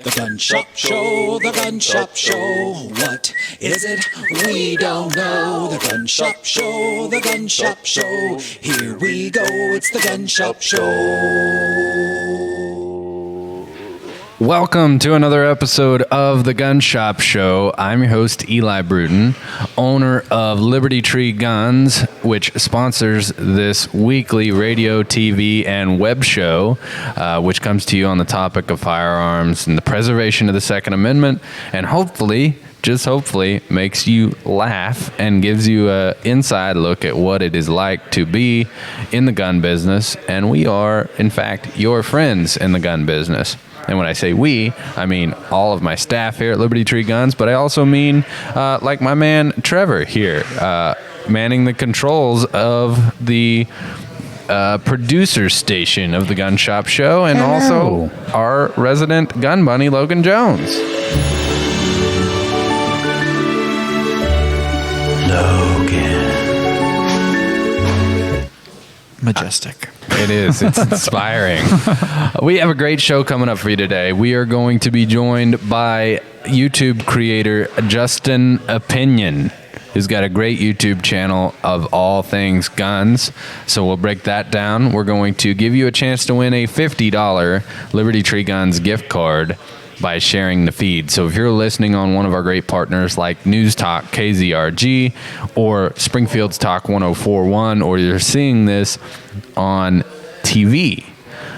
The Gun Shop Show, the Gun Shop Show. What is it? We don't know. The Gun Shop Show, the Gun Shop Show. Here we go, it's the Gun Shop Show. Welcome to another episode of the Gun Shop Show. I'm your host, Eli Bruton, owner of Liberty Tree Guns, which sponsors this weekly radio, TV, and web show, which comes to you on the topic of firearms and the preservation of the Second Amendment, and hopefully, just hopefully, makes you laugh and gives you an inside look at what it is like to be in the gun business. And we are, in fact, your friends in the gun business. And when I say we, I mean all of my staff here at Liberty Tree Guns, but I also mean like my man Trevor here, manning the controls of the producer station of the Gun Shop Show, and also our resident gun bunny, Logan Jones. Logan. Majestic. It is. It's inspiring. We have a great show coming up for you today. We are going to be joined by YouTube creator Justin Opinion, who's got a great YouTube channel of all things guns. So we'll break that down. We're going to give you a chance to win a $50 Liberty Tree Guns gift card by sharing the feed. So if you're listening on one of our great partners like News Talk KZRG or Springfield's Talk 1041, or you're seeing this on TV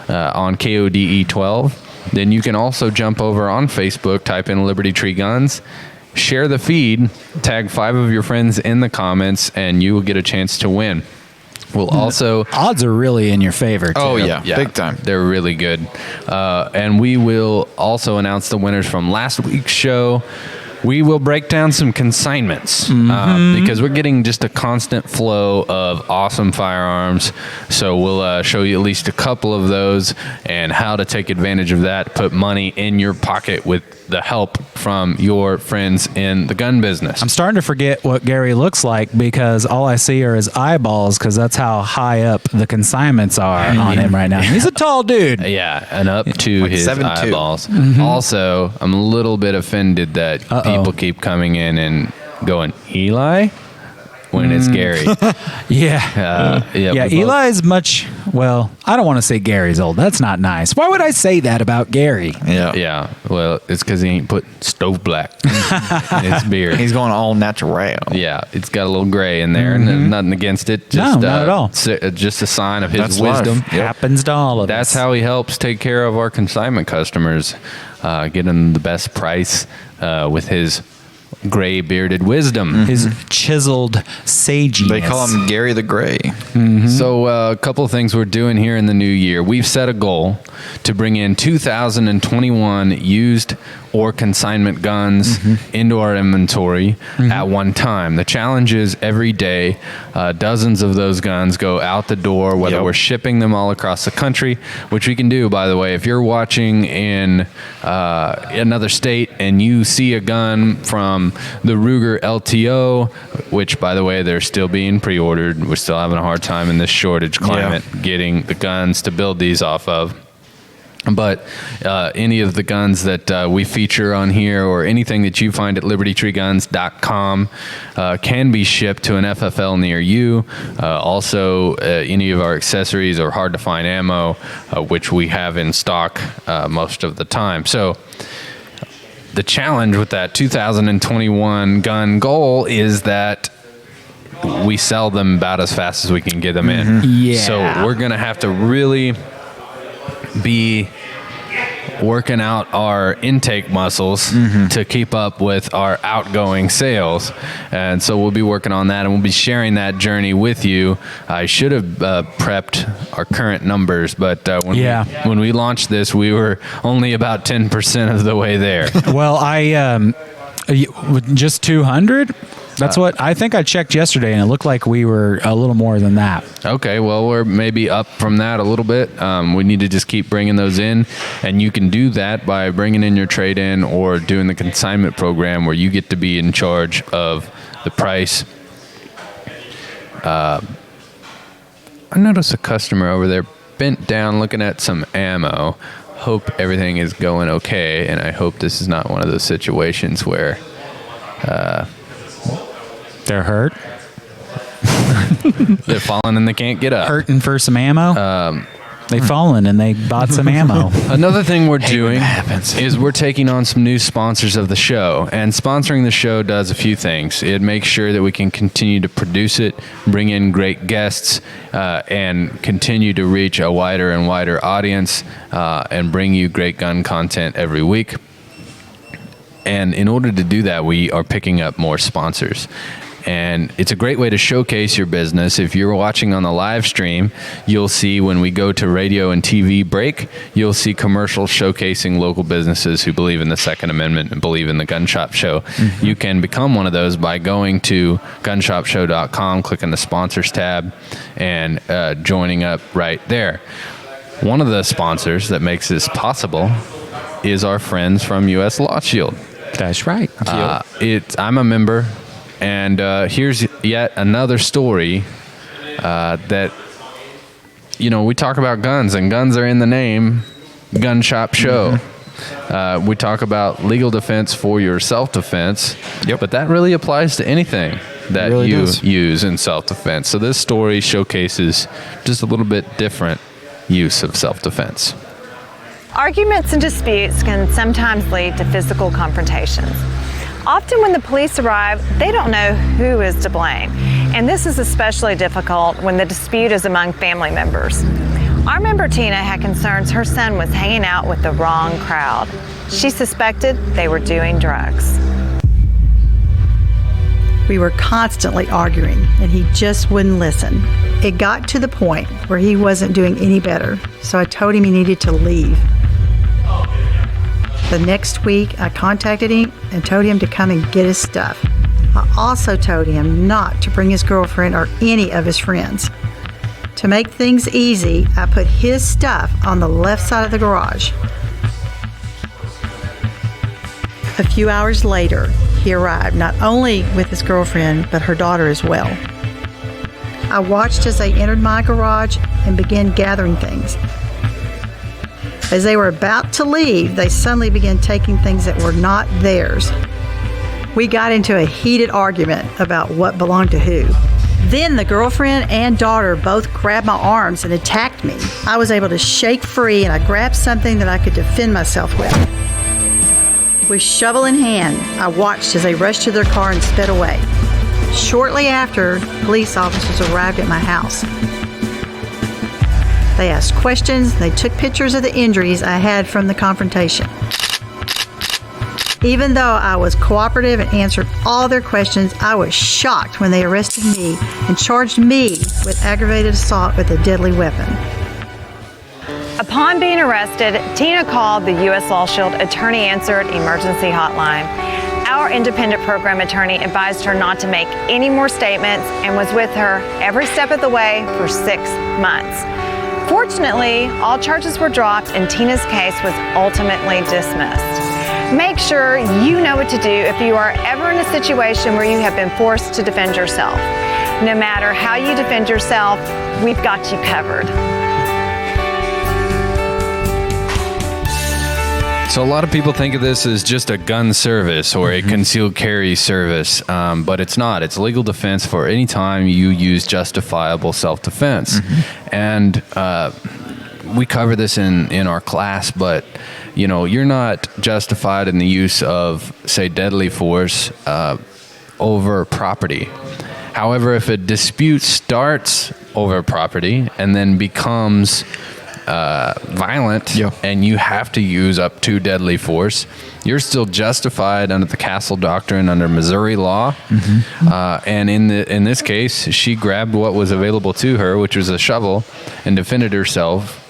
on KODE 12, then you can also jump over on Facebook, type in Liberty Tree Guns, share the feed, tag 5 of your friends in the comments, and you will get a chance to win. We'll also... Odds are really in your favor, too. Oh, yeah. Big time. They're really good. And we will also announce the winners from last week's show. We will break down some consignments because we're getting just a constant flow of awesome firearms. So we'll show you at least a couple of those and how to take advantage of that, put money in your pocket with the help from your friends in the gun business. I'm starting to forget what Gary looks like because all I see are his eyeballs, because that's how high up the consignments are on him right now. He's a tall dude. Yeah, and up to like his 7'2". eyeballs. Also, I'm a little bit offended that people keep coming in and going, Eli? When it's Gary. Yeah. Eli's much, well, I don't want to say Gary's old. That's not nice. Why would I say that about Gary? Yeah. Well, it's because he ain't put stove black in his beard. He's going all natural. Yeah, it's got a little gray in there, and nothing against it. Just, not at all. Just a sign of his That's wisdom. Yep. Happens to all of us. That's how he helps take care of our consignment customers, getting the best price with his gray bearded wisdom. His chiseled saginess. They call him Gary the Gray. So a couple of things we're doing here in the new year. We've set a goal to bring in 2021 used or consignment guns into our inventory at one time. The challenge is every day, dozens of those guns go out the door, whether we're shipping them all across the country, which we can do, by the way. If you're watching in another state and you see a gun from the Ruger LTO, which, by the way, they're still being pre-ordered. We're still having a hard time in this shortage climate getting the guns to build these off of. But any of the guns that we feature on here, or anything that you find at libertytreeguns.com, can be shipped to an FFL near you. Also, any of our accessories or hard to find ammo, which we have in stock most of the time. So the challenge with that 2021 gun goal is that we sell them about as fast as we can get them in. Yeah. So we're going to have to really be working out our intake muscles to keep up with our outgoing sales. And so we'll be working on that, and we'll be sharing that journey with you. I should have prepped our current numbers, but when we launched this, we were only about 10% of the way there. Well, just 200? That's what I think I checked yesterday, and it looked like we were a little more than that. Okay, well, we're maybe up from that a little bit. We need to just keep bringing those in, and you can do that by bringing in your trade-in or doing the consignment program where you get to be in charge of the price. I noticed a customer over there bent down looking at some ammo. hope everything is going okay, and I hope this is not one of those situations where They're hurt. they're falling and they can't get up. Hurting for some ammo. They fallen and they bought some ammo. Another thing we're doing that happens. is we're taking on some new sponsors of the show. And sponsoring the show does a few things. It makes sure that we can continue to produce it, bring in great guests, and continue to reach a wider and wider audience, and bring you great gun content every week. And in order to do that, we are picking up more sponsors. And it's a great way to showcase your business. If you're watching on the live stream, you'll see when we go to radio and TV break, you'll see commercials showcasing local businesses who believe in the Second Amendment and believe in the Gun Shop Show. Mm-hmm. You can become one of those by going to gunshopshow.com, clicking the sponsors tab, and joining up right there. One of the sponsors that makes this possible is our friends from U.S. Law Shield. That's right. I'm a member. And here's yet another story that, we talk about guns, and guns are in the name, Gun Shop Show. Mm-hmm. We talk about legal defense for your self-defense, but that really applies to anything that really you use in self-defense. So this story showcases just a little bit different use of self-defense. Arguments and disputes can sometimes lead to physical confrontations. Often when the police arrive, they don't know who is to blame. And this is especially difficult when the dispute is among family members. Our member Tina had concerns her son was hanging out with the wrong crowd. She suspected they were doing drugs. We were constantly arguing, and he just wouldn't listen. It got to the point where he wasn't doing any better, so I told him he needed to leave. The next week, I contacted him and told him to come and get his stuff. I also told him not to bring his girlfriend or any of his friends. To make things easy, I put his stuff on the left side of the garage. A few hours later, he arrived, not only with his girlfriend, but her daughter as well. I watched as they entered my garage and began gathering things. As they were about to leave, they suddenly began taking things that were not theirs. We got into a heated argument about what belonged to who. Then the girlfriend and daughter both grabbed my arms and attacked me. I was able to shake free, and I grabbed something that I could defend myself with. With shovel in hand, I watched as they rushed to their car and sped away. Shortly after, police officers arrived at my house. They asked questions. They took pictures of the injuries I had from the confrontation. Even though I was cooperative and answered all their questions, I was shocked when they arrested me and charged me with aggravated assault with a deadly weapon. Upon being arrested, Tina called the U.S. Law Shield Attorney Answered Emergency Hotline. Our independent program attorney advised her not to make any more statements and was with her every step of the way for 6 months. Fortunately, all charges were dropped and Tina's case was ultimately dismissed. Make sure you know what to do if you are ever in a situation where you have been forced to defend yourself. No matter how you defend yourself, we've got you covered. So a lot of people think of this as just a gun service or a concealed carry service, but it's not. It's legal defense for any time you use justifiable self-defense. And we cover this in our class, but you're not justified in the use of, say, deadly force over property. However, if a dispute starts over property and then becomes violent, and you have to use up to deadly force, you're still justified under the Castle Doctrine under Missouri law. And in this case, she grabbed what was available to her, which was a shovel, and defended herself.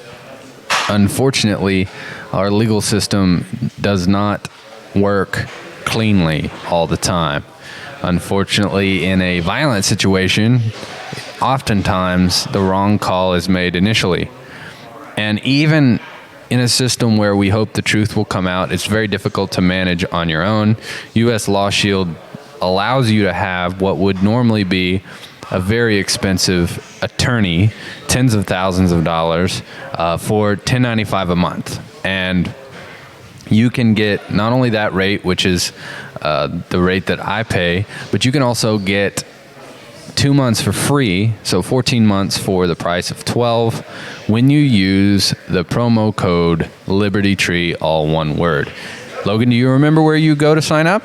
Unfortunately, our legal system does not work cleanly all the time. Unfortunately, in a violent situation, oftentimes the wrong call is made initially. And even in a system where we hope the truth will come out, it's very difficult to manage on your own. U.S. Law Shield allows you to have what would normally be a very expensive attorney, tens of thousands of dollars, for $10.95 a month. And and you can get not only that rate, which is the rate that I pay, but you can also get 2 months for free, so 14 months for the price of 12 when you use the promo code Liberty Tree, all one word. Logan, do you remember where you go to sign up?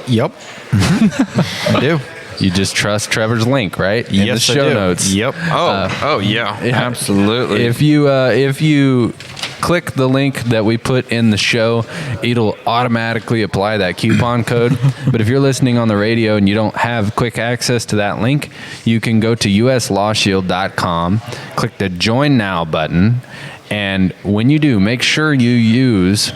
Yep. I do. You just trust Trevor's link, right? In Yes, the I show do. notes. Yep. Yeah. Absolutely. If you click the link that we put in the show, it'll automatically apply that coupon code. But if you're listening on the radio and you don't have quick access to that link, you can go to uslawshield.com, click the Join Now button, and when you do, make sure you use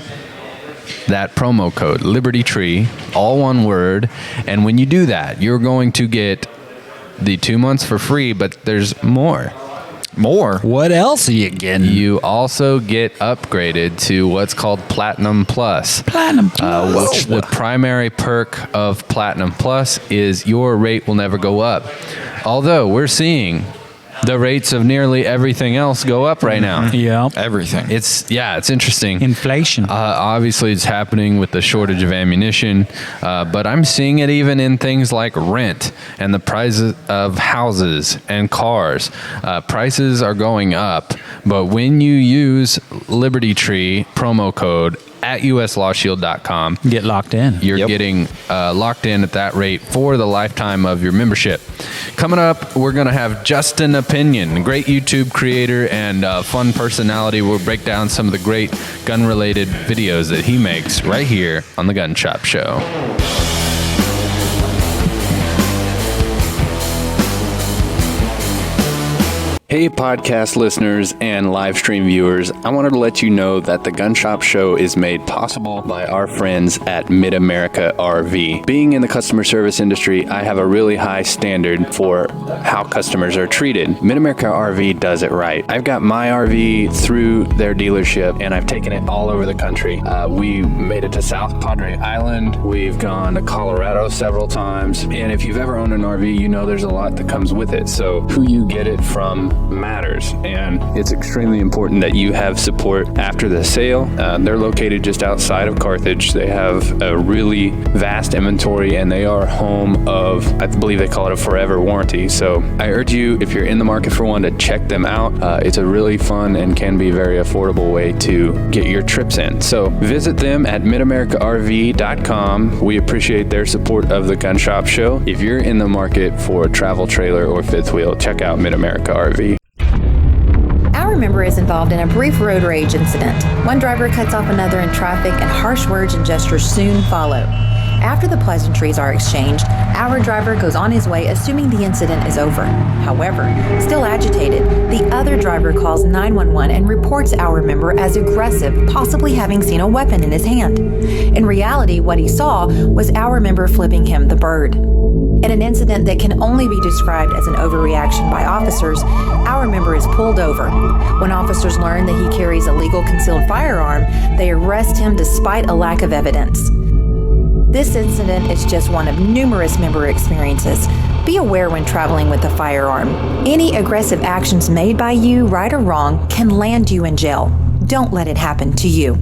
that promo code Liberty Tree, all one word. And when you do that, you're going to get the 2 months for free, but there's more. What else are you getting? You also get upgraded to what's called Platinum Plus. Platinum Plus. Which the primary perk of Platinum Plus is your rate will never go up. Although we're seeing the rates of nearly everything else go up right now. Yeah. Everything. It's interesting. Inflation. Obviously, it's happening with the shortage of ammunition, but I'm seeing it even in things like rent and the prices of houses and cars. Prices are going up, but when you use Liberty Tree promo code at uslawshield.com, Get locked in. you're getting locked in at that rate for the lifetime of your membership. Coming up, we're going to have Justin Opinion, a great YouTube creator and fun personality. We'll break down some of the great gun-related videos that he makes right here on The Gun Shop Show. Hey, podcast listeners and live stream viewers. I wanted to let you know that the Gun Shop Show is made possible by our friends at Mid-America RV. Being in the customer service industry, I have a really high standard for how customers are treated. Mid-America RV does it right. I've got my RV through their dealership, and I've taken it all over the country. We made it to South Padre Island. We've gone to Colorado several times. And if you've ever owned an RV, you know there's a lot that comes with it. So who you get it from matters, and it's extremely important that you have support after the sale. They're located just outside of Carthage. They have a really vast inventory, and they are home of, I believe they call it a forever warranty. So I urge you, if you're in the market for one, to check them out. It's a really fun and can be very affordable way to get your trips in. So visit them at midamericarv.com. We appreciate their support of the Gun Shop Show. If you're in the market for a travel trailer or fifth wheel, check out Mid-America RV. Our member is involved in a brief road rage incident. One driver cuts off another in traffic, and harsh words and gestures soon follow. After the pleasantries are exchanged, our driver goes on his way, assuming the incident is over. However, still agitated, the other driver calls 911 and reports our member as aggressive, possibly having seen a weapon in his hand. In reality, what he saw was our member flipping him the bird. In an incident that can only be described as an overreaction by officers, our member is pulled over. When officers learn that he carries a legal concealed firearm, they arrest him despite a lack of evidence. This incident is just one of numerous member experiences. Be aware when traveling with a firearm. Any aggressive actions made by you, right or wrong, can land you in jail. Don't let it happen to you.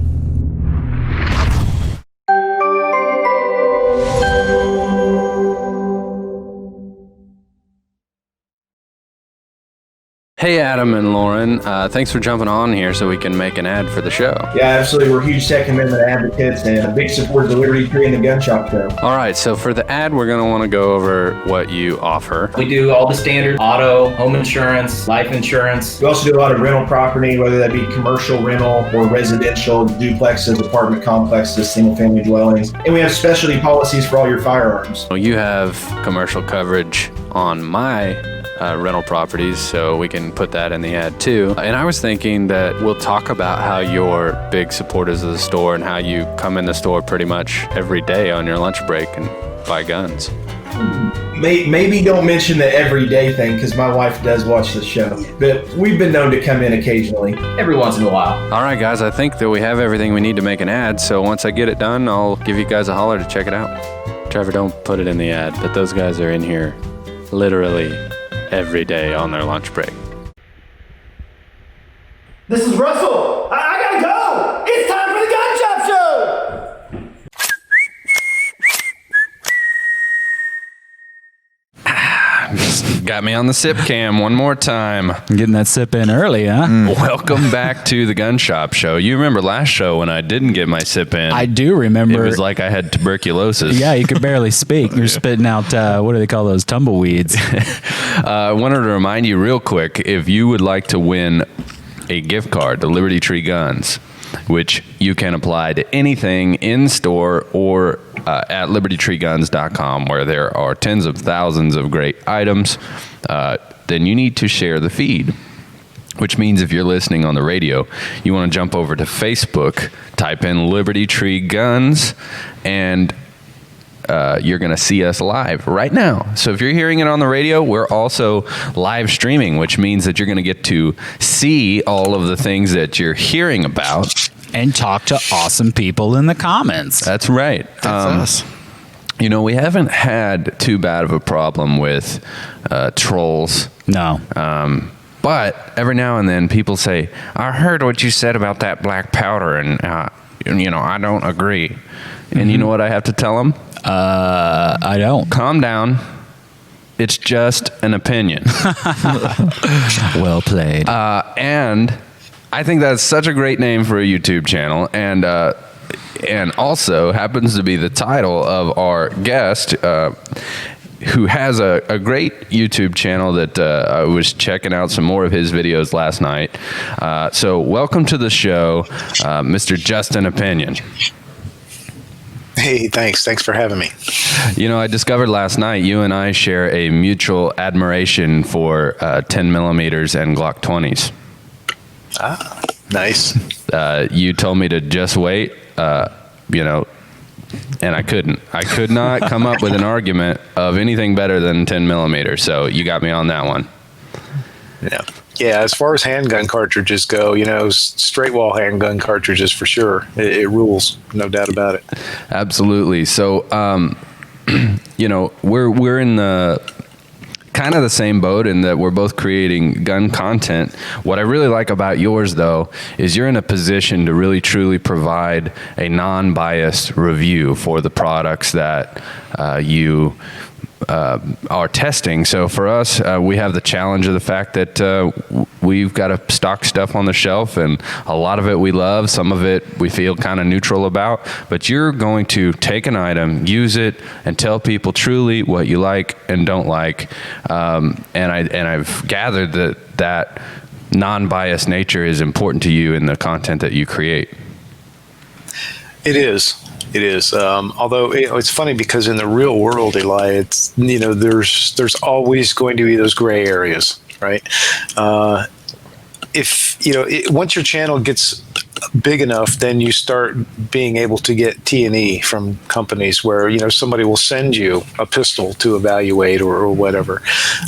Hey, Adam and Lauren. Thanks for jumping on here so we can make an ad for the show. Yeah, absolutely. We're huge Second Amendment advocates and a big supporters of Liberty Tree and the Gun Shop Show. All right, so for the ad, we're going to want to go over what you offer. We do all the standard auto, home insurance, life insurance. We also do a lot of rental property, whether that be commercial rental or residential, duplexes, apartment complexes, single-family dwellings. And we have specialty policies for all your firearms. Well, you have commercial coverage on my rental properties, so we can put that in the ad too. And I was thinking that we'll talk about how you're big supporters of the store and how you come in the store pretty much every day on your lunch break and buy guns. Maybe don't mention the everyday thing because my wife does watch the show, but we've been known to come in occasionally. Every once in a while. All right, guys, I think that we have everything we need to make an ad, so once I get it done, I'll give you guys a holler to check it out. Trevor, don't put it in the ad, but those guys are in here literally every day on their lunch break. This is Russell. I gotta go. It's time for the Gun Shop Show. Got me on the sip cam one more time. Getting that sip in early, huh? Welcome back to the Gun Shop Show. You remember last show when I didn't get my sip in? I do remember. It was like I had tuberculosis. Yeah, you could barely speak. You're spitting out, what do they call those, tumbleweeds? I wanted to remind you real quick, if you would like to win a gift card to Liberty Tree Guns, which you can apply to anything in store or at libertytreeguns.com, where there are tens of thousands of great items, then you need to share the feed. Which means if you're listening on the radio, you want to jump over to Facebook, type in Liberty Tree Guns, and you're going to see us live right now. So if you're hearing it on the radio, we're also live streaming, which means that you're going to get to see all of the things that you're hearing about. And talk to awesome people in the comments. That's right. That's us. You know, we haven't had too bad of a problem with trolls. No. But every now and then people say, I heard what you said about that black powder, and, you know, I don't agree. And you know what I have to tell them? I don't. Calm down. It's just an opinion. Well played. And I think that's such a great name for a YouTube channel, and also happens to be the title of our guest, who has a great YouTube channel that I was checking out some more of his videos last night. So welcome to the show, Mr. Justin Opinion. Hey, thanks. Thanks for having me. You know, I discovered last night you and I share a mutual admiration for 10 millimeters and Glock 20s. Ah, nice. You told me to just wait, you know, and I couldn't. I could not come up with an argument of anything better than 10 millimeters. So you got me on that one. Yeah. As far as handgun cartridges go, you know, straight wall handgun cartridges for sure. It rules, no doubt about it. Absolutely. So, you know, we're in the kind of the same boat in that we're both creating gun content. What I really like about yours, though, is you're in a position to really truly provide a non-biased review for the products that you are testing. So for us, we have the challenge of the fact that we've got to stock stuff on the shelf, and a lot of it we love, some of it we feel kind of neutral about, but you're going to take an item, use it, and tell people truly what you like and don't like. And I've gathered that non-biased nature is important to you in the content that you create. It is. It is. Although it's funny because in the real world, Eli, it's, you know, there's always going to be those gray areas, right? If, you know, once your channel gets big enough, then you start being able to get T&E from companies where, you know, somebody will send you a pistol to evaluate or whatever.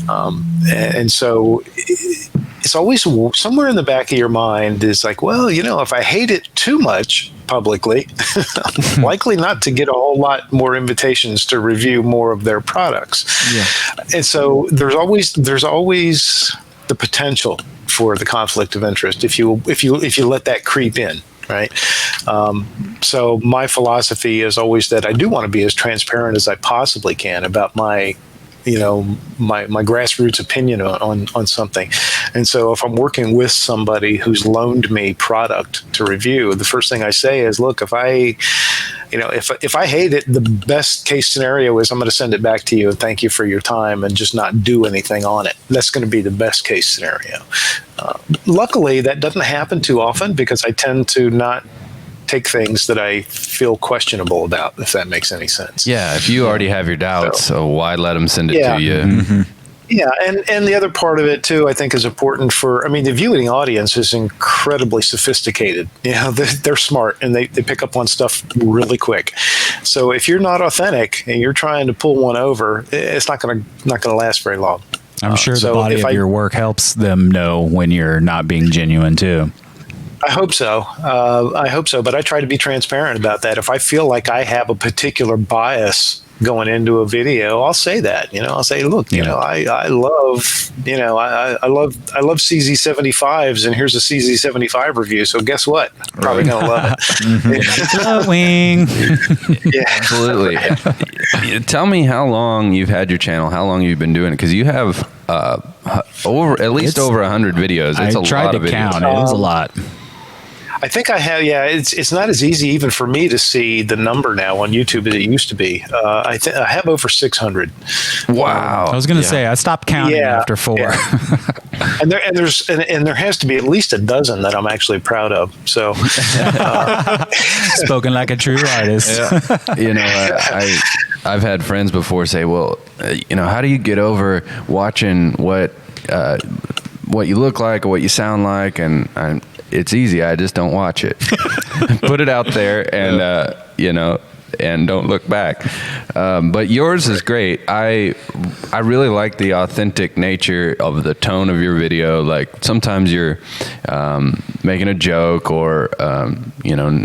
And so it's always somewhere in the back of your mind is like, well, you know, if I hate it too much publicly, I'm likely not to get a whole lot more invitations to review more of their products. Yeah. And so there's always the potential for the conflict of interest if you let that creep in, right? So my philosophy is always that I do want to be as transparent as I possibly can about my grassroots opinion on something. And so if I'm working with somebody who's loaned me product to review, the first thing I say is, look, if I hate it, the best case scenario is I'm going to send it back to you and thank you for your time and just not do anything on it. That's going to be the best case scenario. Luckily, that doesn't happen too often because I tend to not take things that I feel questionable about, if that makes any sense. Yeah, if you already have your doubts, so why let them send it to you? Mm-hmm. Yeah, and the other part of it too, I think, is important the viewing audience is incredibly sophisticated. You know, they're smart and they pick up on stuff really quick. So if you're not authentic and you're trying to pull one over, it's not going to last very long. I'm sure the body of your work helps them know when you're not being genuine too. I hope so. But I try to be transparent about that. If I feel like I have a particular bias going into a video, I'll say that, I'll say, look, I love, I love CZ75s, and here's a CZ75 review. So guess what? Probably going to love it. Glowing. Yeah, absolutely. Tell me how long you've had your channel, how long you've been doing it, because you have at least over 100 videos. It's a lot of videos. Count. It is a lot. I think I have. Yeah, it's not as easy even for me to see the number now on YouTube as it used to be. I have over 600. Wow. I was going to say I stopped counting after 4. Yeah. and there has to be at least a dozen that I'm actually proud of. So, spoken like a true artist. Yeah. I've had friends before say, well, how do you get over watching what you look like or what you sound like? And it's easy. I just don't watch it. Put it out there and, and don't look back. But yours is great. I really like the authentic nature of the tone of your video. Like sometimes you're making a joke or,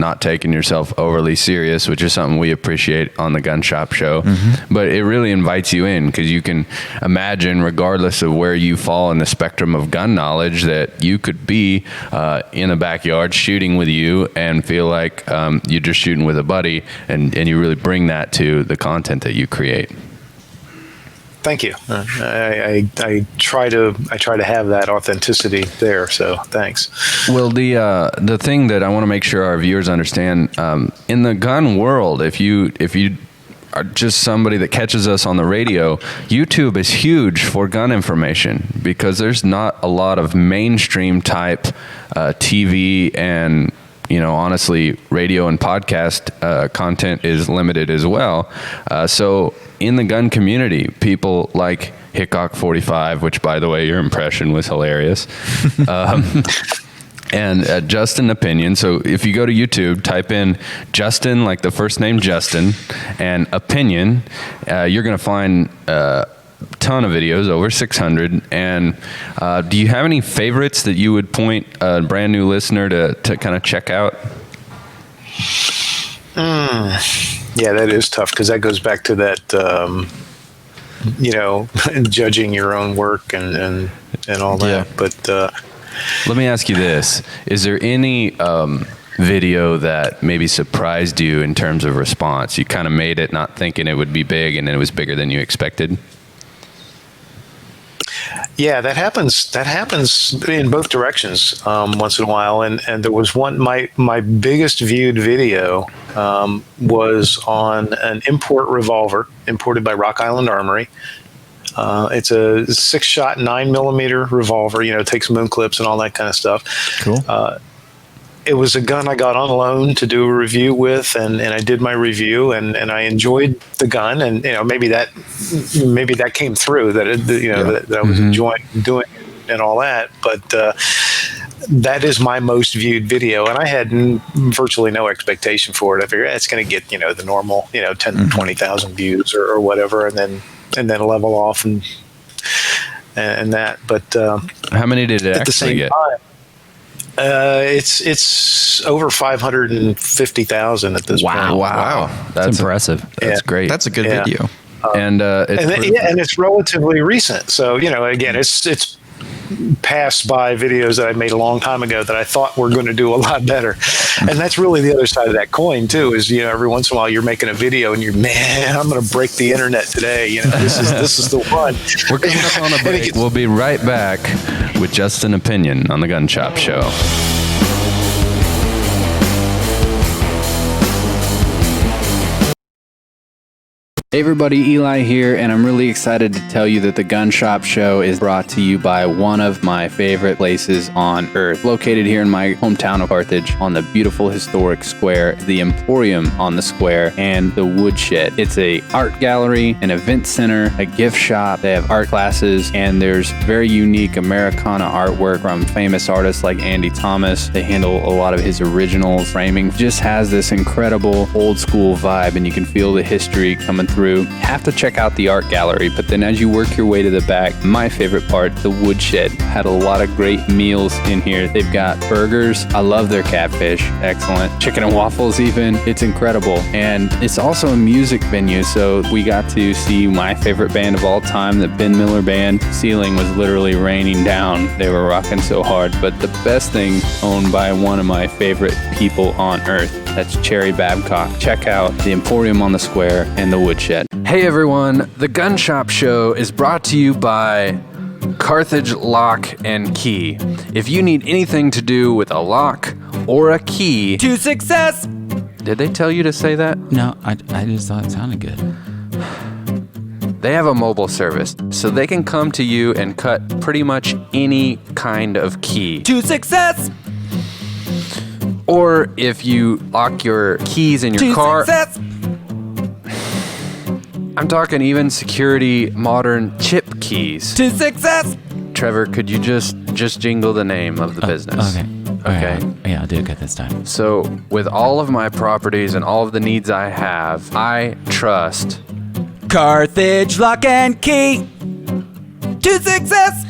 not taking yourself overly serious, which is something we appreciate on the Gun Shop Show. Mm-hmm. But it really invites you in because you can imagine, regardless of where you fall in the spectrum of gun knowledge, that you could be in the backyard shooting with you and feel like you're just shooting with a buddy, and you really bring that to the content that you create. Thank you. I try to have that authenticity there. So thanks. Well, the thing that I want to make sure our viewers understand, in the gun world, if you are just somebody that catches us on the radio, YouTube is huge for gun information because there's not a lot of mainstream type TV and honestly, radio and podcast content is limited as well. So in the gun community, people like Hickok 45, which, by the way, your impression was hilarious, and Justin Opinion. So if you go to YouTube, type in Justin, like the first name Justin, and Opinion, you're going to find ton of videos, over 600. And do you have any favorites that you would point a brand new listener to kind of check out? Yeah, that is tough because that goes back to that, judging your own work and all that. Yeah. But let me ask you this. Is there any video that maybe surprised you in terms of response? You kind of made it not thinking it would be big, and then it was bigger than you expected? Yeah, that happens in both directions once in a while. And there was one, my biggest viewed video was on an import revolver imported by Rock Island Armory. It's a 6-shot 9mm revolver, it takes moon clips and all that kind of stuff. Cool. It was a gun I got on loan to do a review with, and I did my review, and I enjoyed the gun, and maybe that came through that that I was enjoying doing it and all that. But that is my most viewed video, and I had virtually no expectation for it. I figured it's going to get the normal 10 to 20,000 views or whatever, and then level off and that. But how many did it actually get? It's over 550,000 at this point. Wow, that's impressive. That's great. That's a good video. And it's relatively recent. So again, it's passed by videos that I made a long time ago that I thought were going to do a lot better. And that's really the other side of that coin too, is, every once in a while you're making a video and I'm going to break the internet today. This is the one. We're coming up on a break. We'll be right back with Justin Opinion on the Gun Shop Show. Hey everybody, Eli here, and I'm really excited to tell you that the Gun Shop Show is brought to you by one of my favorite places on earth. Located here in my hometown of Carthage on the beautiful historic square, the Emporium on the square, and the Woodshed. It's a art gallery, an event center, a gift shop. They have art classes, and there's very unique Americana artwork from famous artists like Andy Thomas. They handle a lot of his original framing. Just has this incredible old school vibe, and you can feel the history coming through through. Have to check out the art gallery, but then as you work your way to the back, my favorite part, the woodshed. Had a lot of great meals in here. They've got burgers. I love their catfish. Excellent. Chicken and waffles even. It's incredible. And it's also a music venue, so we got to see my favorite band of all time, the Ben Miller Band. Ceiling was literally raining down. They were rocking so hard. But the best thing, owned by one of my favorite people on earth, that's Cherry Babcock. Check out the Emporium on the Square and the Woodshed. Hey everyone, the Gun Shop Show is brought to you by Carthage Lock and Key. If you need anything to do with a lock or a key To success! Did they tell you to say that? No, I just thought it sounded good. They have a mobile service, so they can come to you and cut pretty much any kind of key. To success! Or if you lock your keys in your To car. success! I'm talking even security modern chip keys. To success! Trevor, could you just jingle the name of the business? Okay. Yeah, I'll do it good this time. So, with all of my properties and all of the needs I have, I trust Carthage Lock and Key! To success!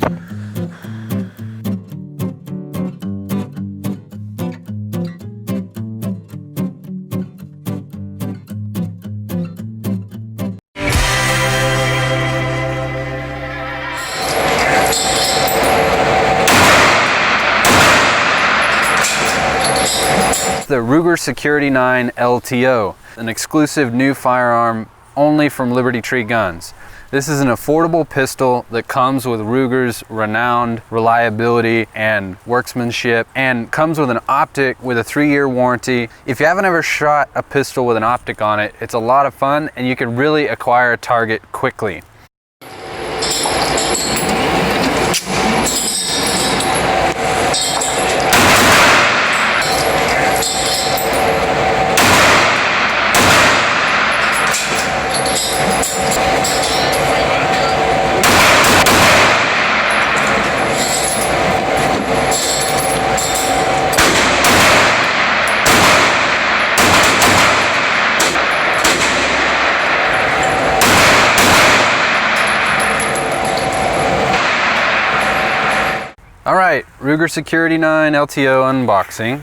the Ruger Security 9 LTO, an exclusive new firearm only from Liberty Tree Guns. This is an affordable pistol that comes with Ruger's renowned reliability and workmanship, and comes with an optic with a 3-year warranty. If you haven't ever shot a pistol with an optic on it, it's a lot of fun and you can really acquire a target quickly. All right, Ruger Security 9 LTO unboxing.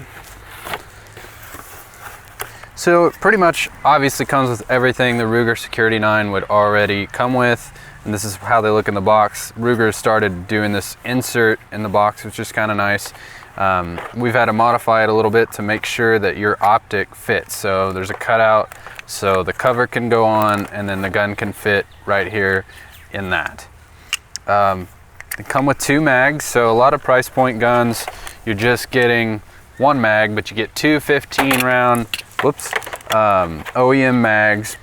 So it pretty much obviously comes with everything the Ruger Security 9 would already come with, and this is how they look in the box. Ruger started doing this insert in the box, which is kind of nice. We've had to modify it a little bit to make sure that your optic fits. So there's a cutout so the cover can go on and then the gun can fit right here in that. They come with 2 mags, so a lot of price point guns, you're just getting 1 mag, but you get 2 15-round, OEM mags.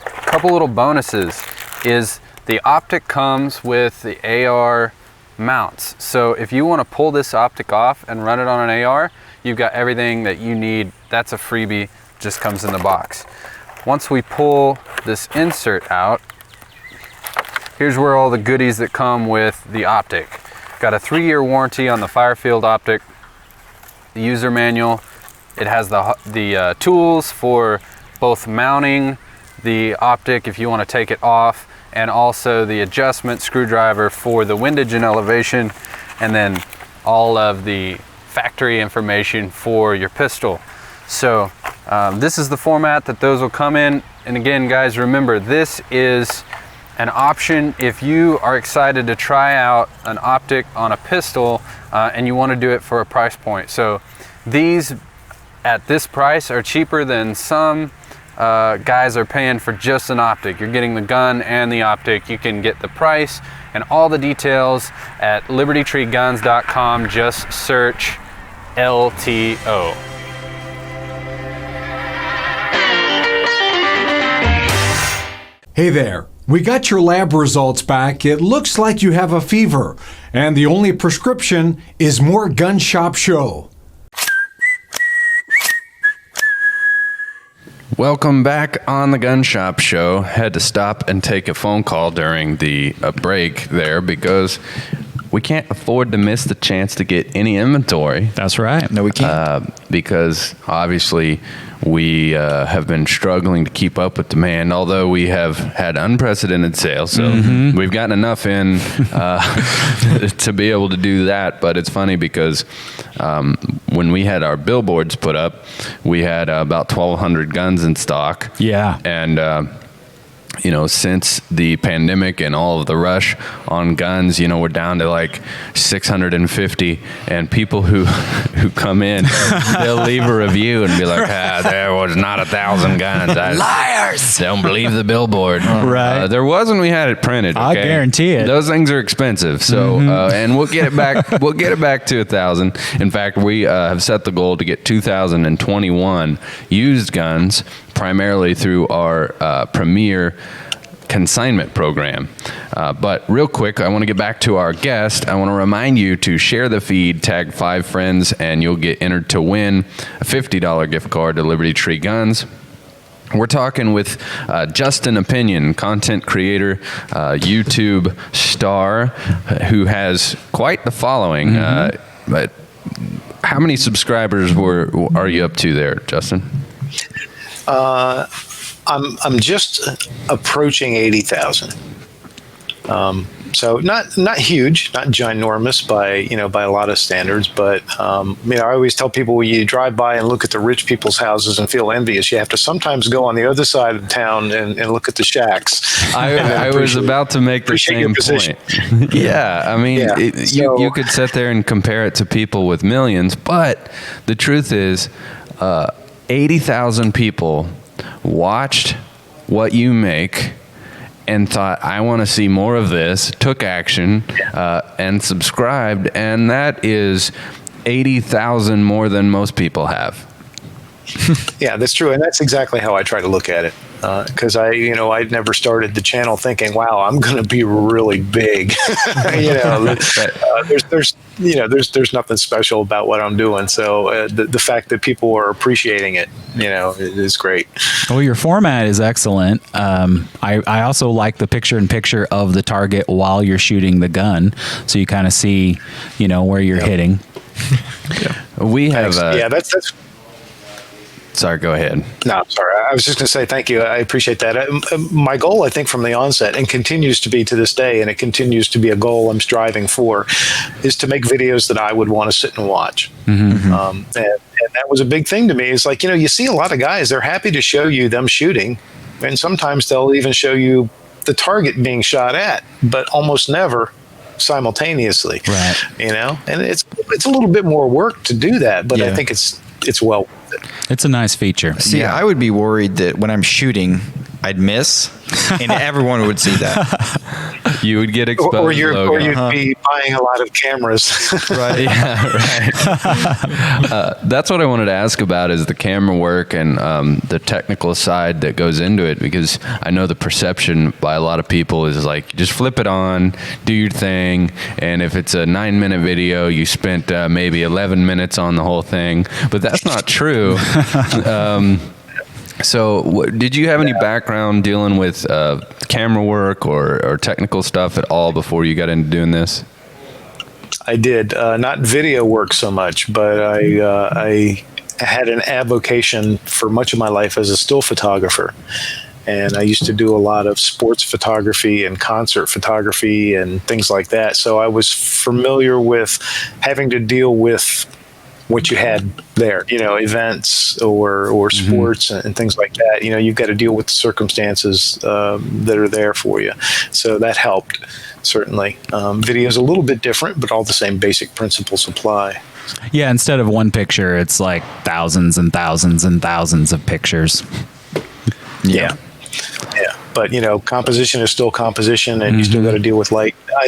A couple little bonuses is the optic comes with the AR mounts. So if you want to pull this optic off and run it on an AR, you've got everything that you need. That's a freebie, just comes in the box. Once we pull this insert out, here's where all the goodies that come with the optic. Got a 3-year warranty on the Firefield optic, the user manual. It has the tools for both mounting the optic if you want to take it off, and also the adjustment screwdriver for the windage and elevation, and then all of the factory information for your pistol. So this is the format that those will come in. And again, guys, remember, this is an option if you are excited to try out an optic on a pistol and you want to do it for a price point. So these at this price are cheaper than some guys are paying for just an optic. You're getting the gun and the optic. You can get the price and all the details at libertytreeguns.com. Just search LTO. Hey there. We got your lab results back. It looks like you have a fever, and the only prescription is more Gun Shop Show. Welcome back on the Gun Shop Show. Had to stop and take a phone call during the break there because we can't afford to miss the chance to get any inventory. That's right. No, we can't. Because obviously we have been struggling to keep up with demand, although we have had unprecedented sales. So we've gotten enough in to be able to do that. But it's funny because when we had our billboards put up, we had about 1,200 guns in stock. Yeah. And you know, since the pandemic and all of the rush on guns, you know, we're down to like 650, and people who come in, they'll leave a review and be like, there was not 1,000 guns. Liars! Don't believe the billboard. Right. There was when we had it printed. Okay? I guarantee it. Those things are expensive. So, and we'll get it back. We'll get it back to 1,000. In fact, we have set the goal to get 2,021 used guns, primarily through our premier consignment program. But real quick, I want to get back to our guest. I want to remind you to share the feed, tag 5 friends, and you'll get entered to win a $50 gift card to Liberty Tree Guns. We're talking with Justin Opinion, content creator, YouTube star, who has quite the following. But how many subscribers are you up to there, Justin? I'm just approaching 80,000. So not huge, not ginormous by a lot of standards, but I always tell people when you drive by and look at the rich people's houses and feel envious, you have to sometimes go on the other side of town and look at the shacks. I was about to make the same point. Yeah, I mean, you could sit there and compare it to people with millions, but the truth is, 80,000 people watched what you make and thought, I want to see more of this, took action, and subscribed, and that is 80,000 more than most people have. Yeah, that's true, and that's exactly how I try to look at it. Because I'd never started the channel thinking, wow, I'm going to be really big. There's nothing special about what I'm doing. So the fact that people are appreciating it, is great. Well, your format is excellent. I also like the picture-in-picture of the target while you're shooting the gun, so you kind of see, where you're hitting. We have. That's. Sorry, go ahead. No, sorry. I was just going to say thank you. I appreciate that. My goal, I think, from the onset, and continues to be to this day, and it continues to be a goal I'm striving for, is to make videos that I would want to sit and watch. And that was a big thing to me. It's like, you see a lot of guys, they're happy to show you them shooting, and sometimes they'll even show you the target being shot at, but almost never simultaneously. Right. And it's a little bit more work to do that, but I think it's well worth it. It's a nice feature. See, I would be worried that when I'm shooting, I'd miss, and everyone would see that. You would get exposed. Or you'd be buying a lot of cameras. Right. Yeah, right. That's what I wanted to ask about, is the camera work and the technical side that goes into it, because I know the perception by a lot of people is like, just flip it on, do your thing, and if it's a 9-minute video, you spent maybe 11 minutes on the whole thing, but that's not true. So did you have any background dealing with camera work or technical stuff at all before you got into doing this? I did. Not video work so much, but I had an avocation for much of my life as a still photographer. And I used to do a lot of sports photography and concert photography and things like that. So I was familiar with having to deal with what you had there, events or sports and things like that. You've got to deal with the circumstances that are there for you. So that helped, certainly. Video is a little bit different, but all the same basic principles apply. Yeah, instead of one picture, it's like thousands and thousands and thousands of pictures. Yeah. But composition is still composition, and you still got to deal with light. I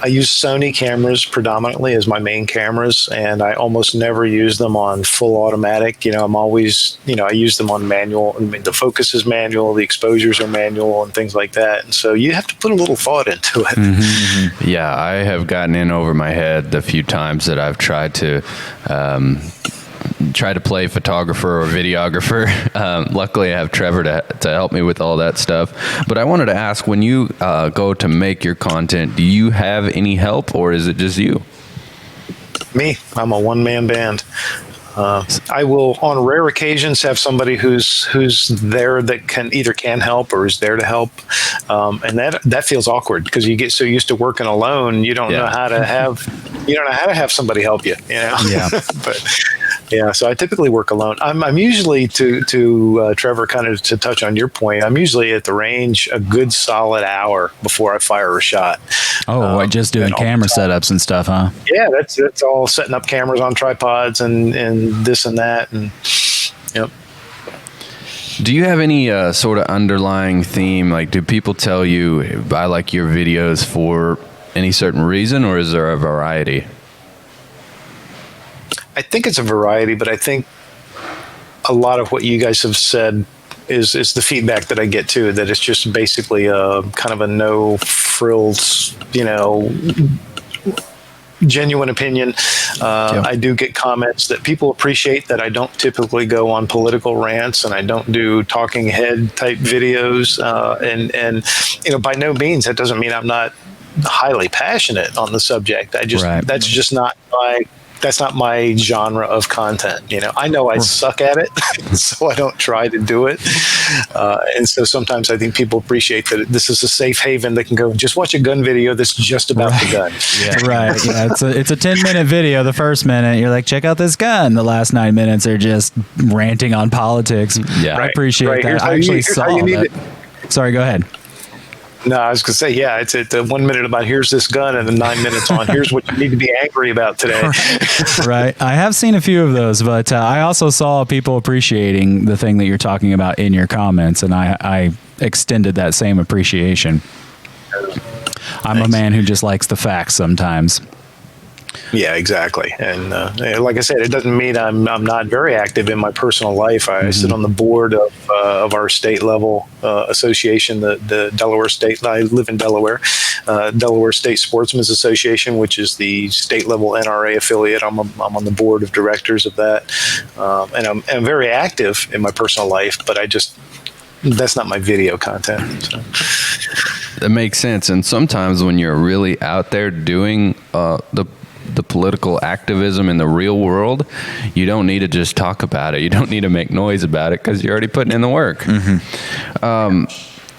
use Sony cameras predominantly as my main cameras, and I almost never use them on full automatic. I'm always, I use them on manual. I mean, the focus is manual, the exposures are manual, and things like that. And so you have to put a little thought into it. Yeah, I have gotten in over my head the few times that I've tried to try to play photographer or videographer. Luckily, I have Trevor to help me with all that stuff. But I wanted to ask, when you go to make your content, do you have any help, or is it just you? Me, I'm a one-man band. I will, on rare occasions, have somebody who's there that can help or is there to help, and that feels awkward because you get so used to working alone, you don't know how to have somebody help you. You know. Yeah. But yeah, so I typically work alone. I'm usually to Trevor, kind of to touch on your point. I'm usually at the range a good solid hour before I fire a shot. Oh, just doing camera setups and stuff, huh? Yeah, that's all setting up cameras on tripods and this and that, and yep. Do you have any sort of underlying theme? Like, do people tell you I like your videos for any certain reason, or is there a variety? I think it's a variety, but I think a lot of what you guys have said is the feedback that I get too, that it's just basically a kind of a no frills, genuine opinion. I do get comments that people appreciate that I don't typically go on political rants and I don't do talking head type videos. And by no means, that doesn't mean I'm not highly passionate on the subject. That's just not that's not my genre of content. I know I suck at it, so I don't try to do it. And so sometimes I think people appreciate that this is a safe haven. They can go just watch a gun video that's just about the gun. Yeah. Right. Yeah. It's a 10-minute video. The first minute, you're like, check out this gun. The last 9 minutes are just ranting on politics. Yeah. I appreciate that. I actually saw that. Sorry, go ahead. No, I was going to say, yeah, it's at the 1 minute about here's this gun and then 9 minutes on here's what you need to be angry about today. Right. I have seen a few of those, but I also saw people appreciating the thing that you're talking about in your comments, and I extended that same appreciation. I'm a man who just likes the facts sometimes. Yeah, exactly. And like I said, it doesn't mean I'm not very active in my personal life. I sit on the board of our state level association, the Delaware State. I live in Delaware, Delaware State Sportsmen's Association, which is the state level NRA affiliate. I'm on the board of directors of that, and I'm very active in my personal life. But that's not my video content. So. That makes sense. And sometimes when you're really out there doing the political activism in the real world, you don't need to just talk about it. You don't need to make noise about it because you're already putting in the work. Mm-hmm.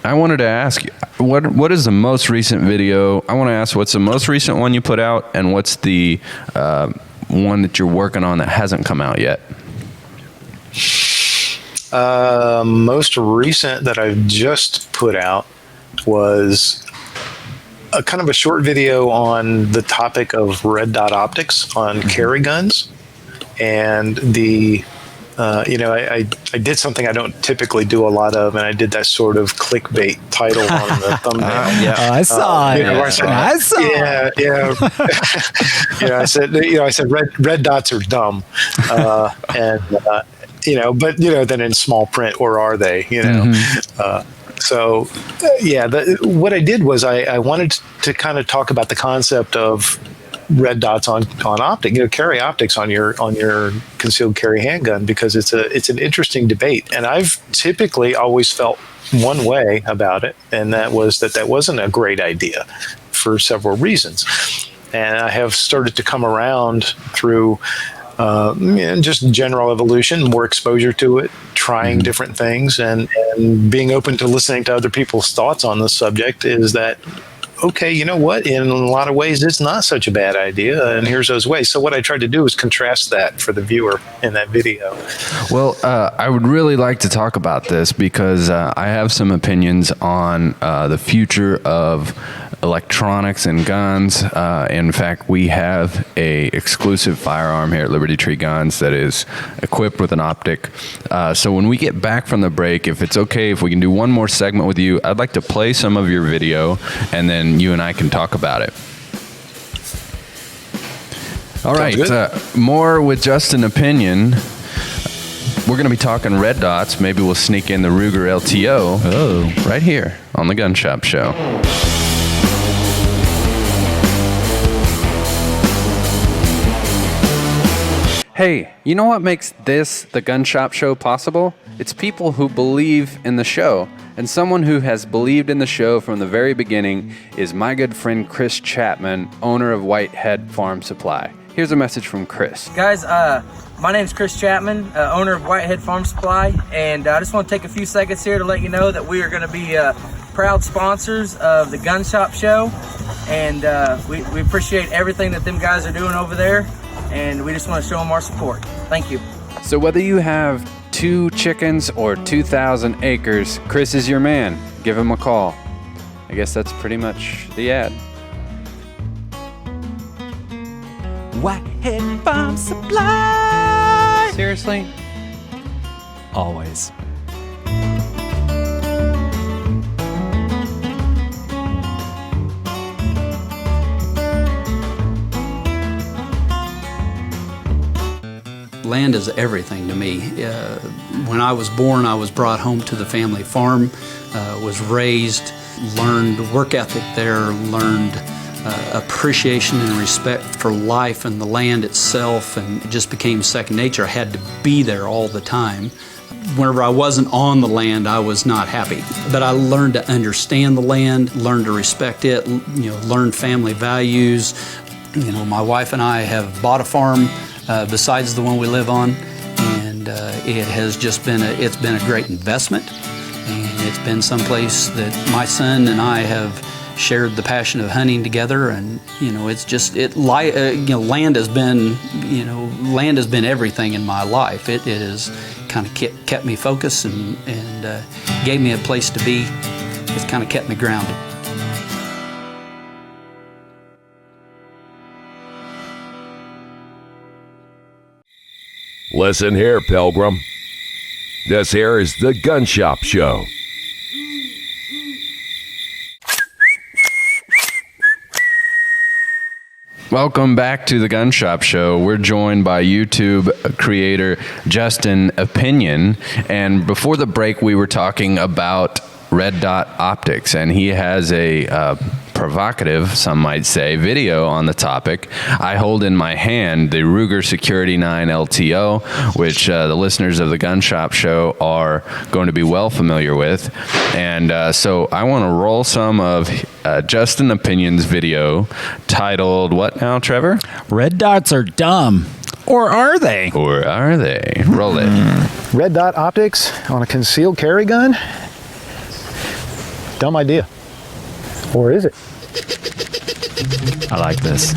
I wanted to ask you, what is the most recent video? I want to ask, what's the most recent one you put out, and what's the one that you're working on that hasn't come out yet? Most recent that I've just put out was a kind of a short video on the topic of red dot optics on carry guns. And I did something I don't typically do a lot of, and I did that sort of clickbait title on the thumbnail. I saw it. I saw it. Yeah. I said red dots are dumb. Then in small print, or are they, what I did was I wanted to kind of talk about the concept of red dots on optic, carry optics on your concealed carry handgun, because it's an interesting debate. And I've typically always felt one way about it, and that wasn't a great idea for several reasons. And I have started to come around through just general evolution, more exposure to it, trying different things, and being open to listening to other people's thoughts on the subject, is that, okay, you know what? In a lot of ways, it's not such a bad idea, and here's those ways. So what I tried to do is contrast that for the viewer in that video. Well, I would really like to talk about this because I have some opinions on the future of electronics and guns. In fact, we have a exclusive firearm here at Liberty Tree Guns that is equipped with an optic. So when we get back from the break, if it's okay, if we can do one more segment with you, I'd like to play some of your video, and then you and I can talk about it. All right, more with just an opinion. We're going to be talking red dots. Maybe we'll sneak in the Ruger LTO right here on the Gun Shop Show. Hey, you know what makes this, the Gun Shop Show, possible? It's people who believe in the show. And someone who has believed in the show from the very beginning is my good friend Chris Chapman, owner of Whitehead Farm Supply. Here's a message from Chris. Guys, my name's Chris Chapman, owner of Whitehead Farm Supply, and I just want to take a few seconds here to let you know that we are going to be proud sponsors of the Gun Shop Show, and we appreciate everything that them guys are doing over there, and we just want to show them our support. Thank you. So whether you have 2 chickens or 2,000 acres, Chris is your man. Give him a call. I guess that's pretty much the ad. Whitehead Farm Supply. Seriously? Always. Land is everything to me. When I was born, I was brought home to the family farm, was raised, learned work ethic there, learned appreciation and respect for life and the land itself, and it just became second nature. I had to be there all the time. Whenever I wasn't on the land, I was not happy. But I learned to understand the land, learned to respect it, learned family values. My wife and I have bought a farm besides the one we live on, and it has just been a great investment, and it's been someplace that my son and I have shared the passion of hunting together, and land has been everything in my life. It has kind of kept me focused and gave me a place to be. It's kind of kept me grounded. Listen here, Pilgrim. This here is the Gun Shop Show. Welcome back to the Gun Shop Show. We're joined by YouTube creator Justin Opinion, and before the break we were talking about red dot optics, and he has a provocative, some might say, video on the topic. I hold in my hand the Ruger Security 9 LTO, which the listeners of the Gun Shop Show are going to be well familiar with. And so I want to roll some of Justin Opinion's video titled, what now, Trevor? Red dots are dumb. Or are they? Or are they? Roll it. Red dot optics on a concealed carry gun? Dumb idea. Or is it? I like this.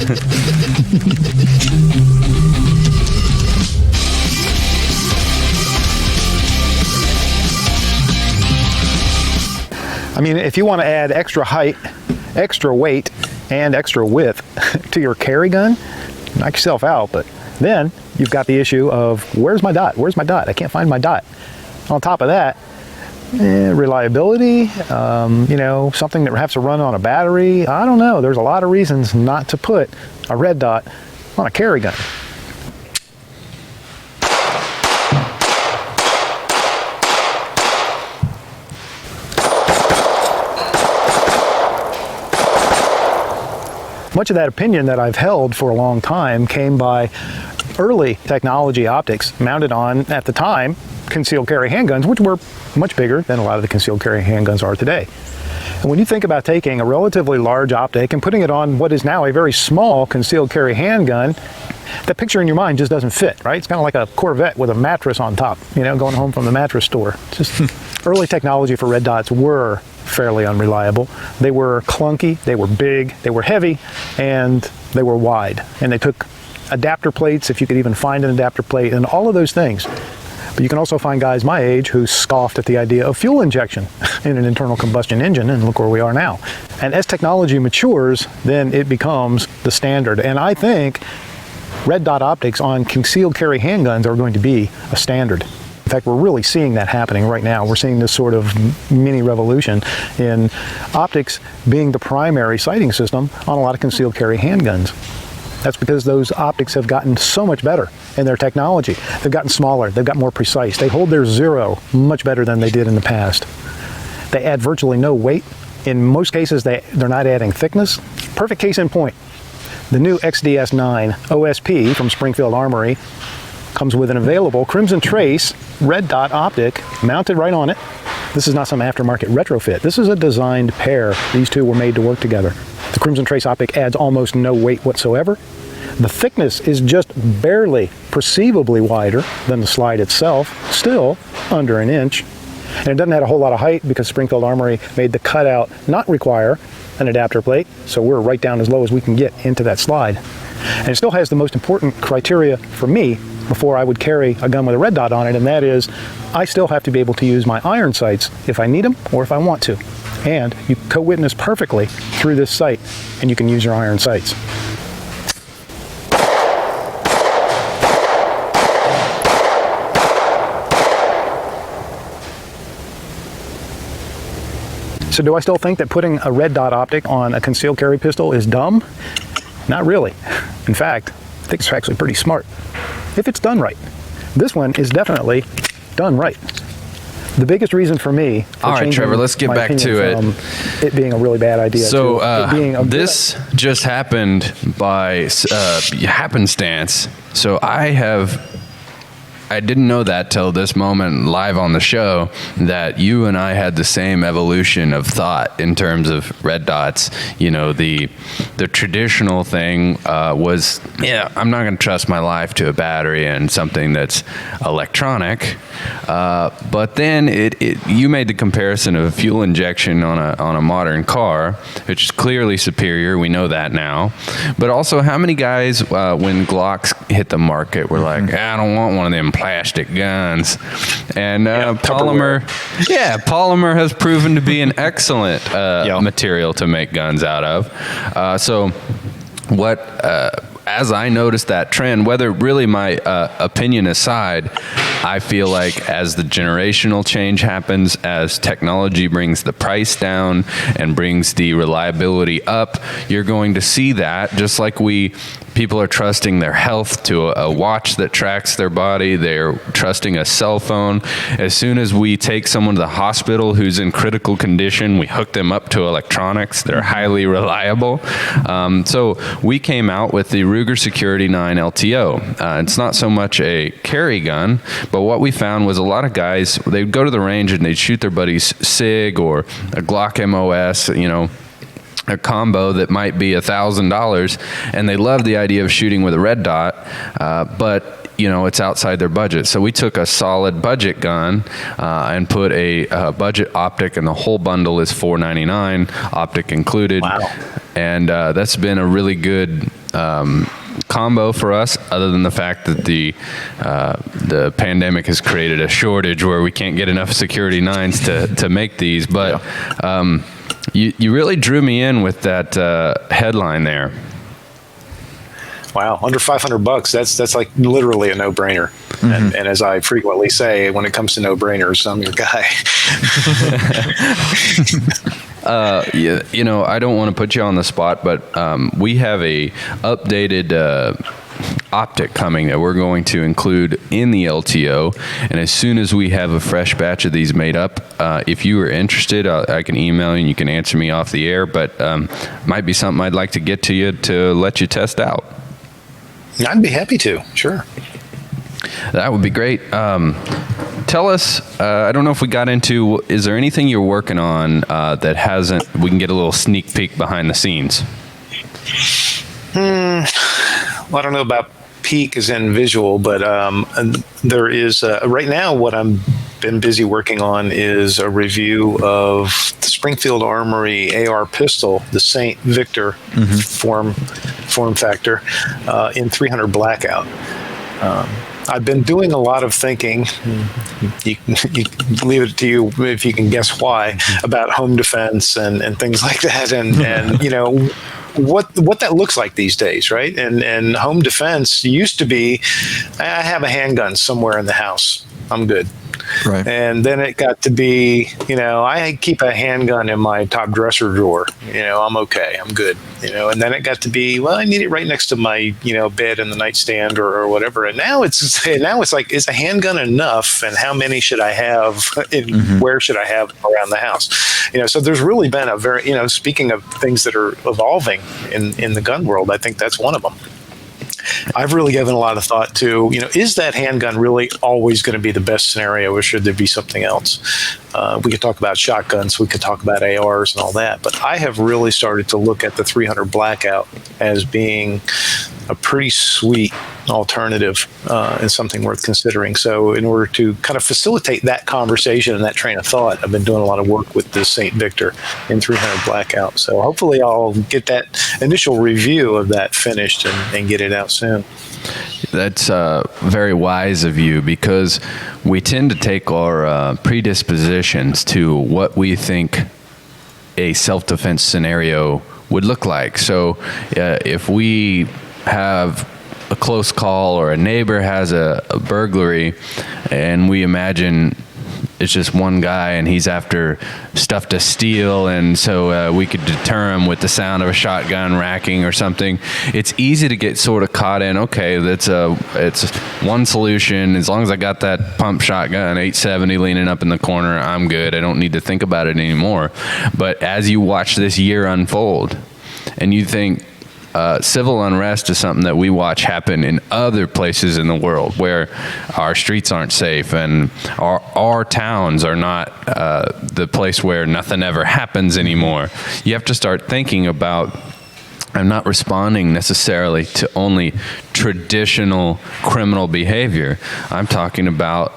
I mean, if you want to add extra height, extra weight, and extra width to your carry gun, knock yourself out. But then you've got the issue of, where's my dot? Where's my dot? I can't find my dot. On top of that, reliability, something that has to run on a battery. I don't know. There's a lot of reasons not to put a red dot on a carry gun. Much of that opinion that I've held for a long time came by early technology optics mounted on, at the time, concealed carry handguns, which were much bigger than a lot of the concealed carry handguns are today. And when you think about taking a relatively large optic and putting it on what is now a very small concealed carry handgun, that picture in your mind just doesn't fit, right? It's kind of like a Corvette with a mattress on top, going home from the mattress store. Just early technology for red dots were fairly unreliable. They were clunky, they were big, they were heavy, and they were wide. And they took adapter plates, if you could even find an adapter plate, and all of those things. But you can also find guys my age who scoffed at the idea of fuel injection in an internal combustion engine, and look where we are now. And as technology matures, then it becomes the standard. And I think red dot optics on concealed carry handguns are going to be a standard. In fact, we're really seeing that happening right now. We're seeing this sort of mini revolution in optics being the primary sighting system on a lot of concealed carry handguns. That's because those optics have gotten so much better in their technology. They've gotten smaller, they've got more precise. They hold their zero much better than they did in the past. They add virtually no weight. In most cases, they're not adding thickness. Perfect case in point. The new XDS9 OSP from Springfield Armory comes with an available Crimson Trace red dot optic mounted right on it. This is not some aftermarket retrofit. This is a designed pair. These two were made to work together. The Crimson Trace optic adds almost no weight whatsoever. The thickness is just barely perceivably wider than the slide itself, still under an inch. And it doesn't have a whole lot of height because Springfield Armory made the cutout not require an adapter plate, so we're right down as low as we can get into that slide. And it still has the most important criteria for me before I would carry a gun with a red dot on it, and that is I still have to be able to use my iron sights if I need them or if I want to. And you co-witness perfectly through this sight, and you can use your iron sights. So do I still think that putting a red dot optic on a concealed carry pistol is dumb? Not really. In fact, I think it's actually pretty smart, if it's done right. This one is definitely done right. The biggest reason for me for all right, Trevor, let's get back to it being a really bad idea. So this just happened by happenstance. So I didn't know that till this moment live on the show, that you and I had the same evolution of thought in terms of red dots. You know, the traditional thing was, I'm not going to trust my life to a battery and something that's electronic. But then you made the comparison of fuel injection on a modern car, which is clearly superior. We know that now. But also, how many guys when Glocks hit the market were like, I don't want one of them plastic guns. And polymer has proven to be an excellent material to make guns out of. So as I noticed that trend, whether really my opinion aside, I feel like as the generational change happens, as technology brings the price down and brings the reliability up, you're going to see that, just like people are trusting their health to a watch that tracks their body. They're trusting a cell phone. As soon as we take someone to the hospital who's in critical condition, we hook them up to electronics. They're highly reliable. So we came out with the Ruger Security 9 LTO. It's not so much a carry gun, but what we found was a lot of guys, they'd go to the range and they'd shoot their buddy's SIG or a Glock MOS, a combo that might be $1,000, and they love the idea of shooting with a red dot, but it's outside their budget. So we took a solid budget gun and put a budget optic, and the whole bundle is $499, optic included. Wow. And that's been a really good combo for us, other than the fact that the pandemic has created a shortage where we can't get enough Security 9s to make these. But you really drew me in with that headline there. Wow, under $500, that's like literally a no-brainer. Mm-hmm. And as I frequently say, when it comes to no-brainers, I'm your guy. I don't want to put you on the spot, but we have a updated optic coming that we're going to include in the LTO, and as soon as we have a fresh batch of these made up, if you are interested, I can email you and you can answer me off the air, but might be something I'd like to get to you to let you test out. I'd be happy to, sure. That would be great. Tell us, I don't know if we got into, is there anything you're working on that we can get a little sneak peek behind the scenes? Well, I don't know about peek as in visual, but there is, right now what I'm been busy working on is a review of the Springfield Armory AR pistol, the St. Victor form factor in 300 blackout. I've been doing a lot of thinking, you leave it to you if you can guess why, about home defense and things like that, and what that looks like these days, right? And home defense used to be, I have a handgun somewhere in the house, I'm good. Right. And then it got to be, I keep a handgun in my top dresser drawer, I'm okay, I'm good, and then it got to be, well, I need it right next to my, bed in the nightstand or whatever. And now it's like, is a handgun enough? And how many should I have? Where should I have around the house? So there's really been a very, speaking of things that are evolving in the gun world, I think that's one of them. I've really given a lot of thought to, is that handgun really always going to be the best scenario, or should there be something else? We could talk about shotguns, we could talk about ARs and all that, but I have really started to look at the 300 Blackout as being a pretty sweet alternative and something worth considering. So in order to kind of facilitate that conversation and that train of thought, I've been doing a lot of work with the St. Victor in 300 Blackout. So hopefully I'll get that initial review of that finished and get it out soon. That's very wise of you, because we tend to take our predispositions to what we think a self-defense scenario would look like. So if we have a close call, or a neighbor has a burglary, and we imagine it's just one guy and he's after stuff to steal, and so we could deter him with the sound of a shotgun racking or something, it's easy to get sort of caught in, okay, it's one solution. As long as I got that pump shotgun 870 leaning up in the corner, I'm good. I don't need to think about it anymore. But as you watch this year unfold, and you think, civil unrest is something that we watch happen in other places in the world, where our streets aren't safe and our towns are not the place where nothing ever happens anymore. You have to start thinking about, I'm not responding necessarily to only traditional criminal behavior. I'm talking about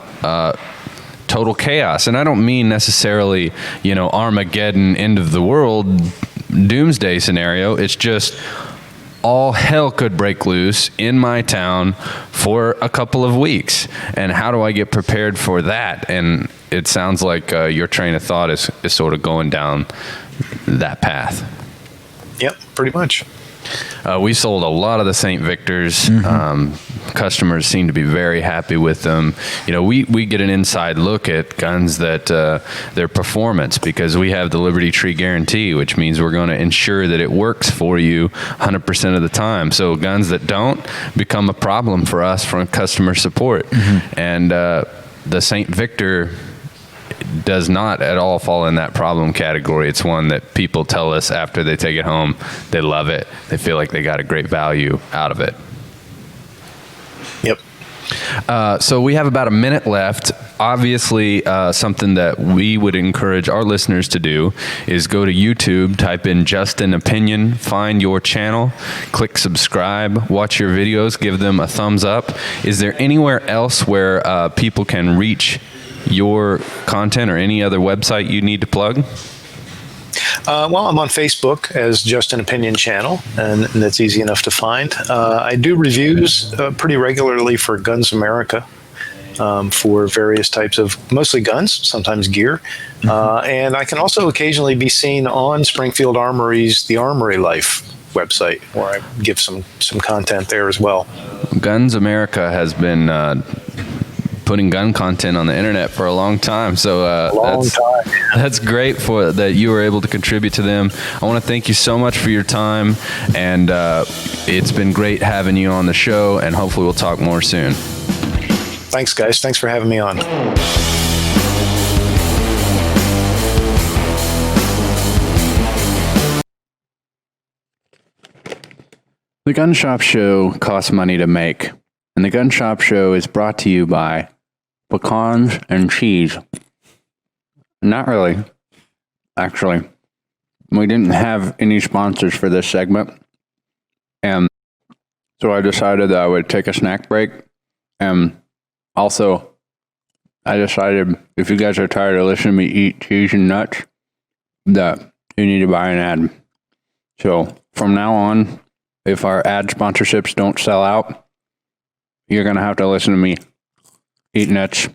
total chaos. And I don't mean necessarily, Armageddon, end of the world, doomsday scenario. It's just all hell could break loose in my town for a couple of weeks. And how do I get prepared for that? And it sounds like your train of thought is sort of going down that path. Yep, pretty much. We sold a lot of the St. Victors. Customers seem to be very happy with them. We get an inside look at guns that their performance, because we have the Liberty Tree guarantee, which means we're going to ensure that it works for you 100% of the time. So guns that don't become a problem for us from customer support. And the St. Victor does not at all fall in that problem category. It's one that people tell us after they take it home, they love it. They feel like they got a great value out of it. Yep. So we have about a minute left. Obviously, something that we would encourage our listeners to do is go to YouTube, type in Just an Opinion, find your channel, click subscribe, watch your videos, give them a thumbs up. Is there anywhere else where people can reach your content, or any other website you need to plug? Well, I'm on Facebook as Just an Opinion channel, and that's easy enough to find. I do reviews pretty regularly for Guns America for various types of, mostly guns, sometimes gear. And I can also occasionally be seen on Springfield Armory's The Armory Life website, where I give some content there as well. Guns America has been putting gun content on the internet for a long time, so that's great for that you were able to contribute to them. I want to thank you so much for your time, and it's been great having you on the show, and hopefully we'll talk more soon. Thanks, guys. Thanks for having me on. The Gun Shop Show costs money to make, and the Gun Shop Show is brought to you by pecans and cheese. Not really. Actually, we didn't have any sponsors for this segment, and so I decided that I would take a snack break. And also, I decided if you guys are tired of listening to me eat cheese and nuts, that you need to buy an ad. So from now on, if our ad sponsorships don't sell out, you're going to have to listen to me eat nuts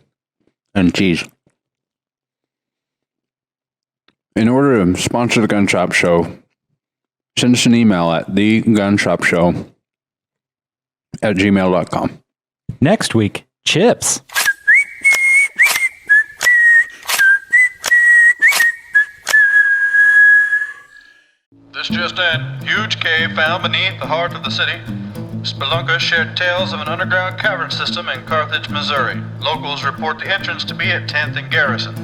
and cheese. In order to sponsor the Gun Shop Show, send us an email at thegunshopshow@gmail.com. Next week, chips. This just in. Huge cave found beneath the heart of the city. Spelunkers shared tales of an underground cavern system in Carthage, Missouri. Locals report the entrance to be at 10th and Garrison.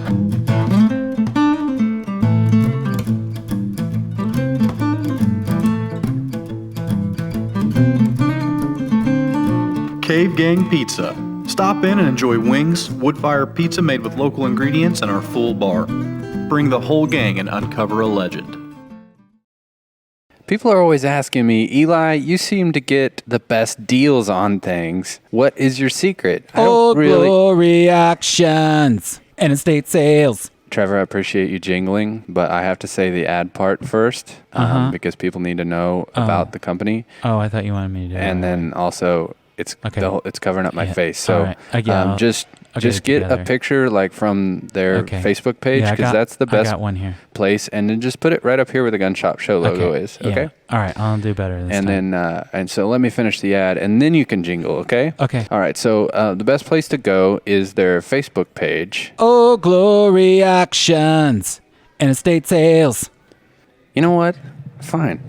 Cave Gang Pizza. Stop in and enjoy wings, wood-fire pizza made with local ingredients, and our full bar. Bring the whole gang and uncover a legend. People are always asking me, Eli, you seem to get the best deals on things. What is your secret? Glory actions and estate sales. Trevor, I appreciate you jingling, but I have to say the ad part first because people need to know about the company. Oh, I thought you wanted me to do that. And then also, it's it's covering up my face. So I'll just get a picture like from their Facebook page because that's the best place, and then just put it right up here where the Gun Shop Show logo is. Okay. All right. I'll do better this and time. then and so let me finish the ad, and then you can jingle. Okay. Okay. All right. So the best place to go is their Facebook page. Oh, glory actions and estate sales. You know what? Fine.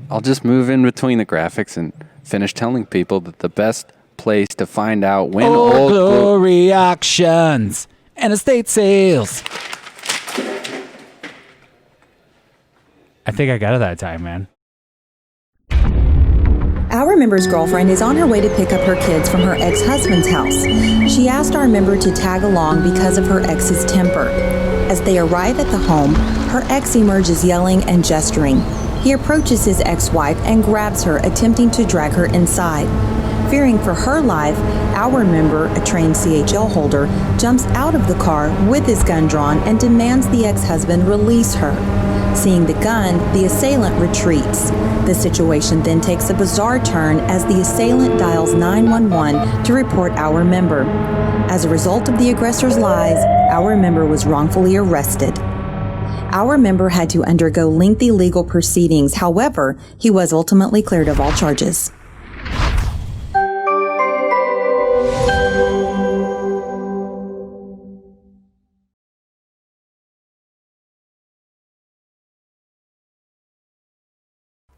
I'll just move in between the graphics and finish telling people that the best place to find out when Old Glory actions and estate sales. I think I got it that time, man. Our member's girlfriend is on her way to pick up her kids from her ex-husband's house. She asked our member to tag along because of her ex's temper. As they arrive at the home, her ex emerges yelling and gesturing. He approaches his ex-wife and grabs her, attempting to drag her inside. Fearing for her life, our member, a trained CHL holder, jumps out of the car with his gun drawn and demands the ex-husband release her. Seeing the gun, the assailant retreats. The situation then takes a bizarre turn as the assailant dials 911 to report our member. As a result of the aggressor's lies, our member was wrongfully arrested. Our member had to undergo lengthy legal proceedings. However, he was ultimately cleared of all charges.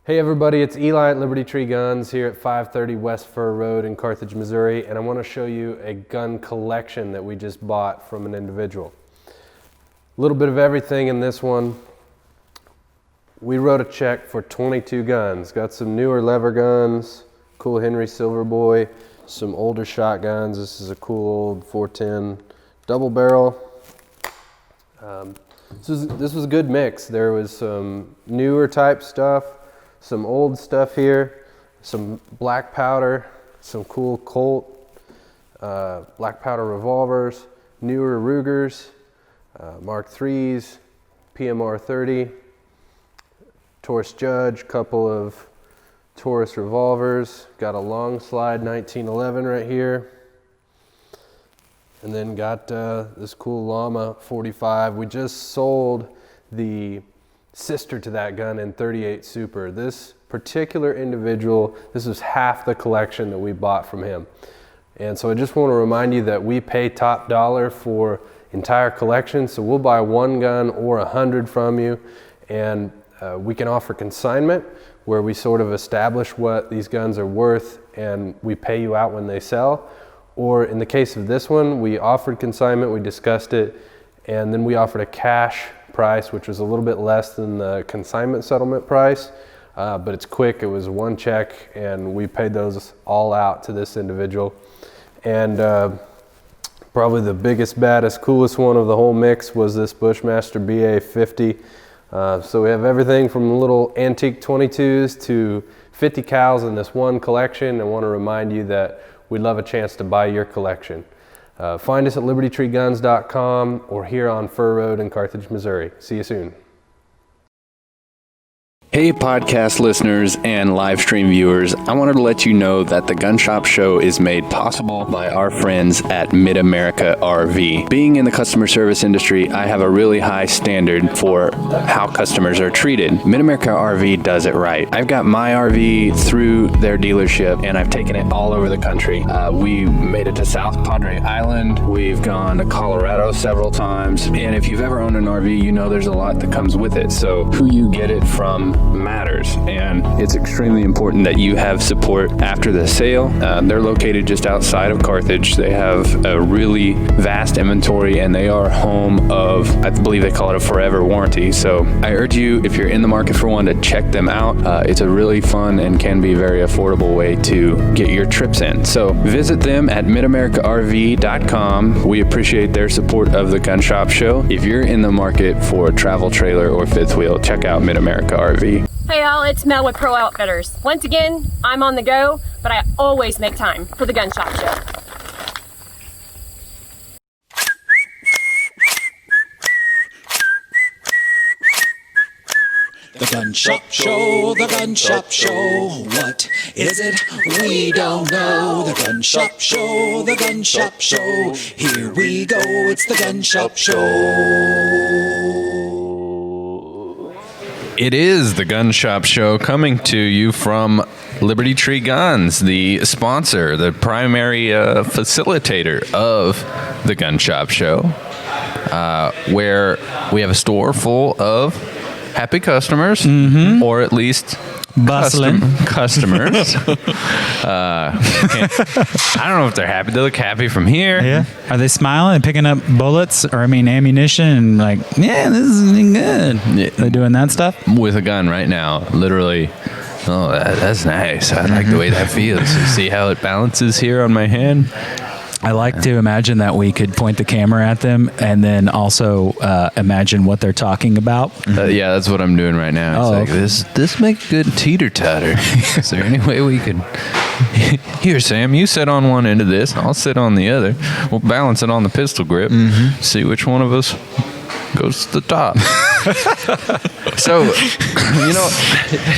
Hey everybody, it's Eli at Liberty Tree Guns here at 530 West Fur Road in Carthage, Missouri, and I want to show you a gun collection that we just bought from an individual. A little bit of everything in this one. We wrote a check for 22 guns. Got some newer lever guns, cool Henry Silver Boy, some older shotguns. This is a cool old 410 double barrel. This was a good mix. There was some newer type stuff, some old stuff here, some black powder, some cool Colt, black powder revolvers, newer Rugers, Mark IIIs, PMR 30, Taurus Judge, couple of Taurus revolvers, got a long slide 1911 right here, and then got this cool Llama 45. We just sold the sister to that gun in 38 Super. This particular individual, this was half the collection that we bought from him. And so I just want to remind you that we pay top dollar for entire collection. So we'll buy one gun or 100 from you, and we can offer consignment where we sort of establish what these guns are worth and we pay you out when they sell. Or in the case of this one, we offered consignment, we discussed it, and then we offered a cash price, which was a little bit less than the consignment settlement price, but it's quick. It was one check, and we paid those all out to this individual. And probably the biggest, baddest, coolest one of the whole mix was this Bushmaster BA-50. So we have everything from little antique 22s to 50 cals in this one collection, and want to remind you that we'd love a chance to buy your collection. Find us at libertytreeguns.com or here on Fur Road in Carthage, Missouri. See you soon. Hey podcast listeners and live stream viewers, I wanted to let you know that the Gun Shop Show is made possible by our friends at Mid-America RV. Being in the customer service industry, I have a really high standard for how customers are treated. Mid-America RV does it right. I've got my RV through their dealership and I've taken it all over the country. We made it to South Padre Island. We've gone to Colorado several times. And if you've ever owned an RV, you know there's a lot that comes with it. So who you get it from, matters, and it's extremely important that you have support after the sale. They're located just outside of Carthage. They have a really vast inventory, and they are home of, I believe they call it a forever warranty. So I urge you, if you're in the market for one, to check them out. It's a really fun and can be very affordable way to get your trips in. So visit them at midamericarv.com. We appreciate their support of the Gun Shop Show. If you're in the market for a travel trailer or fifth wheel, check out Mid America RV. Hey all, it's Mel with Pro Outfitters. Once again, I'm on the go, but I always make time for the Gun Shop Show. The Gun Shop Show, the Gun Shop Show. What is it? We don't know. The Gun Shop Show, the Gun Shop Show. Here we go, it's the Gun Shop Show. It is the Gun Shop Show, coming to you from Liberty Tree Guns, the sponsor, the primary facilitator of the Gun Shop Show, where we have a store full of happy customers, or at least bustling customers. I don't know if they're happy. They look happy from here. Yeah. Are they smiling and picking up bullets, or ammunition, and like, yeah, this is good? Yeah. They're doing that stuff with a gun right now, literally. Oh, that's nice. I like the way that feels. You see how it balances here on my hand? I like to imagine that we could point the camera at them and then also imagine what they're talking about. Yeah, that's what I'm doing right now. It's like, this make a good teeter-totter. Is there any way we could... Here, Sam, you sit on one end of this, and I'll sit on the other. We'll balance it on the pistol grip. See which one of us goes to the top. So,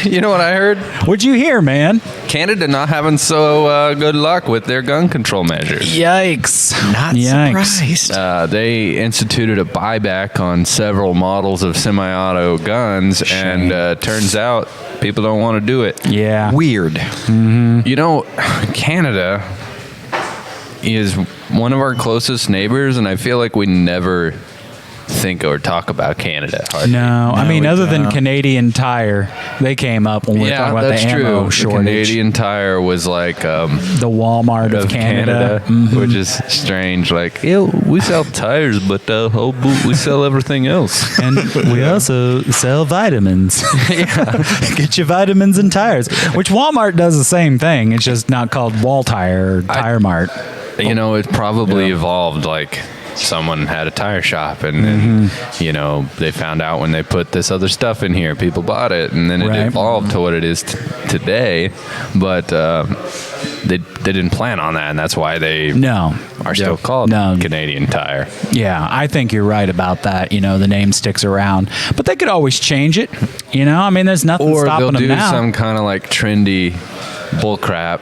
you know what I heard? What'd you hear, man? Canada not having so good luck with their gun control measures. Yikes. Not surprised. They instituted a buyback on several models of semi-auto guns, and turns out people don't want to do it. Yeah. Weird. You know, Canada is one of our closest neighbors, and I feel like we never think or talk about Canada. No, I mean, other than Canadian Tire, they came up when we were talking about the ammo shortage. Canadian Tire was like the Walmart of Canada. Which is strange. Like, we sell tires, but we sell everything else. And we also sell vitamins. Get your vitamins and tires, which Walmart does the same thing. It's just not called Wall Tire or Tire Mart. You know, it probably evolved like someone had a tire shop, and then they found out when they put this other stuff in here, people bought it, and then it evolved to what it is today. But they didn't plan on that, and that's why they are still called Canadian Tire. Yeah, I think you're right about that. The name sticks around, but they could always change it. I mean, there's nothing stopping them now. Or they'll do some kind of like trendy bull crap.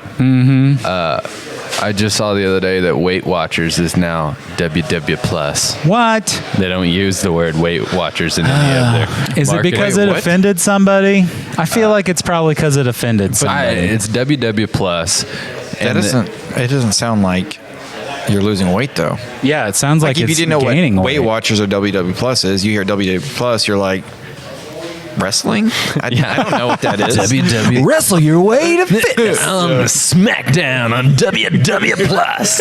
I just saw the other day that Weight Watchers is now WW Plus. What? They don't use the word Weight Watchers in any of their Is marketing. it because it offended somebody? I feel like it's probably because it offended somebody. It's WW Plus. It doesn't sound like you're losing weight, though. Yeah, it sounds like if it's you didn't know gaining what weight. Weight Watchers or WW Plus is, you hear WW Plus, you're like, wrestling? I don't know what that is. WW Wrestle your way to fitness. SmackDown on WW Plus.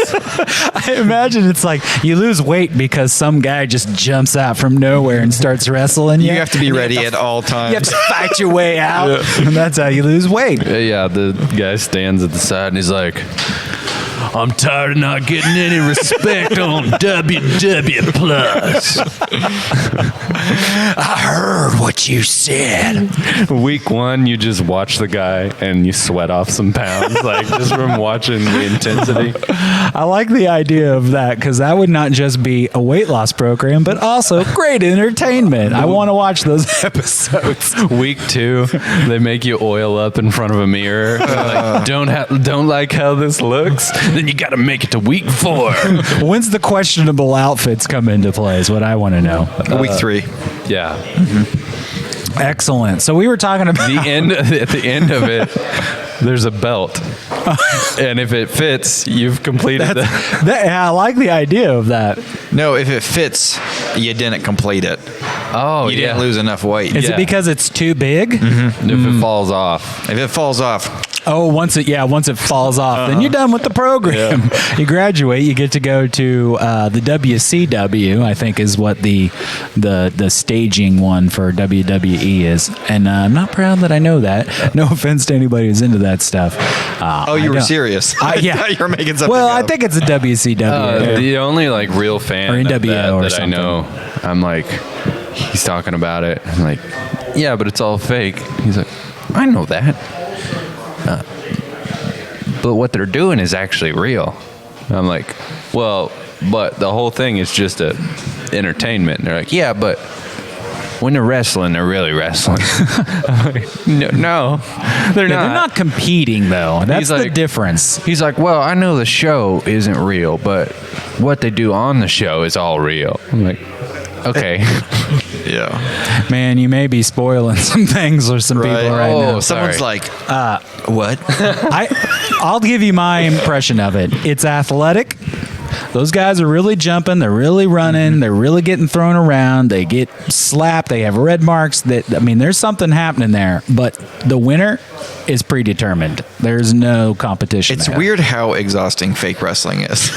I imagine it's like you lose weight because some guy just jumps out from nowhere and starts wrestling you. You have to be ready at all times. You have to fight your way out, and that's how you lose weight. Yeah, the guy stands at the side and he's like, I'm tired of not getting any respect on WW Plus. I heard what you said. Week 1, you just watch the guy and you sweat off some pounds, like just from watching the intensity. I like the idea of that, because that would not just be a weight loss program, but also great entertainment. I want to watch those episodes. Week 2, they make you oil up in front of a mirror. Like, don't like how this looks? Then you got to make it to week 4. When's the questionable outfits come into play is what I want to know. Week 3. Yeah. Excellent. So we were talking about at the end of it. there's a belt, and if it fits, you've completed I like the idea of that. No, if it fits, you didn't complete it. Oh, you didn't lose enough weight. Is it because it's too big? If it falls off. If it falls off. Oh, once it falls off, then you're done with the program. You graduate, you get to go to the WCW, I think is what the staging one for WWE is. And I'm not proud that I know that. No offense to anybody who's into that stuff. You were serious. Yeah. I thought you were making something Well, up. I think it's a WCW. The only like real fan Or of NWO or that I something. know, I'm like, he's talking about it. I'm like, yeah, but it's all fake. He's like, I know that. But what they're doing is actually real. I'm like, well, but the whole thing is just a entertainment. And they're like, yeah, but when they're wrestling, they're really wrestling. I'm like, no, they're not. They're not competing, though. That's the difference. He's like, well, I know the show isn't real, but what they do on the show is all real. I'm like, okay. Yeah. Man, you may be spoiling some things for some people right now. Someone's like, what? I'll give you my impression of it. It's athletic. Those guys are really jumping. They're really running. They're really getting thrown around. They get slapped. They have red marks. There's something happening there. But the winner is predetermined. There's no competition. It's there. weird how exhausting fake wrestling is.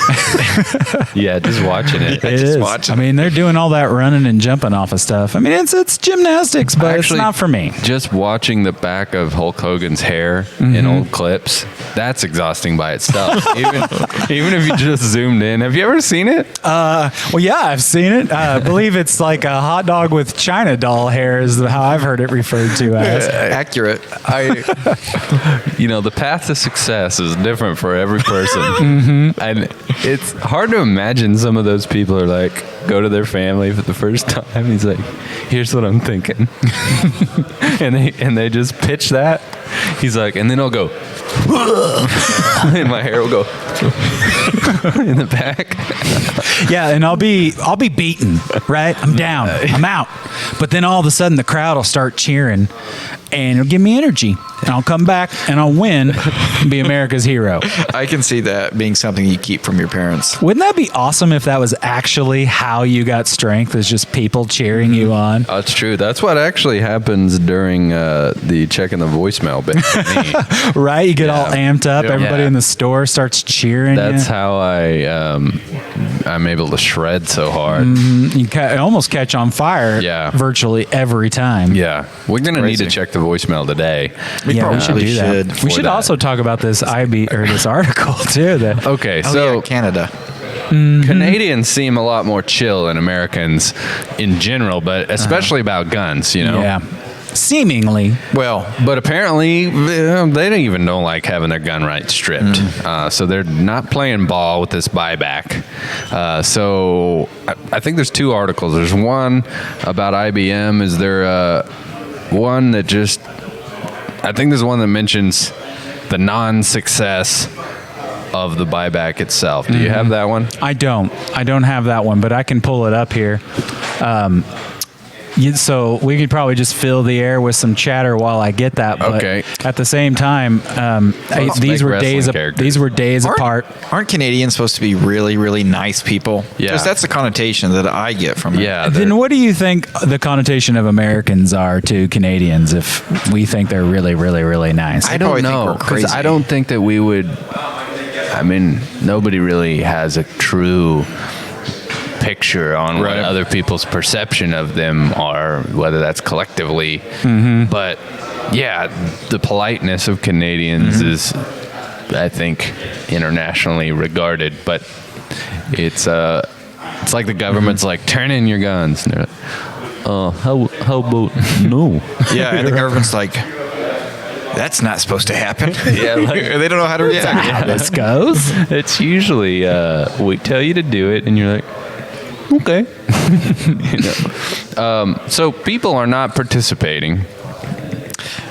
Yeah, just watching it. It is. I mean, they're doing all that running and jumping off of stuff. I mean, it's gymnastics, but it's not for me. Just watching the back of Hulk Hogan's hair in old clips, that's exhausting by itself. even if you just zoomed in. Have you ever seen it? Well, yeah, I've seen it. I believe it's like a hot dog with China doll hair is how I've heard it referred to as. Accurate. The path to success is different for every person. And it's hard to imagine some of those people are like, go to their family for the first time. He's like, here's what I'm thinking. and they just pitch that. He's like, and then I'll go, and my hair will go in the back. Yeah, and I'll be beaten, right? I'm down. I'm out. But then all of a sudden the crowd will start cheering and it'll give me energy. And I'll come back and I'll win and be America's hero. I can see that being something you keep from your parents. Wouldn't that be awesome if that was actually how you got strength, is just people cheering you on? That's true. That's what actually happens during the checking the voicemail bit for me. Right? You get all amped up. Everybody in the store starts cheering. That's how I'm able to shred so hard. You almost catch on fire virtually every time. Yeah. We're going to need to check the voicemail today. We should do that. We should also talk about this this article too. Okay, so Canada. Canadians seem a lot more chill than Americans in general, but especially about guns, Yeah. Seemingly. Well, but apparently they don't even like having their gun rights stripped. So they're not playing ball with this buyback. So I think there's two articles. There's one about IBM. Is there one that just... I think there's one that mentions the non-success of the buyback itself. Do you have that one? I don't have that one, but I can pull it up here. So we could probably just fill the air with some chatter while I get that. But at the same time, these were days apart. Aren't Canadians supposed to be really, really nice people? Yeah. Because that's the connotation that I get from it. Yeah. Then what do you think the connotation of Americans are to Canadians if we think they're really, really, really nice? I don't know. Because I don't think that we would... I mean, nobody really has a true picture on what other people's perception of them are, whether that's collectively. But yeah, the politeness of Canadians is, I think, internationally regarded. But it's like the government's like, turn in your guns. And they're like, how about no? Yeah, and the government's like, that's not supposed to happen. Yeah, they don't know how to react. How this goes. It's usually we tell you to do it, and you're like, okay. So people are not participating.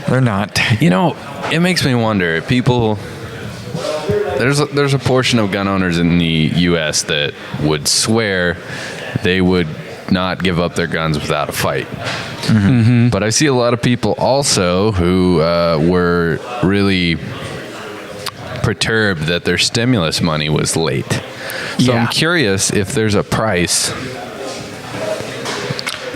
They're not. It makes me wonder. People, there's a portion of gun owners in the U.S. that would swear they would not give up their guns without a fight. But I see a lot of people also who were really perturbed that their stimulus money was late. So I'm curious if there's a price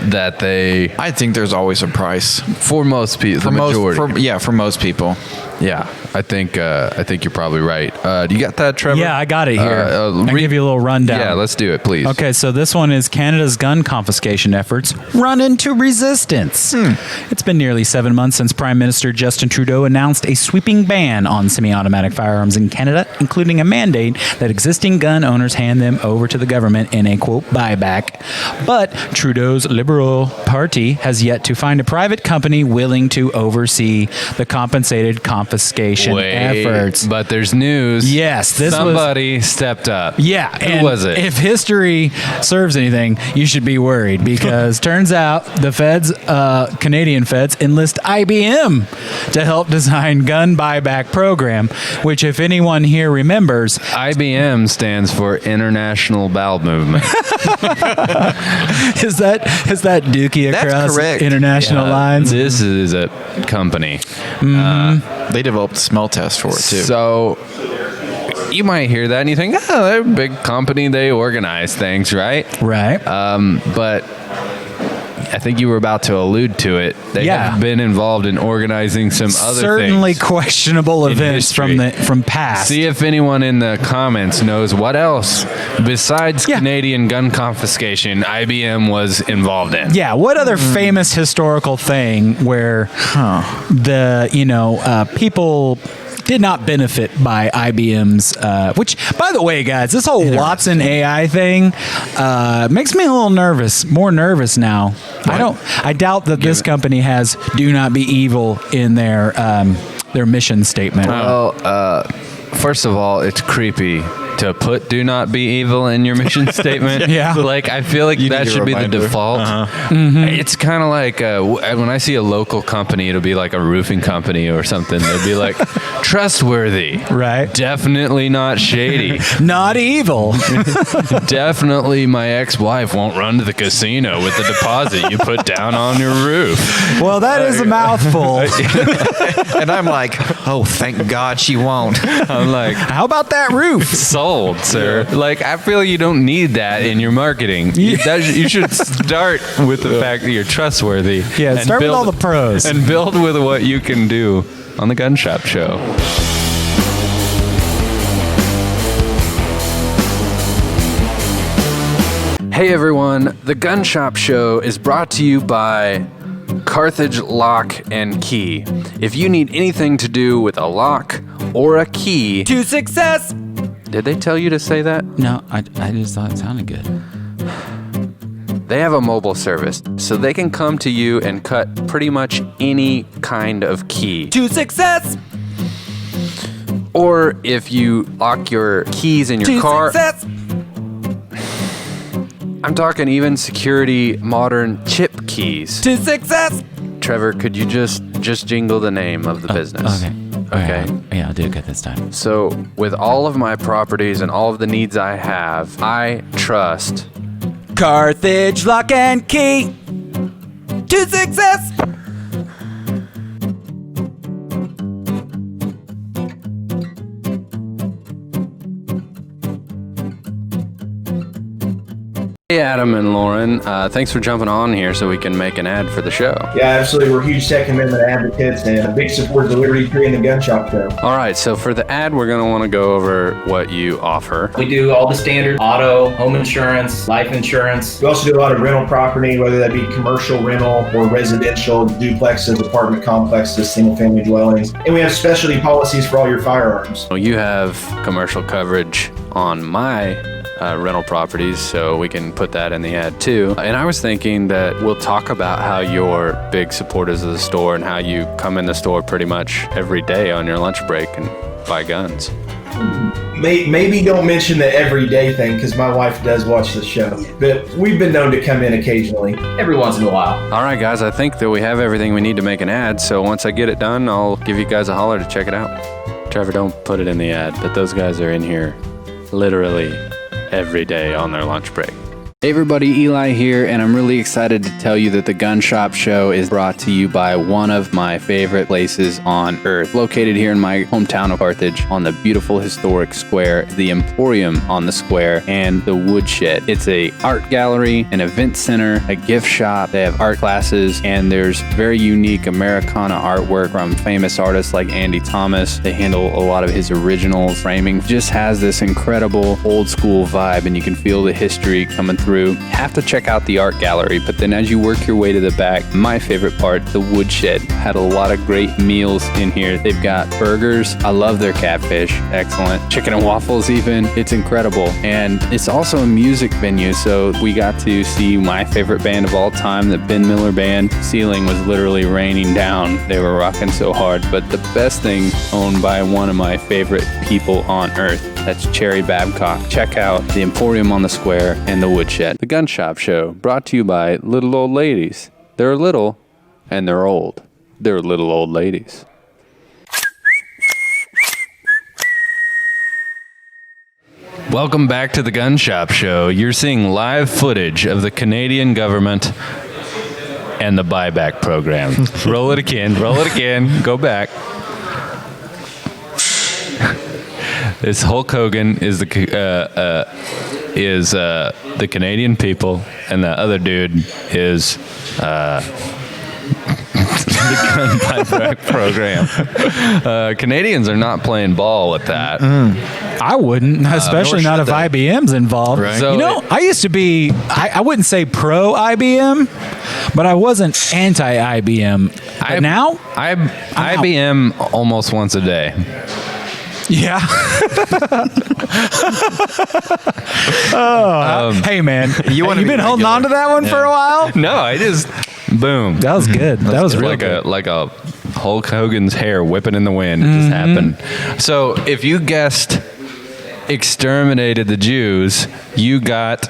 that they... I think there's always a price. For most people, the majority. For most people. Yeah, I think you're probably right. Do you got that, Trevor? Yeah, I got it here. I'll give you a little rundown. Yeah, let's do it, please. Okay, so this one is Canada's gun confiscation efforts run into resistance. It's been nearly 7 months since Prime Minister Justin Trudeau announced a sweeping ban on semi-automatic firearms in Canada, including a mandate that existing gun owners hand them over to the government in a, quote, buyback. But Trudeau's Liberal Party has yet to find a private company willing to oversee the compensated confiscation efforts. But there's news. Yes, somebody stepped up. Yeah. Who was it? If history serves anything, you should be worried because turns out the feds, Canadian feds, enlist IBM to help design gun buyback program, which if anyone here remembers... IBM stands for International Bowel Movement. Is that Dookie across international lines? This is a company. They developed a smell test for it too. So you might hear that and you think, oh, they're a big company. They organize things, right? Right. But I think you were about to allude to it. They have been involved in organizing some other certainly things questionable events from past. See if anyone in the comments knows what else besides Canadian gun confiscation IBM was involved in. Yeah, what other famous historical thing where the people did not benefit by IBM's, which, by the way, guys, this whole Watson AI thing makes me a little nervous, more nervous now. I doubt that this company has "Do not be evil" in their mission statement. Well, first of all, it's creepy to put "Do not be evil" in your mission statement. Like, I feel like that should be the default. It's kind of like when I see a local company, it'll be like a roofing company or something. They'll be like, trustworthy. Right. Definitely not shady. Not evil. Definitely my ex-wife won't run to the casino with the deposit you put down on your roof. Well, that is a mouthful. And I'm like, oh, thank God she won't. I'm like, how about that roof? Sold, sir. Like, I feel you don't need that in your marketing. You should start with the fact that you're trustworthy. Yeah, start with all the pros. And build with what you can do on the Gun Shop Show. Hey everyone, the Gun Shop Show is brought to you by Carthage Lock and Key. If you need anything to do with a lock or a key to success. Did they tell you to say that? No, I just thought it sounded good. They have a mobile service, so they can come to you and cut pretty much any kind of key to success. Or if you lock your keys in your car. Success. I'm talking even security modern chip keys. To success. Trevor, could you just jingle the name of the business? Okay. Yeah, I'll do it good this time. So, with all of my properties and all of the needs I have, I trust Carthage Lock and Key to success. Hey Adam and Lauren, thanks for jumping on here so we can make an ad for the show. Yeah, absolutely. We're huge Second Amendment advocates and big supporters of Liberty Tree and the Gun Shop Show. All right, so for the ad, we're going to want to go over what you offer. We do all the standard auto, home insurance, life insurance. We also do a lot of rental property, whether that be commercial rental or residential, duplexes, apartment complexes, single-family dwellings. And we have specialty policies for all your firearms. Well, you have commercial coverage on my rental properties, so we can put that in the ad too. And I was thinking that we'll talk about how you're big supporters of the store and how you come in the store pretty much every day on your lunch break and buy guns. Maybe don't mention the everyday thing because my wife does watch the show, but we've been known to come in occasionally. Every once in a while. All right, guys, I think that we have everything we need to make an ad, so once I get it done, I'll give you guys a holler to check it out. Trevor, don't put it in the ad, but those guys are in here literally every day on their lunch break. Hey everybody, Eli here, and I'm really excited to tell you that the Gun Shop Show is brought to you by one of my favorite places on earth. Located here in my hometown of Carthage on the beautiful historic square, the Emporium on the square, and the Woodshed. It's a art gallery, an event center, a gift shop. They have art classes, and there's very unique Americana artwork from famous artists like Andy Thomas. They handle a lot of his originals. Framing just has this incredible old school vibe, and you can feel the history coming through. Have to check out the art gallery, but then as you work your way to the back, my favorite part, the Woodshed, had a lot of great meals in here. They've got burgers. I love their catfish. Excellent. Chicken and waffles even. It's incredible. And it's also a music venue, so we got to see my favorite band of all time, the Ben Miller Band. Ceiling was literally raining down. They were rocking so hard. But the best thing, owned by one of my favorite people on earth, that's Cherry Babcock. Check out the Emporium on the Square and the Woodshed. The Gun Shop Show, brought to you by little old ladies. They're little and they're old. They're little old ladies. Welcome back to the Gun Shop Show. You're seeing live footage of the Canadian government and the buyback program. Roll it again, go back. This Hulk Hogan is the Canadian people, and the other dude is the gun buyback program. Canadians are not playing ball with that. I wouldn't, especially not if IBM's involved. Right. So I used to be, I wouldn't say pro IBM, but I wasn't anti IBM. But now, IBM almost once a day. Yeah. Hey man, you been holding on to that one for a while? No, I just boom. That was good. That was really like good. like a Hulk Hogan's hair whipping in the wind. It just happened. So if you guessed exterminated the Jews, you got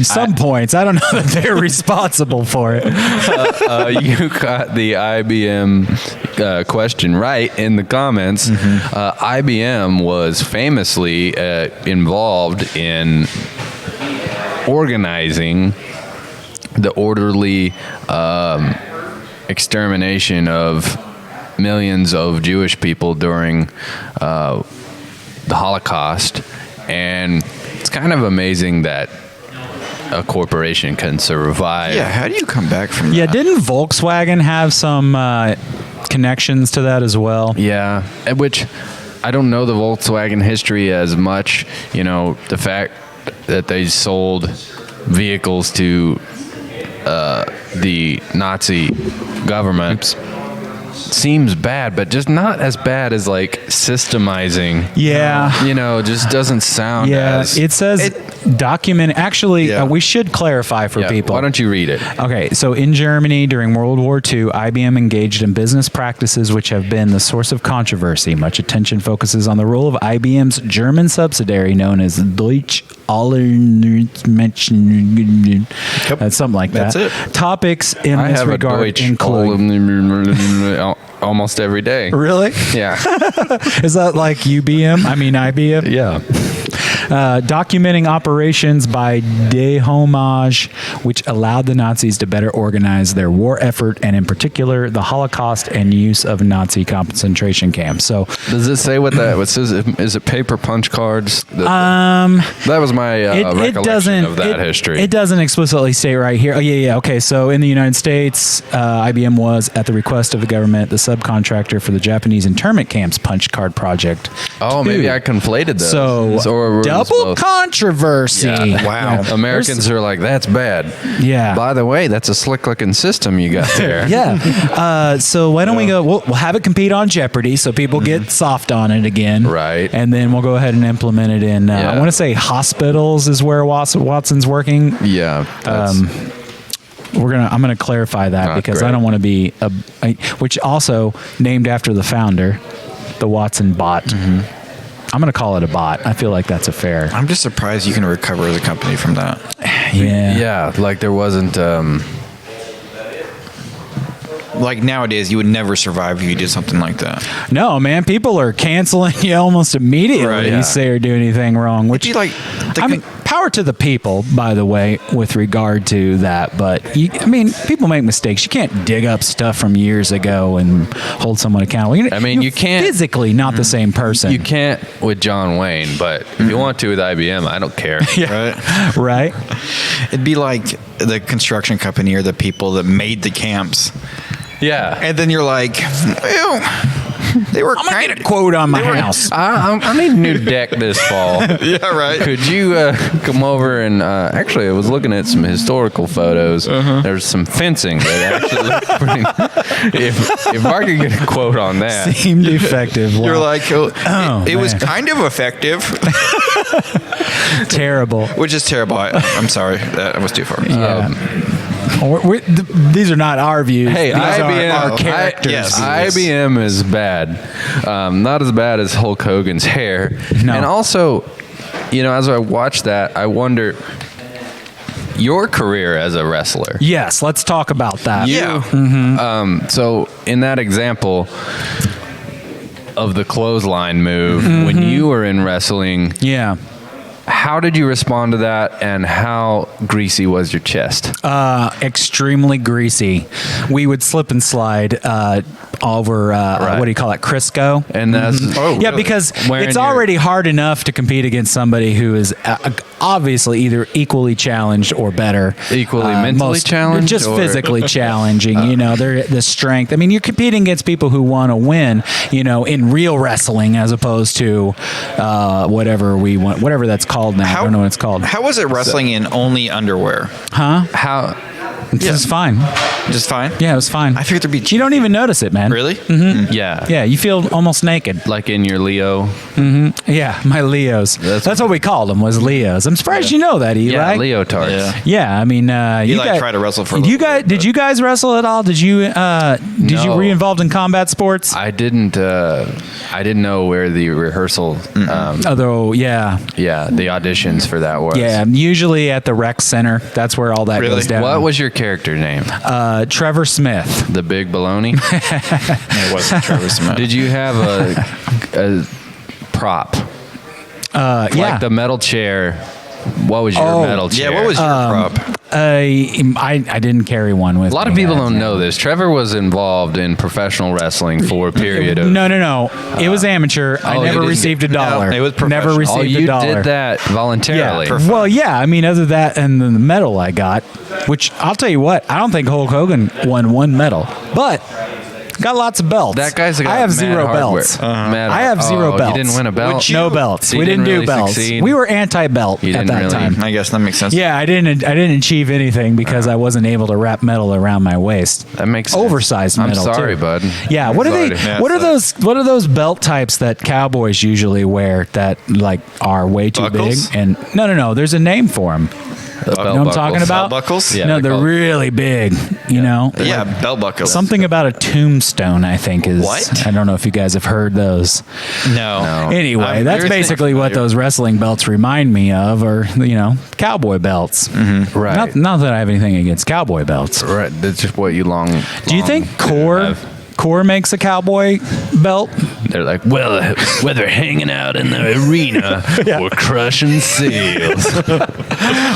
some points. I don't know that they're responsible for it. You got the IBM question right in the comments. IBM was famously involved in organizing the orderly extermination of millions of Jewish people during the Holocaust. And it's kind of amazing that a corporation can survive. Yeah, how do you come back from that? Yeah, didn't Volkswagen have some connections to that as well? Yeah, which I don't know the Volkswagen history as much. You know, the fact that they sold vehicles to the Nazi government seems bad, but just not as bad as like systemizing. Yeah. You know, just doesn't sound as... It says document. Actually, we should clarify for people. Why don't you read it? Okay, so in Germany during World War II, IBM engaged in business practices which have been the source of controversy. Much attention focuses on the role of IBM's German subsidiary known as Deutsche Allernutmenschen. That's something like that. That's it. Topics in this regard include... almost every day. Really? Yeah. Is that like UBM? I mean IBM? Yeah. Documenting operations by déhommage, which allowed the Nazis to better organize their war effort, and in particular, the Holocaust and use of Nazi concentration camps. So, does it say what that? What says? Is it paper punch cards? That was my recollection of that history. It doesn't explicitly state right here. Oh yeah. Okay, so in the United States, IBM was, at the request of the government, the subcontractor for the Japanese internment camps punch card project. Oh, maybe I conflated those. So double controversy. Yeah. Wow. Yeah. Americans are like, that's bad. Yeah. By the way, that's a slick looking system you got there. Yeah. So why don't we go? We'll have it compete on Jeopardy, so people get soft on it again. Right. And then we'll go ahead and implement it in. I want to say hospitals is where Watson's working. Yeah. I'm gonna clarify that because I don't want to be which also named after the founder, the Watson bot. I'm going to call it a bot. I feel like that's a fair. I'm just surprised you can recover as a company from that. Yeah. Yeah, like there wasn't like nowadays, you would never survive if you did something like that. No, man, people are canceling you almost immediately Right, if yeah. you say or do anything wrong. Which, like, I mean, power to the people, by the way, with regard to that. But I mean, people make mistakes. You can't dig up stuff from years ago and hold someone accountable. You can't physically not the same person. You can't with John Wayne, but if you want to with IBM, I don't care. Right? Right. It'd be like the construction company or the people that made the camps. Yeah. And then you're like, ew. They were. I'm gonna get a quote on my house. I need a new deck this fall. Yeah, right. Could you come over and actually, I was looking at some historical photos. There's some fencing that actually looked pretty. If I could get a quote on that, Seemed effective. Wow. You're like, it was man. kind of effective. Terrible. Which is terrible. I'm sorry. That was too far. Yeah. These are not our views. Hey, These IBM, are our characters. yes. IBM is bad. Not as bad as Hulk Hogan's hair. No. And also, as I watch that, I wonder your career as a wrestler. Yes, let's talk about that. Yeah. So in that example of the clothesline move, when you were in wrestling, Yeah. how did you respond to that, and how greasy was your chest? Extremely greasy. We would slip and slide over what do you call it, Crisco? And that's yeah, because Wearing it's your- already hard enough to compete against somebody who is obviously either equally challenged or better, Equally mentally challenged, just or- physically challenging. They're the strength. I mean, you're competing against people who want to win. In real wrestling, as opposed to whatever that's called now. I don't know what it's called. How was it wrestling in only underwear? Huh? How? This is fine. Just fine? Yeah, it was fine. I figured there'd be. You don't even notice it, man. Really? Yeah. Yeah, you feel almost naked. Like in your Leo. Yeah, my Leos. That's what we called them, was Leos. I'm surprised you know that, Eli. Yeah, leotards. Yeah. Yeah, I mean, you Eli guys tried to wrestle for a Did you little guys? Did you guys wrestle at all? Did you? Did you No. re-involved in combat sports? I didn't know where the rehearsal, Although, yeah, the auditions for that was. yeah, usually at the rec center. That's where all that Really? goes down. What was your character name? Trevor Smith? The Big Baloney? It wasn't Trevor Smith. Did you have a prop? Yeah. Like the metal chair. What was your metal chair? Yeah, what was your prop? I didn't carry one with A lot of me. people don't know this. Trevor was involved in professional wrestling for a period of. No. It was amateur. I you never didn't received a get- dollar. No, it was never professional. received Oh, you a dollar. did that voluntarily. Yeah. Well, yeah. I mean, other than that, and then the medal I got, which I'll tell you what, I don't think Hulk Hogan won one medal, but got lots of belts. That guy's got I have mad zero hardware. belts. Mad- I have zero oh, belts. You didn't win a belt. No belts. So you We didn't do really belts. succeed? We were anti-belt You at didn't that really- time. I guess that makes sense. Yeah, I didn't achieve anything because I wasn't able to wrap metal around my waist. That makes sense. Oversized I'm metal. sorry, too. bud. Yeah, what are they? Yeah, What are those belt types that cowboys usually wear that like are way too Buckles? big? And no, there's a name for them. The You know what I'm talking about? Belt buckles? Yeah, no, they're they're called- really big. You know. Yeah, belt buckles. Something about a tombstone, I think, is. What? I don't know if you guys have heard those. No. Anyway, that's seriously basically what familiar. those wrestling belts remind me of, or cowboy belts. Right. Not that I have anything against cowboy belts. Right. That's just what you long. Do you think Core makes a cowboy belt? They're like, well, whether hanging out in the arena or crushing seals.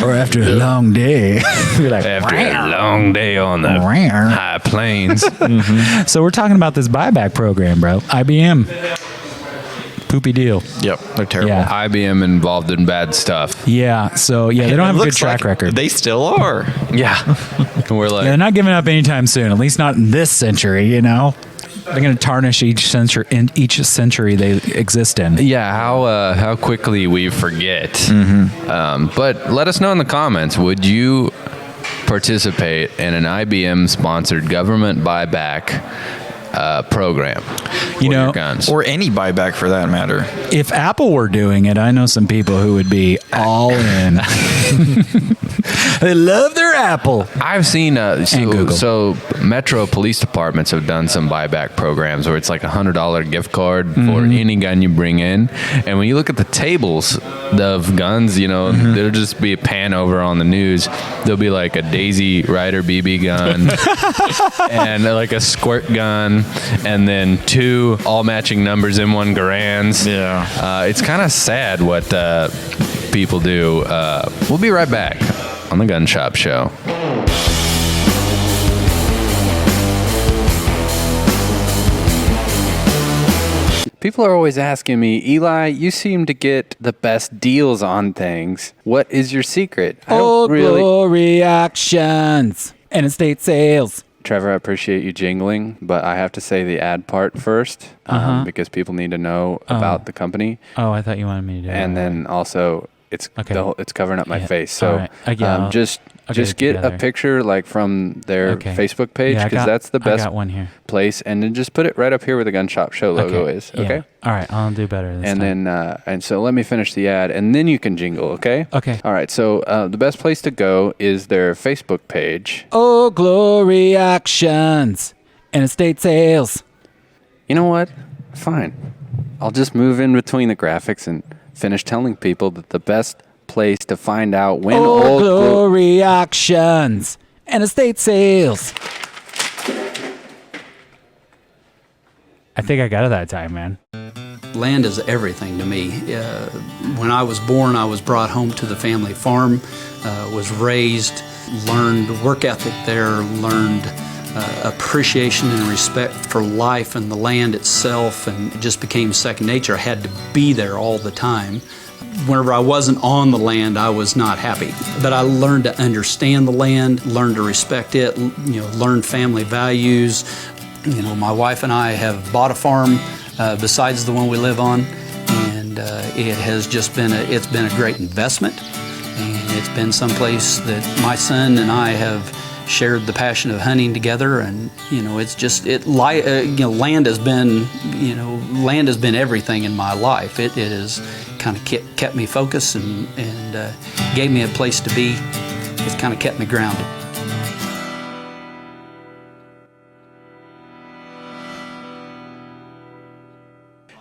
Or after a long day. You're like, After a long day on the high plains. So we're talking about this buyback program, bro. IBM. Poopy deal. Yep, they're terrible. Yeah. IBM involved in bad stuff. Yeah. So yeah, they don't have a good Looks track like record. They still are. Yeah. And we're like, Yeah, they're not giving up anytime soon. At least not in this century. They're going to tarnish each century they exist in. yeah, how quickly we forget. But let us know in the comments, would you participate in an IBM-sponsored government buyback program for your guns? Or any buyback for that matter. If Apple were doing it, I know some people who would be all in. They love their Apple. I've seen so Metro police departments have done some buyback programs where it's like $100 gift card for any gun you bring in, and when you look at the tables of guns, there'll just be a pan over on the news. There'll be like a Daisy Rider BB gun and like a squirt gun, and then 2 all matching numbers in 1 Garands. Yeah, it's kind of sad what people do. We'll be right back on the Gun Shop Show. People are always asking me, Eli, you seem to get the best deals on things. What is your secret? Glory Actions and estate sales. Trevor, I appreciate you jingling, but I have to say the ad part first because people need to know about the company. Oh, I thought you wanted me to do that. And then also, it's it's covering up my face. So right. just get a picture like from their Facebook page because that's the best place, and then just put it right up here where the Gun Shop Show logo is. Okay. Yeah. All right, I'll do better this time. Then so let me finish the ad, and then you can jingle. Okay. Okay. All right. So the best place to go is their Facebook page. Oh, Glory Actions and estate sales. You know what? Fine. I'll just move in between the graphics and finish telling people that the best place to find out when Old Glory Actions and estate sales. I think I got it that time, man. Land is everything to me. When I was born, I was brought home to the family farm, was raised, learned work ethic there, learned appreciation and respect for life and the land itself, and it just became second nature. I had to be there all the time. Whenever I wasn't on the land, I was not happy. But I learned to understand the land, learned to respect it, learned family values. My wife and I have bought a farm besides the one we live on, and it has just been a great investment, and it's been someplace that my son and I have shared the passion of hunting together, and land has been everything in my life. It has kind of kept me focused and gave me a place to be. It's kind of kept me grounded.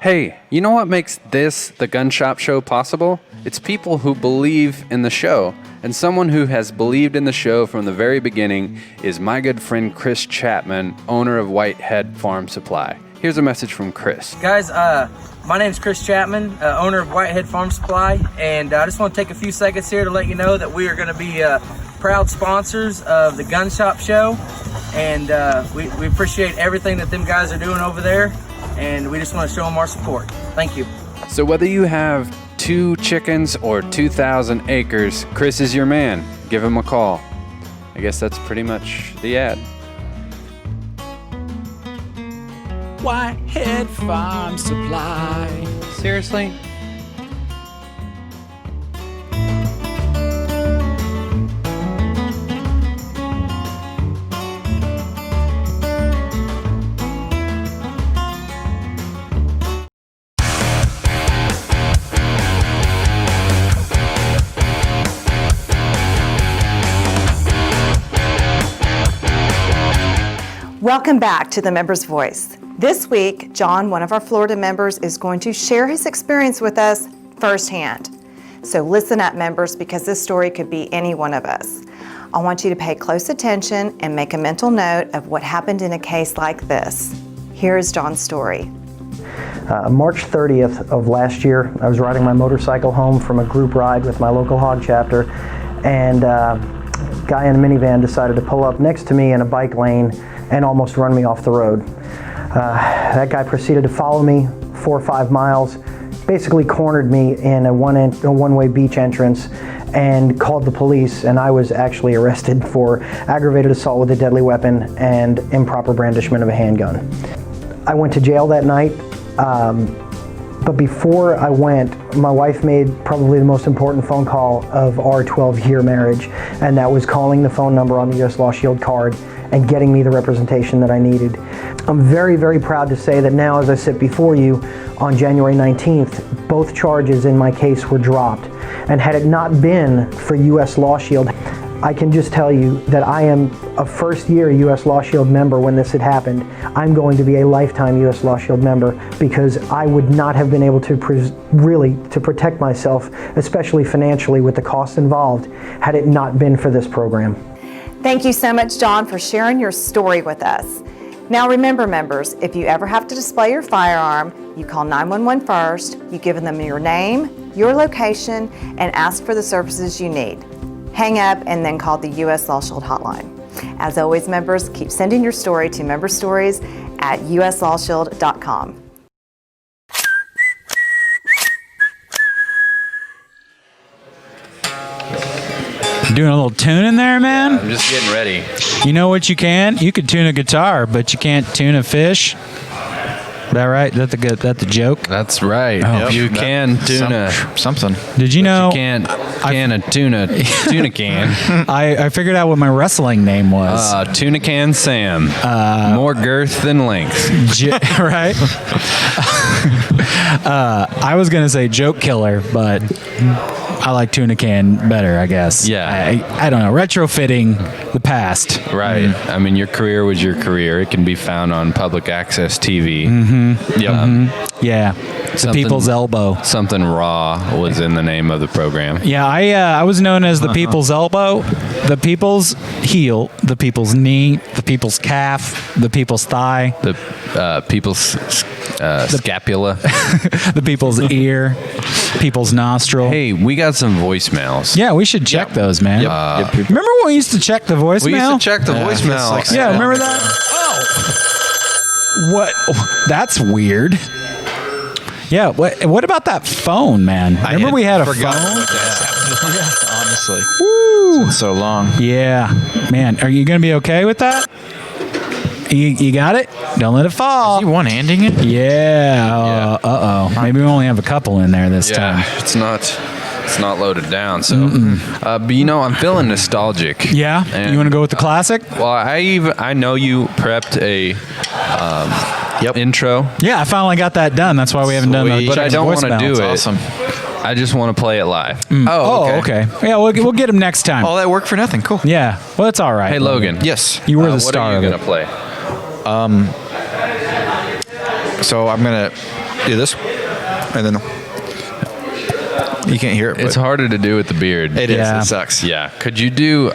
Hey, you know what makes this, the Gun Shop Show, possible? It's people who believe in the show. And someone who has believed in the show from the very beginning is my good friend Chris Chapman, owner of Whitehead Farm Supply. Here's a message from Chris. Guys, my name's Chris Chapman, owner of Whitehead Farm Supply, and I just want to take a few seconds here to let you know that we are going to be proud sponsors of the Gun Shop Show, and we appreciate everything that them guys are doing over there, and we just want to show them our support. Thank you. So whether you have 2 chickens or 2,000 acres, Chris is your man. Give him a call. I guess that's pretty much the ad. Whitehead Farm Supply. Seriously? Welcome back to the Member's Voice. This week, John, one of our Florida members, is going to share his experience with us firsthand. So listen up, members, because this story could be any one of us. I want you to pay close attention and make a mental note of what happened in a case like this. Here is John's story. March 30th of last year, I was riding my motorcycle home from a group ride with my local hog chapter, and a guy in a minivan decided to pull up next to me in a bike lane and almost run me off the road. That guy proceeded to follow me 4 or 5 miles, basically cornered me in a one-way beach entrance and called the police, and I was actually arrested for aggravated assault with a deadly weapon and improper brandishment of a handgun. I went to jail that night, but before I went, my wife made probably the most important phone call of our 12-year marriage, and that was calling the phone number on the U.S. Law Shield card and getting me the representation that I needed. I'm very, very proud to say that now, as I sit before you, on January 19th, both charges in my case were dropped. And had it not been for U.S. Law Shield, I can just tell you that I am a first-year U.S. Law Shield member when this had happened. I'm going to be a lifetime U.S. Law Shield member because I would not have been able to really to protect myself, especially financially with the costs involved, had it not been for this program. Thank you so much, John, for sharing your story with us. Now remember, members, if you ever have to display your firearm, you call 911 first, you give them your name, your location, and ask for the services you need. Hang up and then call the U.S. Law Shield hotline. As always, members, keep sending your story to memberstories@uslawshield.com. Doing a little tuning there, man? I'm just getting ready. You know what you can? You could tune a guitar, but you can't tune a fish. Is that right? That the joke? That's right. Oh, You can tune something. Did you know? You can't can a tuna can. I figured out what my wrestling name was. Tuna Can Sam. More girth than length. Right? I was gonna say joke killer, but I like tuna can better, I guess. Yeah. I don't know. Retrofitting the past. Right. I mean, your career was your career. It can be found on public access TV. Mm-hmm. Yep. Yeah. The People's Elbow. Something raw was in the name of the program. Yeah, I was known as the People's Elbow, the People's Heel, the People's Knee, the People's Calf, the People's Thigh, the People's Scapula, the People's Ear, People's Nostril. Hey, we got some voicemails. Yeah, we should check those, man. Remember when we used to check the voicemail? We used to check the voicemail. Yeah, remember that? Oh. What? That's weird. Yeah, what about that phone, man? Remember we had a phone? Honestly. Woo! It's been so long. Yeah. Man, are you going to be okay with that? You got it? Don't let it fall. Is he one-handing it? Yeah. Uh-oh. Maybe we only have a couple in there this time. It's not loaded down. So, but you know, I'm feeling nostalgic. Yeah? You want to go with the classic? Well, I know you prepped a intro. Yeah, I finally got that done. That's why we haven't done the But I don't want to do it. Awesome. I just want to play it live. Oh, okay. Yeah, we'll get him next time. All that work for nothing. Cool. Yeah. Well, it's all right. Hey, Logan. Yes. You were the star of it. What are you going to play? So I'm going to do this, and then you can't hear it. It's harder to do with the beard. It is. It sucks. Yeah. Could you do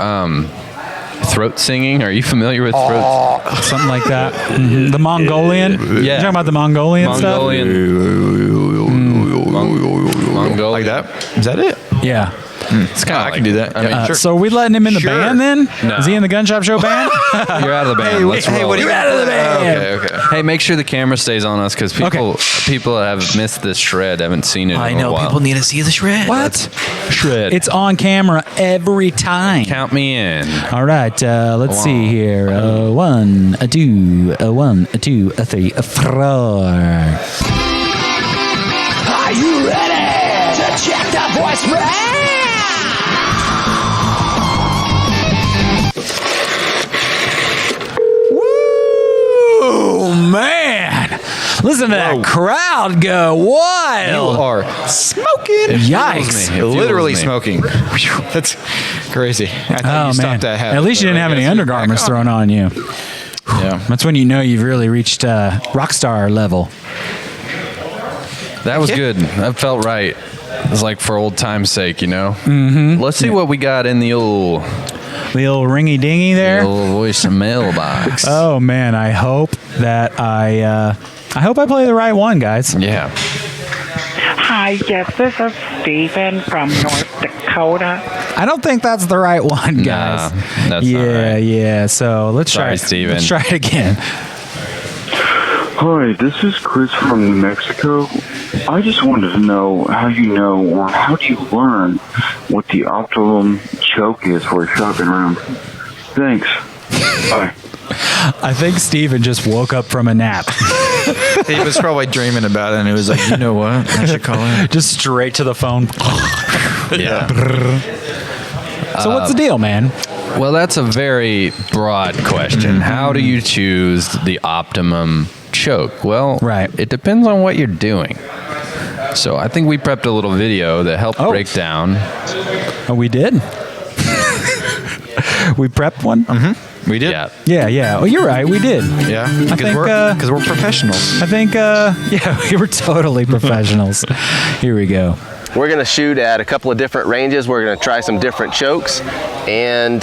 throat singing? Are you familiar with throat? Something like that. Mm-hmm. The Mongolian? Yeah. You talking about the Mongolian stuff? Mongolian. Like that? Is that it? Yeah. It's kind of I can do that. I mean, sure. So are we letting him in the band then? No. Is he in the Gun Shop Show band? You're out of the band. Let's roll. You're out of the band. Okay. Hey, make sure the camera stays on us because people have missed this shred, haven't seen it in a while. People need to see the shred. What? Shred. It's on camera every time. Count me in. All right, let's see here. 1, 2, 1, 2, 3, 4. Are you ready to check the voicemail? Oh, man. Listen to that crowd go wild. You are smoking. Yikes. Literally smoking. That's crazy. I thought you stopped that habit. At least you didn't have any undergarments thrown on you. Yeah. That's when you know you've really reached rock star level. That was good. That felt right. It was like for old time's sake, you know? Mm-hmm. Let's see what we got in the old ringy dingy there. The old voicemail box. Oh man, I hope that I play the right one, guys. Yeah. Hi, yes, this is Stephen from North Dakota. I don't think that's the right one, guys. Nah, that's not right. Yeah. So let's try. Steven. Let's try it again. Hi, this is Chris from New Mexico. I just wanted to know how you know or how do you learn what the optimum choke is for a shotgun round. Thanks. Bye. I think Steven just woke up from a nap. He was probably dreaming about it, and he was like, you know what? I should call it. Just straight to the phone. Yeah. So what's the deal, man? Well, that's a very broad question. How do you choose the optimum choke? Well, it depends on what you're doing. So I think we prepped a little video that helped break down. Oh, we did? We prepped one. We did. Yeah. Well, you're right. We did. Yeah. I think Because we're professionals. I think we were totally professionals. Here we go. We're going to shoot at a couple of different ranges. We're going to try some different chokes and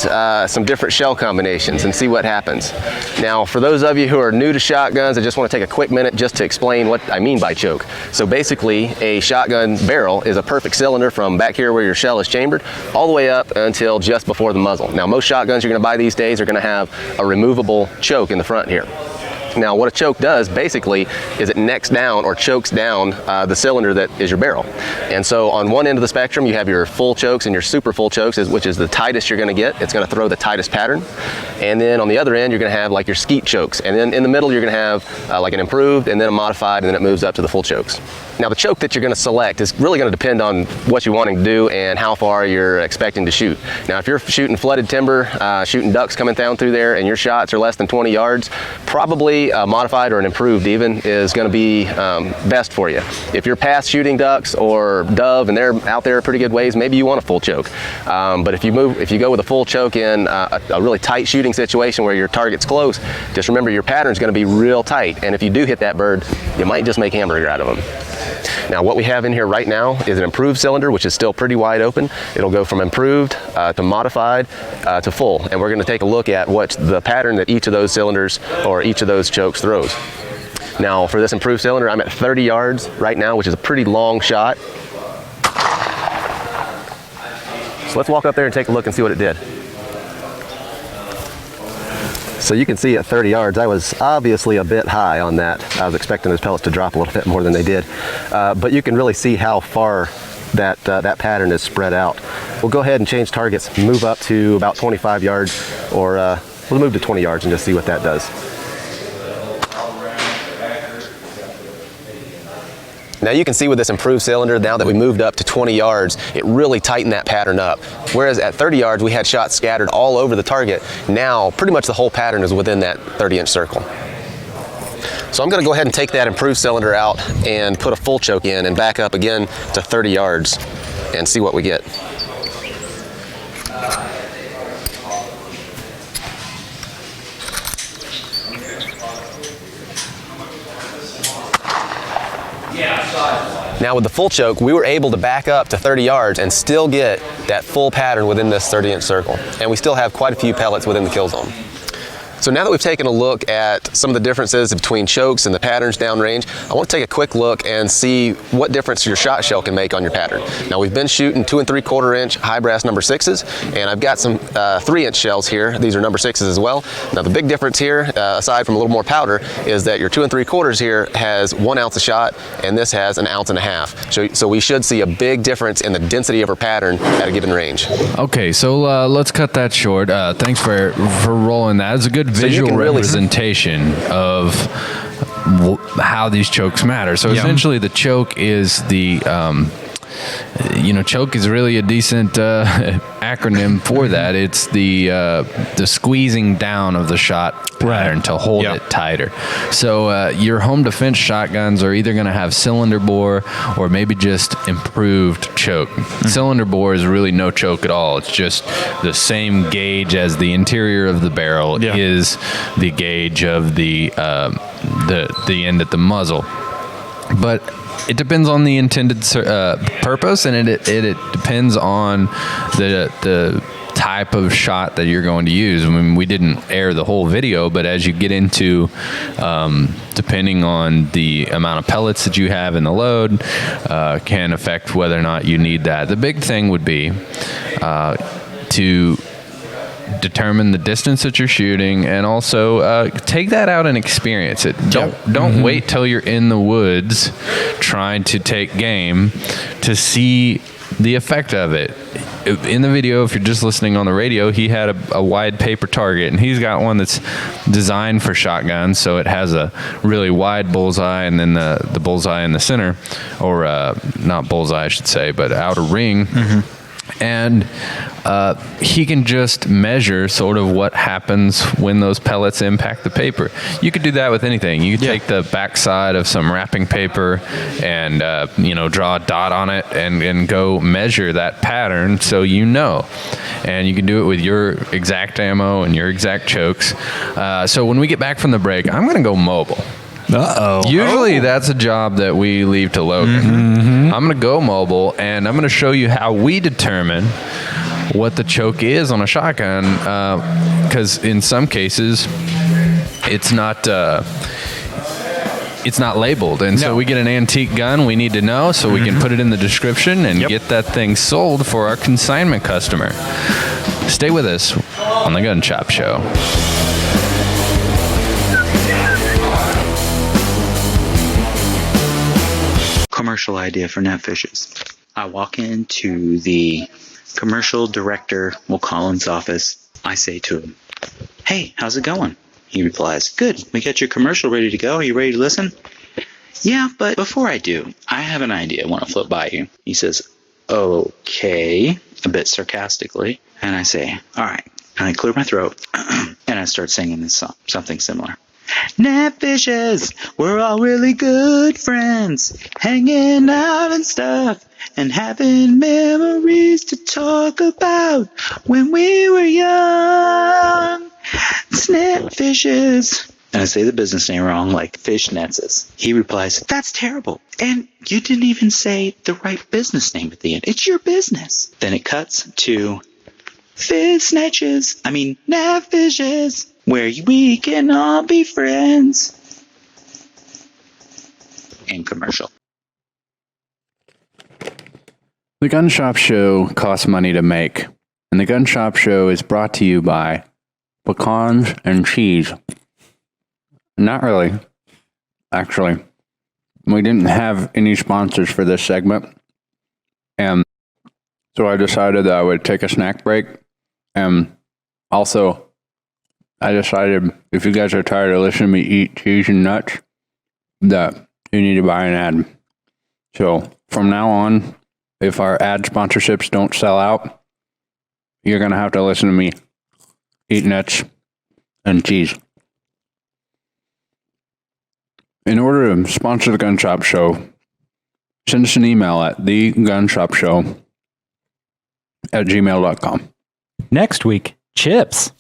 some different shell combinations and see what happens. Now, for those of you who are new to shotguns, I just want to take a quick minute just to explain what I mean by choke. So basically, a shotgun barrel is a perfect cylinder from back here where your shell is chambered all the way up until just before the muzzle. Now, most shotguns you're going to buy these days are going to have a removable choke in the front here. Now, what a choke does basically is it necks down or chokes down the cylinder that is your barrel. And so on one end of the spectrum, you have your full chokes and your super full chokes, which is the tightest you're going to get. It's going to throw the tightest pattern. And then on the other end, you're going to have like your skeet chokes. And then in the middle, you're going to have like an improved and then a modified, and then it moves up to the full chokes. Now, the choke that you're going to select is really going to depend on what you're wanting to do and how far you're expecting to shoot. Now, if you're shooting flooded timber, shooting ducks coming down through there, and your shots are less than 20 yards, probably a modified or an improved even is going to be best for you. If you're past shooting ducks or dove and they're out there a pretty good ways, maybe you want a full choke. But if you go with a full choke in a really tight shooting situation where your target's close, just remember your pattern's going to be real tight. And if you do hit that bird, you might just make hamburger out of them. Now, what we have in here right now is an improved cylinder, which is still pretty wide open. It'll go from improved to modified to full. And we're going to take a look at what the pattern that each of those cylinders or each of those chokes throws. Now, for this improved cylinder, I'm at 30 yards right now, which is a pretty long shot. So let's walk up there and take a look and see what it did. So you can see at 30 yards, I was obviously a bit high on that. I was expecting those pellets to drop a little bit more than they did. But you can really see how far that pattern is spread out. We'll go ahead and change targets, move up to about 25 yards, or we'll move to 20 yards and just see what that does. Now you can see with this improved cylinder, now that we moved up to 20 yards, it really tightened that pattern up. Whereas at 30 yards, we had shots scattered all over the target. Now, pretty much the whole pattern is within that 30-inch circle. So I'm going to go ahead and take that improved cylinder out and put a full choke in and back up again to 30 yards and see what we get. Now with the full choke, we were able to back up to 30 yards and still get that full pattern within this 30-inch circle. And we still have quite a few pellets within the kill zone. So now that we've taken a look at some of the differences between chokes and the patterns downrange, I want to take a quick look and see what difference your shot shell can make on your pattern. Now we've been shooting 2 3/4-inch high brass number 6s, and I've got some 3-inch shells here. These are number 6s as well. Now the big difference here, aside from a little more powder, is that your 2 3/4 here has 1 ounce a shot, and this has 1.5 ounces. So we should see a big difference in the density of our pattern at a given range. Okay, so let's cut that short. Thanks for rolling that. It's a good visual representation of how these chokes matter. So essentially the choke is the choke is really a decent acronym for that. It's the squeezing down of the shot pattern to hold it tighter. So your home defense shotguns are either going to have cylinder bore or maybe just improved choke. Cylinder bore is really no choke at all. It's just the same gauge as the interior of the barrel is the gauge of the end at the muzzle. But it depends on the intended purpose, and it depends on the type of shot that you're going to use. I mean, we didn't air the whole video, but as you get into, depending on the amount of pellets that you have in the load, can affect whether or not you need that. The big thing would be to determine the distance that you're shooting, and also take that out and experience it. Don't wait till you're in the woods trying to take game to see the effect of it. In the video, if you're just listening on the radio, he had a wide paper target, and he's got one that's designed for shotguns, so it has a really wide bullseye, and then the bullseye in the center, or not bullseye I should say, but outer ring. And he can just measure sort of what happens when those pellets impact the paper. You could do that with anything. You could take the backside of some wrapping paper and draw a dot on it and go measure that pattern so you know. And you can do it with your exact ammo and your exact chokes. So when we get back from the break, I'm going to go mobile. Usually that's a job that we leave to Logan. I'm going to go mobile, and I'm going to show you how we determine what the choke is on a shotgun, because in some cases it's not labeled, and so we get an antique gun we need to know, so we can put it in the description and get that thing sold for our consignment customer. Stay with us on the Gun Shop Show. Commercial idea for net fishes. I walk into the commercial director, we'll call him's office. I say to him, "Hey, how's it going?" He replies, "Good. We got your commercial ready to go. Are you ready to listen?" "Yeah, but before I do, I have an idea I want to float by you." He says, "Okay," a bit sarcastically. And I say, "All right." And I clear my throat and I start singing this song, something similar. Net fishes, we're all really good friends, hanging out and stuff, and having memories to talk about when we were young. It's net fishes. And I say the business name wrong, like fish nets. He replies, "That's terrible. And you didn't even say the right business name at the end. It's your business." Then it cuts to fish snatches. Net fishes, where we can all be friends. And commercial. The Gun Shop Show costs money to make, and the Gun Shop Show is brought to you by pecans and cheese. Not really. Actually, we didn't have any sponsors for this segment, and so I decided that I would take a snack break, and also I decided if you guys are tired of listening to me eat cheese and nuts, that you need to buy an ad. So from now on, if our ad sponsorships don't sell out, you're going to have to listen to me eat nuts and cheese. In order to sponsor the Gun Shop Show, send us an email at thegunshopshow@gmail.com. Next week, chips.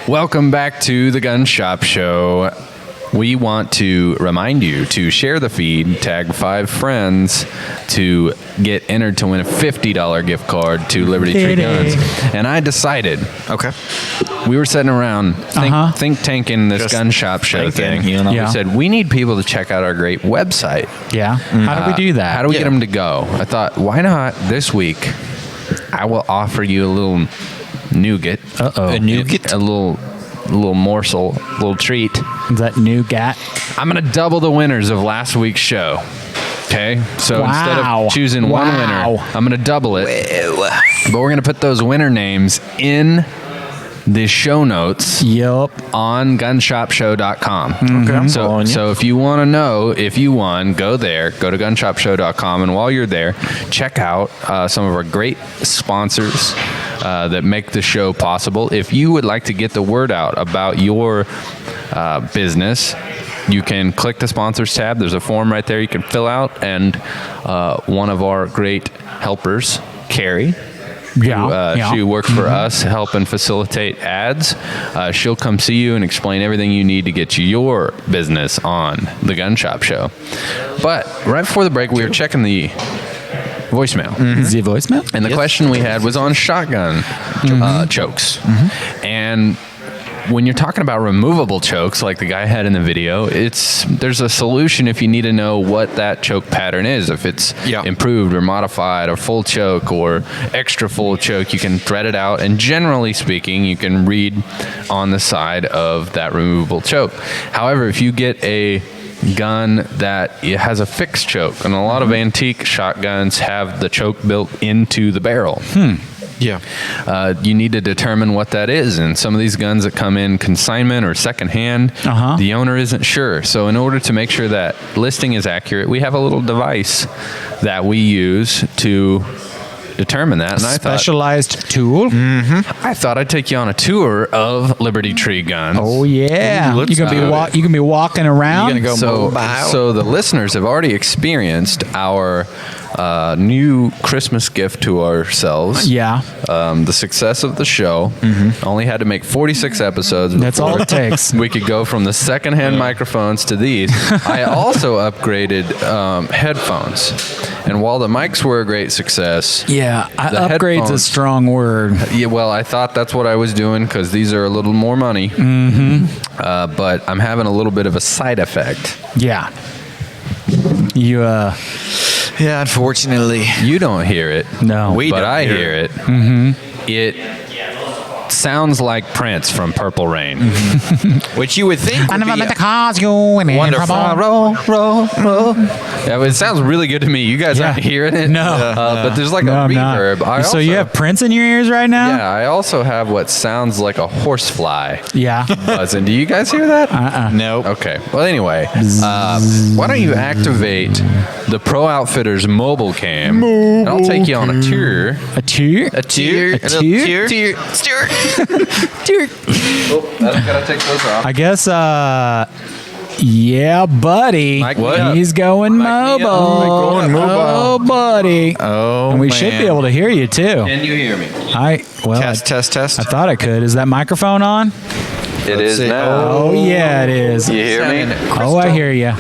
Welcome back to the Gun Shop Show. We want to remind you to share the feed, tag 5 friends to get entered to win a $50 gift card to Liberty Tree Guns. And I decided, we were sitting around think tanking this Gun Shop Show thing. We said, we need people to check out our great website. Yeah. How do we do that? How do we get them to go? I thought, why not this week? I will offer you a little nougat. A nougat? A little morsel, a little treat. Is that nougat? I'm going to double the winners of last week's show. Okay? So instead of choosing one winner, I'm going to double it. But we're going to put those winner names in the show notes on gunshopshow.com. So if you want to know if you won, go there, go to gunshopshow.com, and while you're there, check out some of our great sponsors that make the show possible. If you would like to get the word out about your business, you can click the sponsors tab. There's a form right there you can fill out, and one of our great helpers, Carrie, she works for us helping facilitate ads. She'll come see you and explain everything you need to get your business on the Gun Shop Show. But right before the break, we were checking the voicemail. The voicemail? And the question we had was on shotgun chokes. And when you're talking about removable chokes, like the guy had in the video, there's a solution if you need to know what that choke pattern is. If it's improved or modified or full choke or extra full choke, you can thread it out. And generally speaking, you can read on the side of that removable choke. However, if you get a gun that it has a fixed choke, and a lot of antique shotguns have the choke built into the barrel. you need to determine what that is. And some of these guns that come in consignment or secondhand, the owner isn't sure. So in order to make sure that listing is accurate, we have a little device that we use to determine that. And Specialized tool. I thought I'd take you on a tour of Liberty Tree Guns. Oh yeah, you can be walking around. So the listeners have already experienced our new Christmas gift to ourselves. Yeah. The success of the show. Only had to make 46 episodes. That's all it takes. We could go from the secondhand microphones to these. I also upgraded headphones. And while the mics were a great success, upgrade's a strong word. Yeah, well, I thought that's what I was doing because these are a little more money. But I'm having a little bit of a side effect. Yeah. Yeah, unfortunately. You don't hear it. No. But I hear it. It sounds like Prince from Purple Rain. Which you would think I would never be meant to cause you any wonderful. trouble. Roll. Yeah, it sounds really good to me. You guys aren't hearing it? No. But there's like a reverb. So you have Prince in your ears right now? Yeah, I also have what sounds like a horsefly. Yeah. Buzzing. Do you guys hear that? Nope. Okay. Well, anyway, why don't you activate the Pro Outfitters mobile cam, and I'll take you on a tour. A tour? A tour? Oh, I gotta take those off. I guess, yeah, buddy. He's going mobile. Oh, buddy. Oh, and we should be able to hear you, too. Can you hear me? Test. I thought I could. Is that microphone on? It is now. Oh, yeah, it is. You hear me? Oh, I hear you.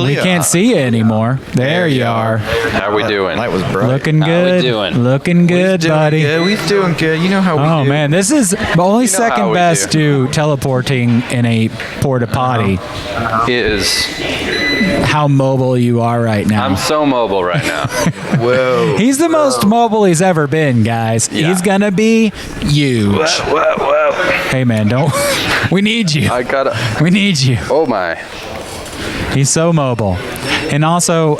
We can't see you anymore. There you are. How we doing? Light was bright. Looking good. How we doing? Looking good, buddy. We're doing good. You know how we do. Oh, man. This is only second how we best to teleporting in a porta potty. Is How mobile you are right now. I'm so mobile right now. Whoa. He's the most mobile he's ever been, guys. Yeah. He's going to be huge. Whoa. Hey, man, don't. We need you. We need you. Oh, my. He's so mobile. And also,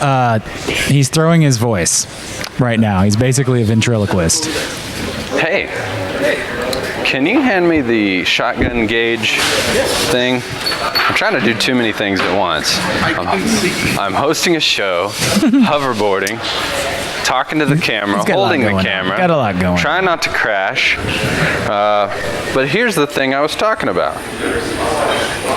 he's throwing his voice right now. He's basically a ventriloquist. Hey, can you hand me the shotgun gauge thing? I'm trying to do too many things at once. I'm hosting a show, hoverboarding, talking to the camera, holding the camera. Got a lot going. Trying not to crash. But here's the thing I was talking about.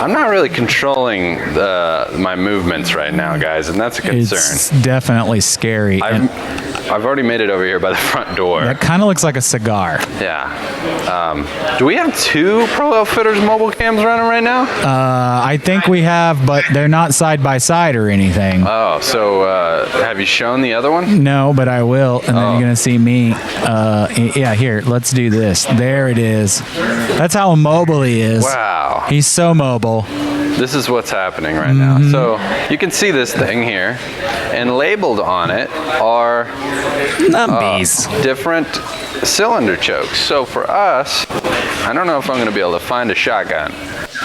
I'm not really controlling my movements right now, guys, and that's a concern. It's definitely scary. I've already made it over here by the front door. That kind of looks like a cigar. Yeah. Do we have 2 Pro Outfitters mobile cams running right now? I think we have, but they're not side by side or anything. Oh, so have you shown the other one? No, but I will, and then you're gonna see me. Yeah, here, let's do this. There it is. That's how mobile he is. Wow. He's so mobile. This is what's happening right now. So you can see this thing here, and labeled on it are different cylinder chokes. So for us, I don't know if I'm going to be able to find a shotgun.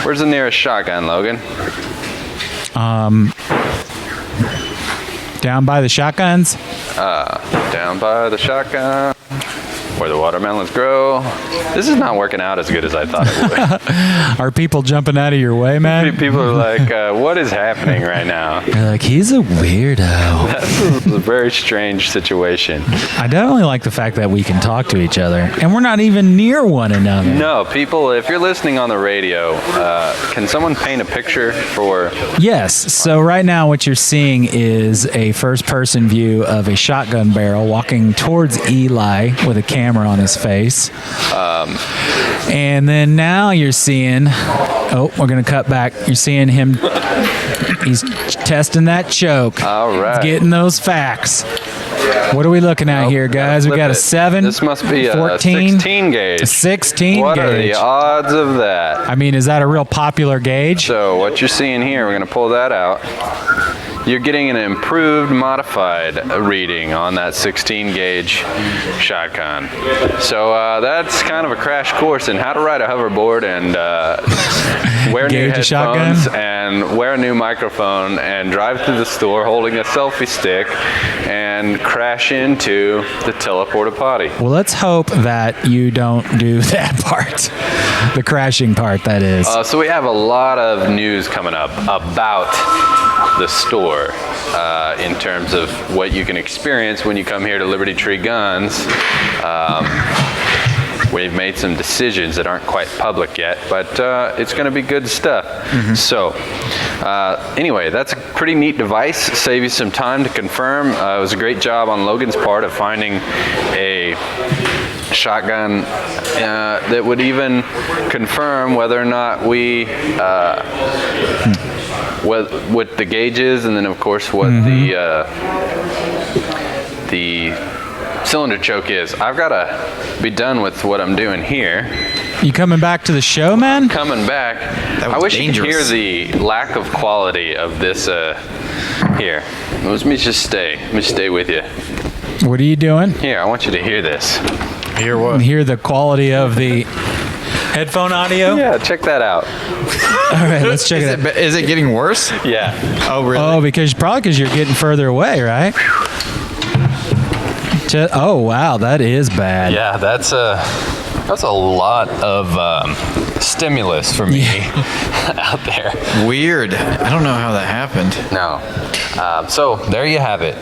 Where's the nearest shotgun, Logan? Down by the shotguns? Down by the shotgun. Where the watermelons grow. This is not working out as good as I thought it would. Are people jumping out of your way, man? People are like, what is happening right now? They're like, he's a weirdo. That's a very strange situation. I definitely like the fact that we can talk to each other, and we're not even near one another. No, people, if you're listening on the radio, can someone paint a picture for... Yes. So right now what you're seeing is a first-person view of a shotgun barrel walking towards Eli with a camera on his face. And then now you're seeing, we're going to cut back. You're seeing him, he's testing that choke. All right. He's getting those facts. What are we looking at here, guys? We got a 7. This must be 14, a 16 gauge. A 16 what gauge. What are the odds of that? I mean, is that a real popular gauge? So what you're seeing here, we're going to pull that out. You're getting an improved, modified reading on that 16 gauge shotgun. So that's kind of a crash course in how to ride a hoverboard and wear new headphones and and wear a new microphone and drive through the store holding a selfie stick and crash into the teleporta potty. Well, let's hope that you don't do that part. The crashing part, that is. So we have a lot of news coming up about the store in terms of what you can experience when you come here to Liberty Tree Guns. We've made some decisions that aren't quite public yet, but it's going to be good stuff. So anyway, that's a pretty neat device. Save you some time to confirm. It was a great job on Logan's part of finding a shotgun that would even confirm whether or not we what the gauge is, and then of course what the cylinder choke is. I've got to be done with what I'm doing here. You coming back to the show, man? Coming back. I wish you could hear the lack of quality of this. Here, let me just stay. Let me stay with you. What are you doing? Here, I want you to hear this. Hear what? Hear the quality of the headphone audio? Yeah, check that out. All right, let's check it out. Is it getting worse? Yeah. Oh, really? Oh, because you're getting further away, right? Oh, wow, that is bad. Yeah, that's a lot of stimulus for me out there. Weird. I don't know how that happened. No. So there you have it.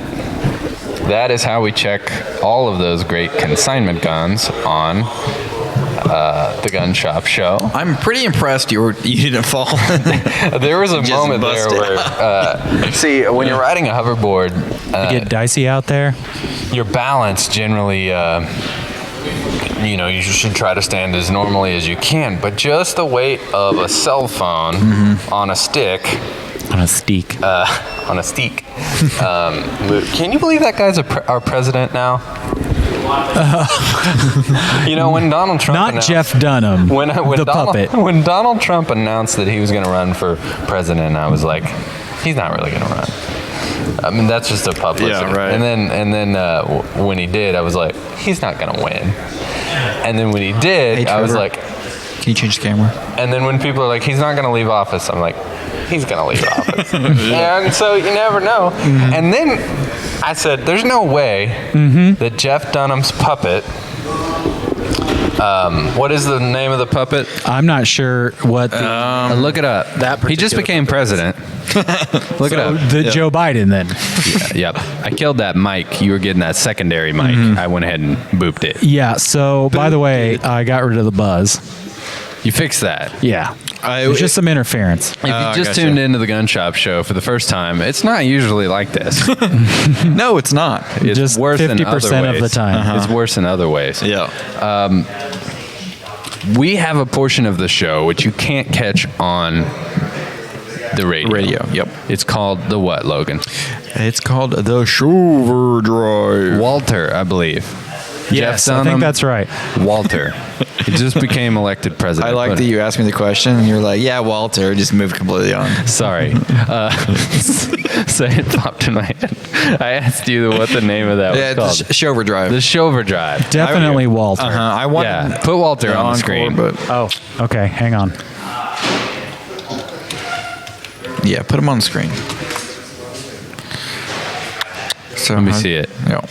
That is how we check all of those great consignment guns on the Gun Shop Show. I'm pretty impressed you didn't fall. There was a moment there where, see, when you're riding a hoverboard, you get dicey out there. Your balance generally, you should try to stand as normally as you can, but just the weight of a cell phone on a stick. On a steak. Can you believe that guy's our president now? When Donald Trump not Jeff Dunham, puppet. When Donald Trump announced that he was going to run for president, I was like, he's not really going to run. I mean, that's just a publicity. Yeah, right. And then when he did, I was like, he's not going to win. And then when he did, I was like, can you change the camera? And then when people are like, he's not going to leave office, I'm like, he's going to leave office. And so you never know. And then I said, there's no way that Jeff Dunham's puppet, what is the name of the puppet? I'm not sure what look it up. He just became president. Look it up. Joe Biden then. Yep. I killed that mic. You were getting that secondary mic. I went ahead and booped it. Yeah, so by the way, I got rid of the buzz. You fixed that? Yeah. It was just some interference. If you just tuned into the Gun Shop Show for the first time, it's not usually like this. No, it's not. It's just worse 50% in other ways. of the time. It's worse in other ways. Yeah. We have a portion of the show which you can't catch on the radio. Yep. It's called the what, Logan? It's called the Shover Drive. Walter, I believe. Yes, I think that's right. Walter. He just became elected president. I like that you asked me the question and you're like, yeah, Walter, just moved completely on. Sorry. So it popped in my head. I asked you what the name of that was called. The Shover Drive. The Shover Drive. Definitely Walter. I want put Walter on the screen. Okay, hang on. Yeah, put him on the screen. So let me see it. Yeah.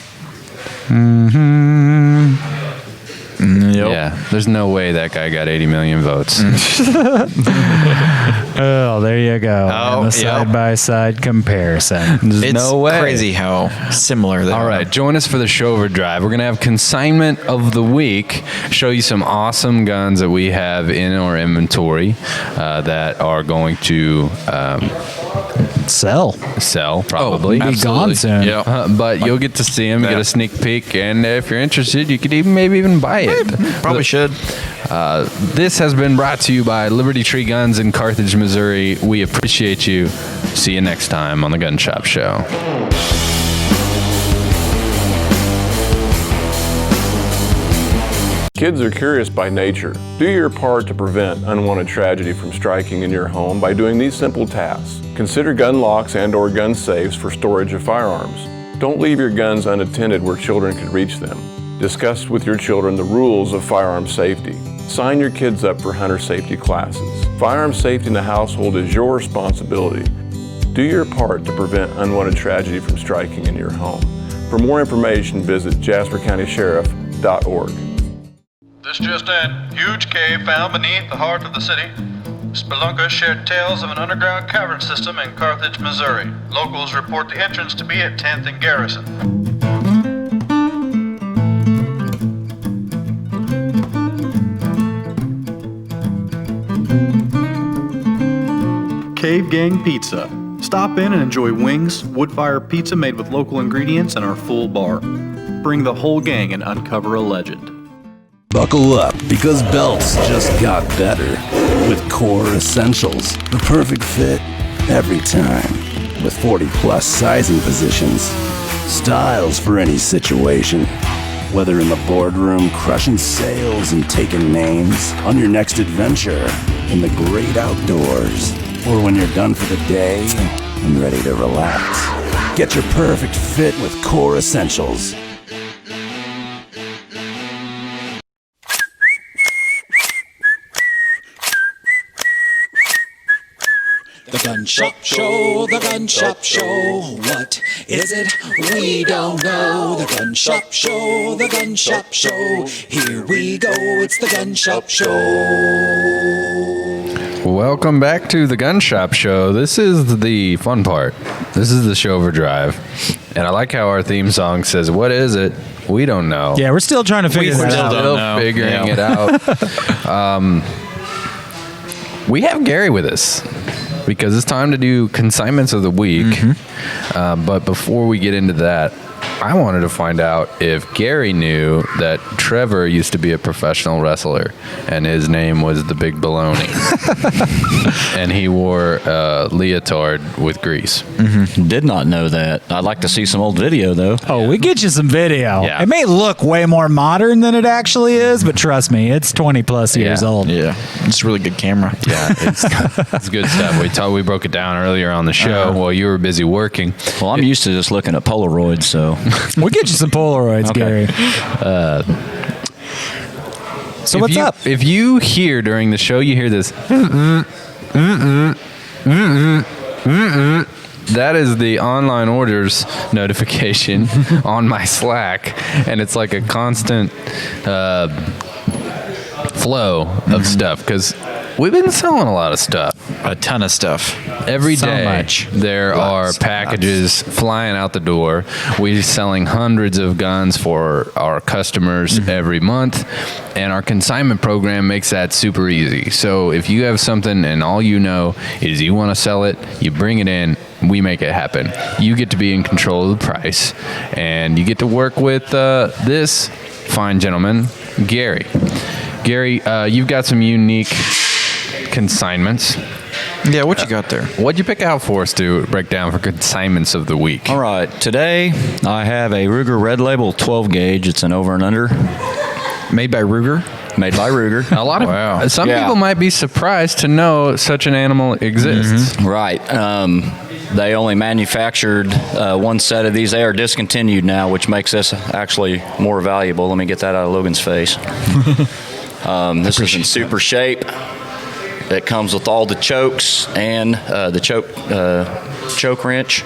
Yep. Yeah, there's no way that guy got 80 million votes. Oh, there you go. And the side-by-side comparison. There's no way. It's crazy how similar they are. All right, join us for the Shover Drive. We're going to have Consignment of the Week, show you some awesome guns that we have in our inventory that are going to sell probably. Be gone soon. Yeah. But you'll get to see them, get a sneak peek, and if you're interested, you could maybe even buy it. Probably should. This has been brought to you by Liberty Tree Guns in Carthage, Missouri. We appreciate you. See you next time on the Gun Shop Show. Kids are curious by nature. Do your part to prevent unwanted tragedy from striking in your home by doing these simple tasks. Consider gun locks and/or gun safes for storage of firearms. Don't leave your guns unattended where children could reach them. Discuss with your children the rules of firearm safety. Sign your kids up for hunter safety classes. Firearm safety in the household is your responsibility. Do your part to prevent unwanted tragedy from striking in your home. For more information, visit JasperCountySheriff.org. This just in. Huge cave found beneath the heart of the city. Spelunkers shared tales of an underground cavern system in Carthage, Missouri. Locals report the entrance to be at 10th and Garrison. Cave Gang Pizza. Stop in and enjoy wings, wood-fire pizza made with local ingredients, and our full bar. Bring the whole gang and uncover a legend. Buckle up, because belts just got better. With Core Essentials, the perfect fit every time. With 40-plus sizing positions. Styles for any situation. Whether in the boardroom crushing sales and taking names, on your next adventure, in the great outdoors, or when you're done for the day and ready to relax. Get your perfect fit with Core Essentials. The Gun Shop Show, the Gun Shop Show. What is it? We don't know. The Gun Shop Show, the Gun Shop Show. Here we go, it's the Gun Shop Show. Welcome back to the Gun Shop Show. This is the fun part. This is the show overdrive. And I like how our theme song says, what is it? We don't know. Yeah, we're still trying to figure that out. We're still figuring it out. We have Gary with us because it's time to do consignments of the week. But before we get into that, I wanted to find out if Gary knew that Trevor used to be a professional wrestler and his name was the Big Baloney. And he wore a leotard with grease. Did not know that. I'd like to see some old video, though. Oh, we get you some video. Yeah. It may look way more modern than it actually is, but trust me, it's 20 plus years old. Yeah, it's a really good camera. Yeah, it's good stuff. We broke it down earlier on the show while you were busy working. Well, I'm used to just looking at Polaroids, so. We'll get you some Polaroids, Gary. So what's up? If you hear during the show, you hear this. That is the online orders notification on my Slack, and it's like a constant flow of stuff because we've been selling a lot of stuff. A ton of stuff. Every So day much. there are packages flying out the door. We're selling hundreds of guns for our customers every month, and our consignment program makes that super easy. So if you have something and all you know is you want to sell it, you bring it in, we make it happen. You get to be in control of the price, and you get to work with this fine gentleman, Gary. Gary, you've got some unique consignments. Yeah, what you got there? What'd you pick out for us to break down for consignments of the week? All right, today I have a Ruger Red Label 12 gauge. It's an over and under. Made by Ruger? Made by Ruger. A lot of some people might be surprised to know such an animal exists. Right. They only manufactured one set of these. They are discontinued now, which makes this actually more valuable. Let me get that out of Logan's face. This is in super shape. It comes with all the chokes and the choke wrench.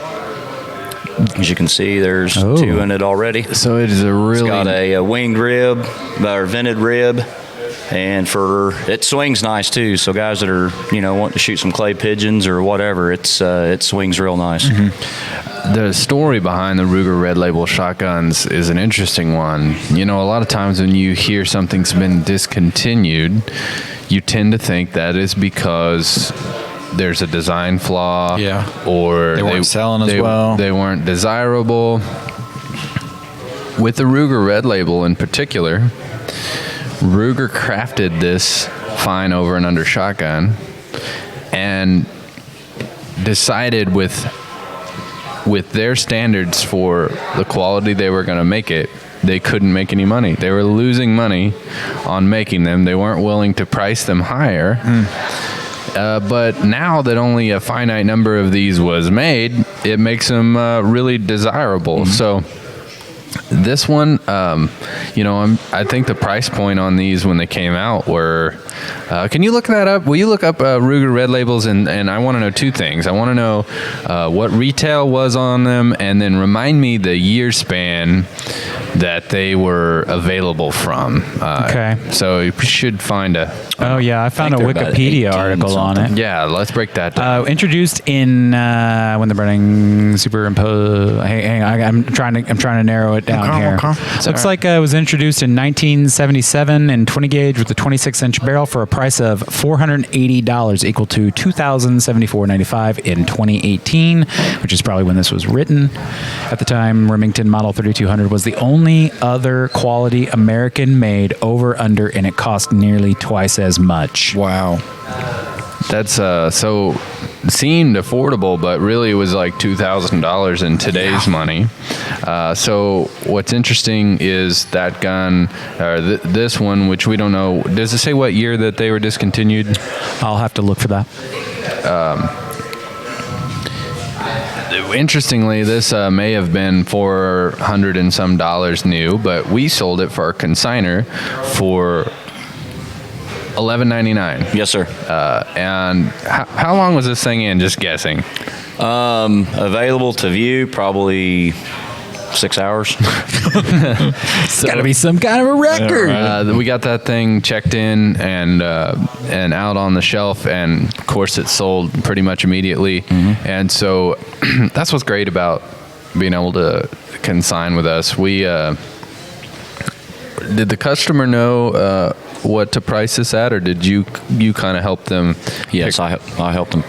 As you can see, there's two in it already. So it is it's got a winged rib or vented rib, and it swings nice too. So guys that are wanting to shoot some clay pigeons or whatever, it swings real nice. The story behind the Ruger Red Label shotguns is an interesting one. A lot of times when you hear something's been discontinued, you tend to think that is because there's a design flaw, or they weren't selling as well. They weren't desirable. With the Ruger Red Label in particular, Ruger crafted this fine over and under shotgun and decided with their standards for the quality they were going to make it, they couldn't make any money. They were losing money on making them. They weren't willing to price them higher. But now that only a finite number of these was made, it makes them really desirable. So This one, I think the price point on these when they came out were. Can you look that up? Will you look up Ruger Red Labels? And I want to know two things. I want to know what retail was on them, and then remind me the year span that they were available from. Okay. So you should find a. Oh yeah, I found a Wikipedia article on it. Yeah, let's break that down. Introduced in when the burning superimpose. Hang on, I'm trying to narrow it down here. Looks like it was introduced in 1977 in 20 gauge with a 26-inch barrel for a price of $480, equal to $2,074.95 in 2018, which is probably when this was written. At the time, Remington Model 3200 was the only other quality American-made over/under, and it cost nearly twice as much. Wow. That's so seemed affordable, but really it was like $2,000 in today's money. So what's interesting is that gun, or this one, which we don't know. Does it say what year that they were discontinued? I'll have to look for that. Interestingly, this may have been $400 and some new, but we sold it for our consignor for $11.99. Yes, sir. And how long was this thing in? Just guessing. Available to view probably 6 hours. It's got to be some kind of a record. We got that thing checked in and out on the shelf, and of course it sold pretty much immediately. And so that's what's great about being able to consign with us. We did the customer know what to price this at, or did you kind of help them? Yes, I helped them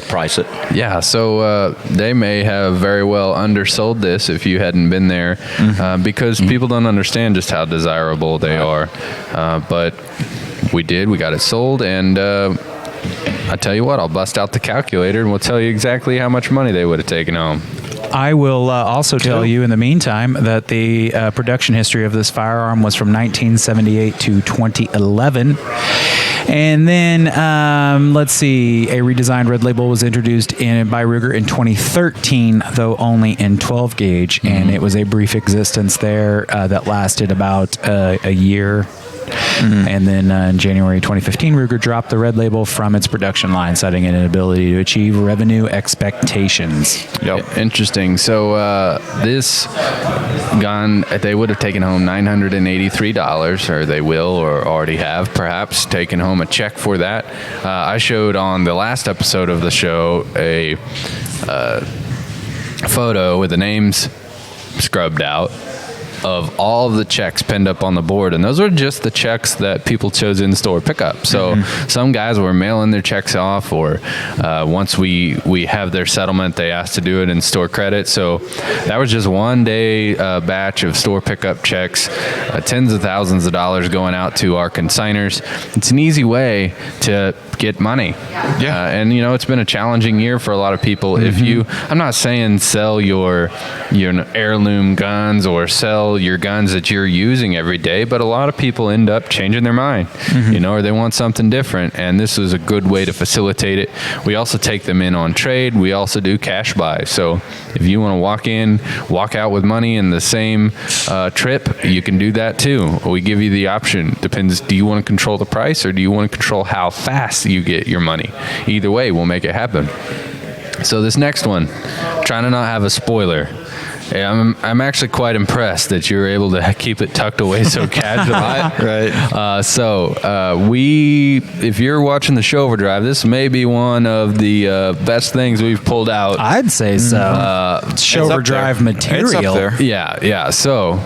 price it. Yeah, so they may have very well undersold this if you hadn't been there, because people don't understand just how desirable they are. But we did. We got it sold, and I tell you what, I'll bust out the calculator and we'll tell you exactly how much money they would have taken home. I will also tell you in the meantime that the production history of this firearm was from 1978 to 2011. And then, let's see, a redesigned red label was introduced by Ruger in 2013, though only in 12 gauge. And it was a brief existence there that lasted about a year. And then in January 2015, Ruger dropped the red label from its production line, citing an inability to achieve revenue expectations. Yep. Interesting. So this gun, they would have taken home $983, or they will, or already have perhaps taken home a check for that. I showed on the last episode of the show a photo with the names scrubbed out of all of the checks pinned up on the board, and those are just the checks that people chose in store pickup. So some guys were mailing their checks off, or once we have their settlement, they asked to do it in store credit. So that was just one day batch of store pickup checks, tens of thousands of dollars going out to our consigners. It's an easy way to get money. Yeah. And it's been a challenging year for a lot of people. If I'm not saying sell your heirloom guns or sell your guns that you're using every day, but a lot of people end up changing their mind, or they want something different, and this is a good way to facilitate it. We also take them in on trade. We also do cash buy. So if you want to walk out with money in the same trip, you can do that too. We give you the option. Depends, do you want to control the price, or do you want to control how fast you get your money? Either way, we'll make it happen. So this next one, trying to not have a spoiler. Yeah, I'm actually quite impressed that you're able to keep it tucked away so casually. Right. If you're watching the show Overdrive, this may be one of the best things we've pulled out. I'd say so. Show Overdrive material. It's up there. Yeah. So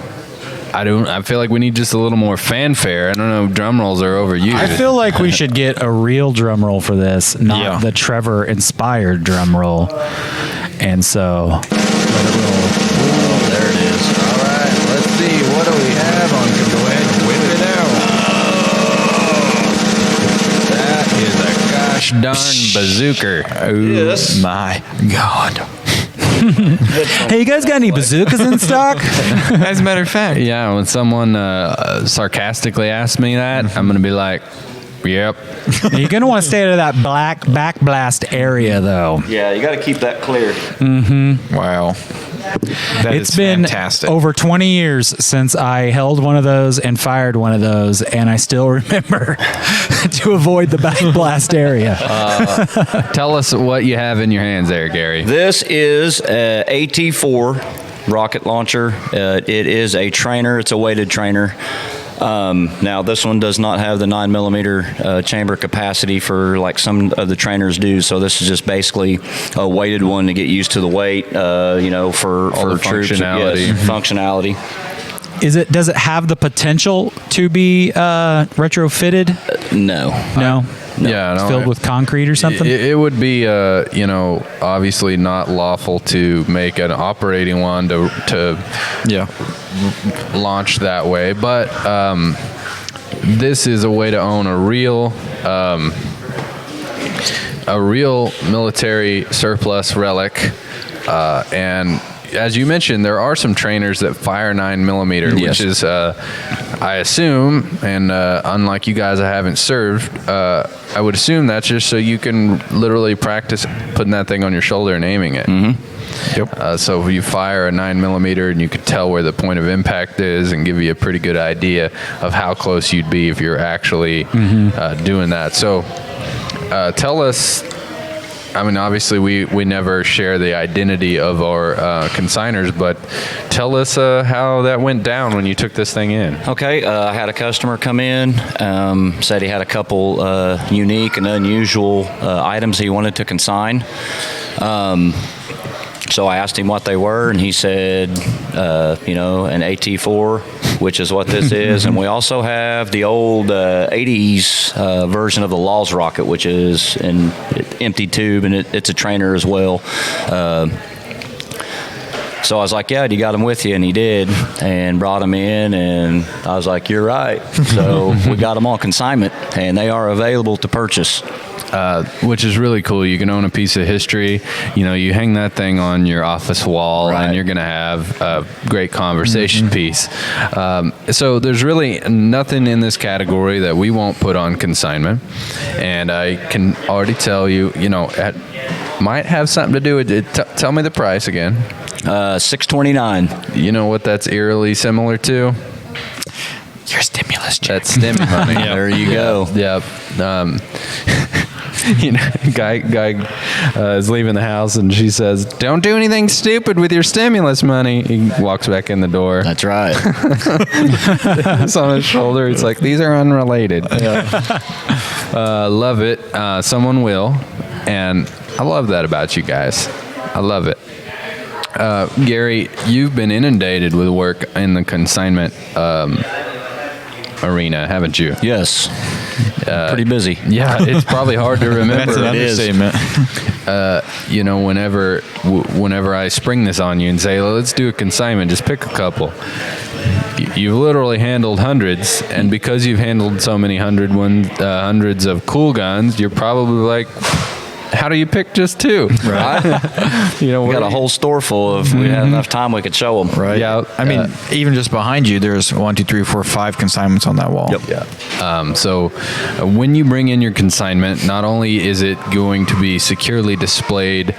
I feel like we need just a little more fanfare. I don't know, drum rolls are overused. I feel like we should get a real drum roll for this, not the Trevor inspired drum roll. And so let it roll. There it is. All right, let's see. What do we have on? Go ahead and whip it out. That is a gosh darn bazooka. Oh, yes. My God. Hey, you guys got any bazookas in stock? As a matter of fact. Yeah, when someone sarcastically asks me that, I'm going to be like, yep. You're going to want to stay out of that black backblast area, though. Yeah, you got to keep that clear. Wow. It's been fantastic. over 20 years since I held one of those and fired one of those, and I still remember to avoid the back blast area. Tell us what you have in your hands there, Gary. This is a AT4 rocket launcher. It is a trainer. It's a weighted trainer. Now, this one does not have the 9mm chamber capacity for like some of the trainers do. So this is just basically a weighted one to get used to the weight, for All the troops. functionality. Yes, functionality. Does it have the potential to be retrofitted? No. No. Yeah, It's filled with concrete or something? It would be, obviously not lawful to make an operating one to launch that way. But this is a way to own a real military surplus relic, and as you mentioned, there are some trainers that fire 9mm, which is, I assume, and unlike you guys, I haven't served. I would assume that's just so you can literally practice putting that thing on your shoulder and aiming it. Mm-hmm. Yep. So if you fire a 9mm, and you can tell where the point of impact is, and give you a pretty good idea of how close you'd be if you're actually doing that. So tell us. I mean, obviously, we never share the identity of our consigners, but tell us how that went down when you took this thing in. Okay, I had a customer come in, said he had a couple unique and unusual items he wanted to consign. So I asked him what they were, and he said, an AT4, which is what this is. And we also have the old 80s version of the Laws rocket, which is an empty tube, and it's a trainer as well. So I was like, yeah, you got him with you? And he did, and brought him in, and I was like, you're right. So we got them on consignment, and they are available to purchase. Which is really cool. You can own a piece of history. You hang that thing on your office wall, and you're going to have a great conversation piece. So there's really nothing in this category that we won't put on consignment. And I can already tell you, it might have something to do with it. Tell me the price again. $629. You know what that's eerily similar to? Your stimulus check. That's stimmy money. There you go. Yep. Guy is leaving the house, and she says, "Don't do anything stupid with your stimulus money." He walks back in the door. That's right. It's on his shoulder. It's like, these are unrelated. Love it. Someone will, and I love that about you guys. I love it. Gary, you've been inundated with work in the consignment arena, haven't you? Yes. Pretty busy. Yeah, it's probably hard to remember. That's an understatement. Whenever I spring this on you and say, let's do a consignment, just pick a couple. You've literally handled hundreds, and because you've handled so many hundreds of cool guns, you're probably like, how do you pick just two? Right. We got a whole store full of. We had enough time, we could show them. Right. Yeah. I mean, even just behind you, there's 1, 2, 3, 4, 5 consignments on that wall. Yep. Yeah. So when you bring in your consignment, not only is it going to be securely displayed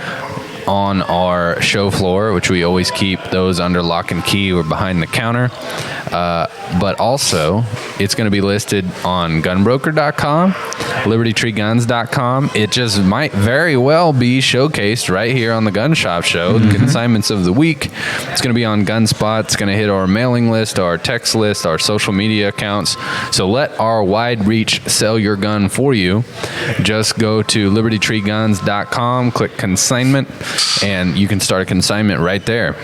on our show floor, which we always keep those under lock and key or behind the counter, but also it's going to be listed on gunbroker.com, libertytreeguns.com. It just might very well be showcased right here on the Gun Shop Show, the consignments of the week. It's going to be on Gunspot. It's going to hit our mailing list, our text list, our social media accounts. So let our wide reach sell your gun for you. Just go to libertytreeguns.com, click consignment, and you can start a consignment right there.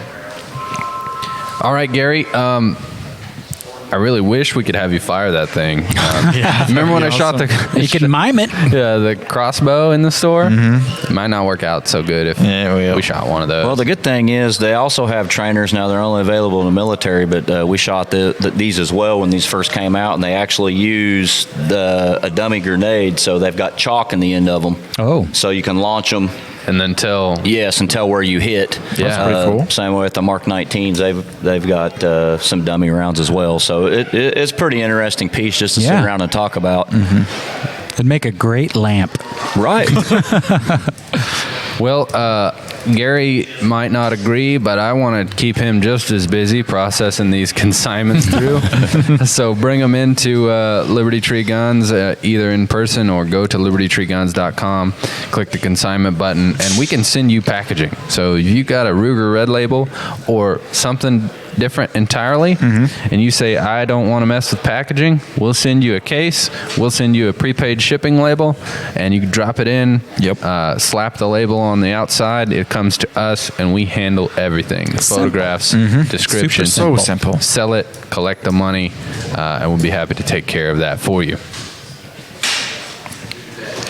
All right, Gary. I really wish we could have you fire that thing. Remember when I shot You can mime it. Yeah, the crossbow in the store? It might not work out so good if we shot one of those. Well, the good thing is they also have trainers now. They're only available in the military, but we shot these as well when these first came out, and they actually use a dummy grenade, so they've got chalk in the end of them. Oh. So you can launch them. And then tell where you hit. Yeah, pretty cool. Same way with the Mark 19s, they've got some dummy rounds as well. So it's a pretty interesting piece just to sit around and talk about. It'd make a great lamp. Right. Well, Gary might not agree, but I want to keep him just as busy processing these consignments through. So bring them into Liberty Tree Guns, either in person or go to libertytreeguns.com, click the consignment button, and we can send you packaging. So if you got a Ruger Red Label or something different entirely, and you say, I don't want to mess with packaging, we'll send you a case, we'll send you a prepaid shipping label, and you can drop it in, slap the label on the outside, it comes to us, and we handle everything. Photographs, descriptions. So simple. Sell it, collect the money, and we'll be happy to take care of that for you.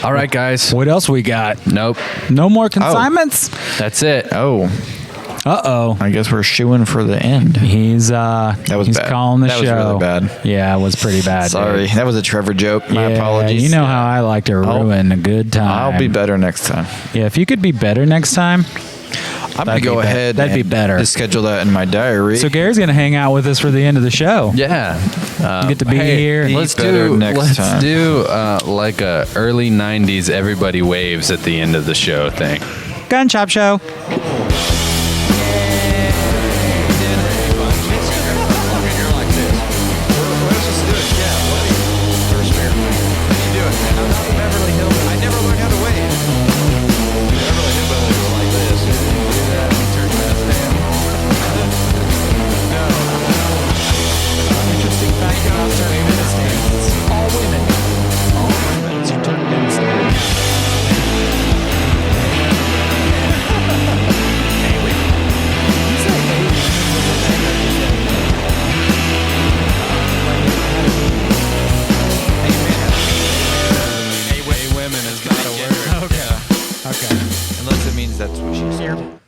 All right, guys. What else we got? Nope. No more consignments? That's it. Oh. Uh-oh. I guess we're shooing for the end. He's that was he's bad. calling the that show. was really bad. Yeah, it was pretty bad. Sorry. Dude. That was a Trevor joke. My Yeah, apologies. You know how I like to ruin a good time. I'll be better next time. Yeah, if you could be better next time, I'm going to go ahead that'd be better. Just schedule that in my diary. So Gary's going to hang out with us for the end of the show. Yeah. You get to be here. Let's do like a early 90s everybody waves at the end of the show thing. Gun Shop Show.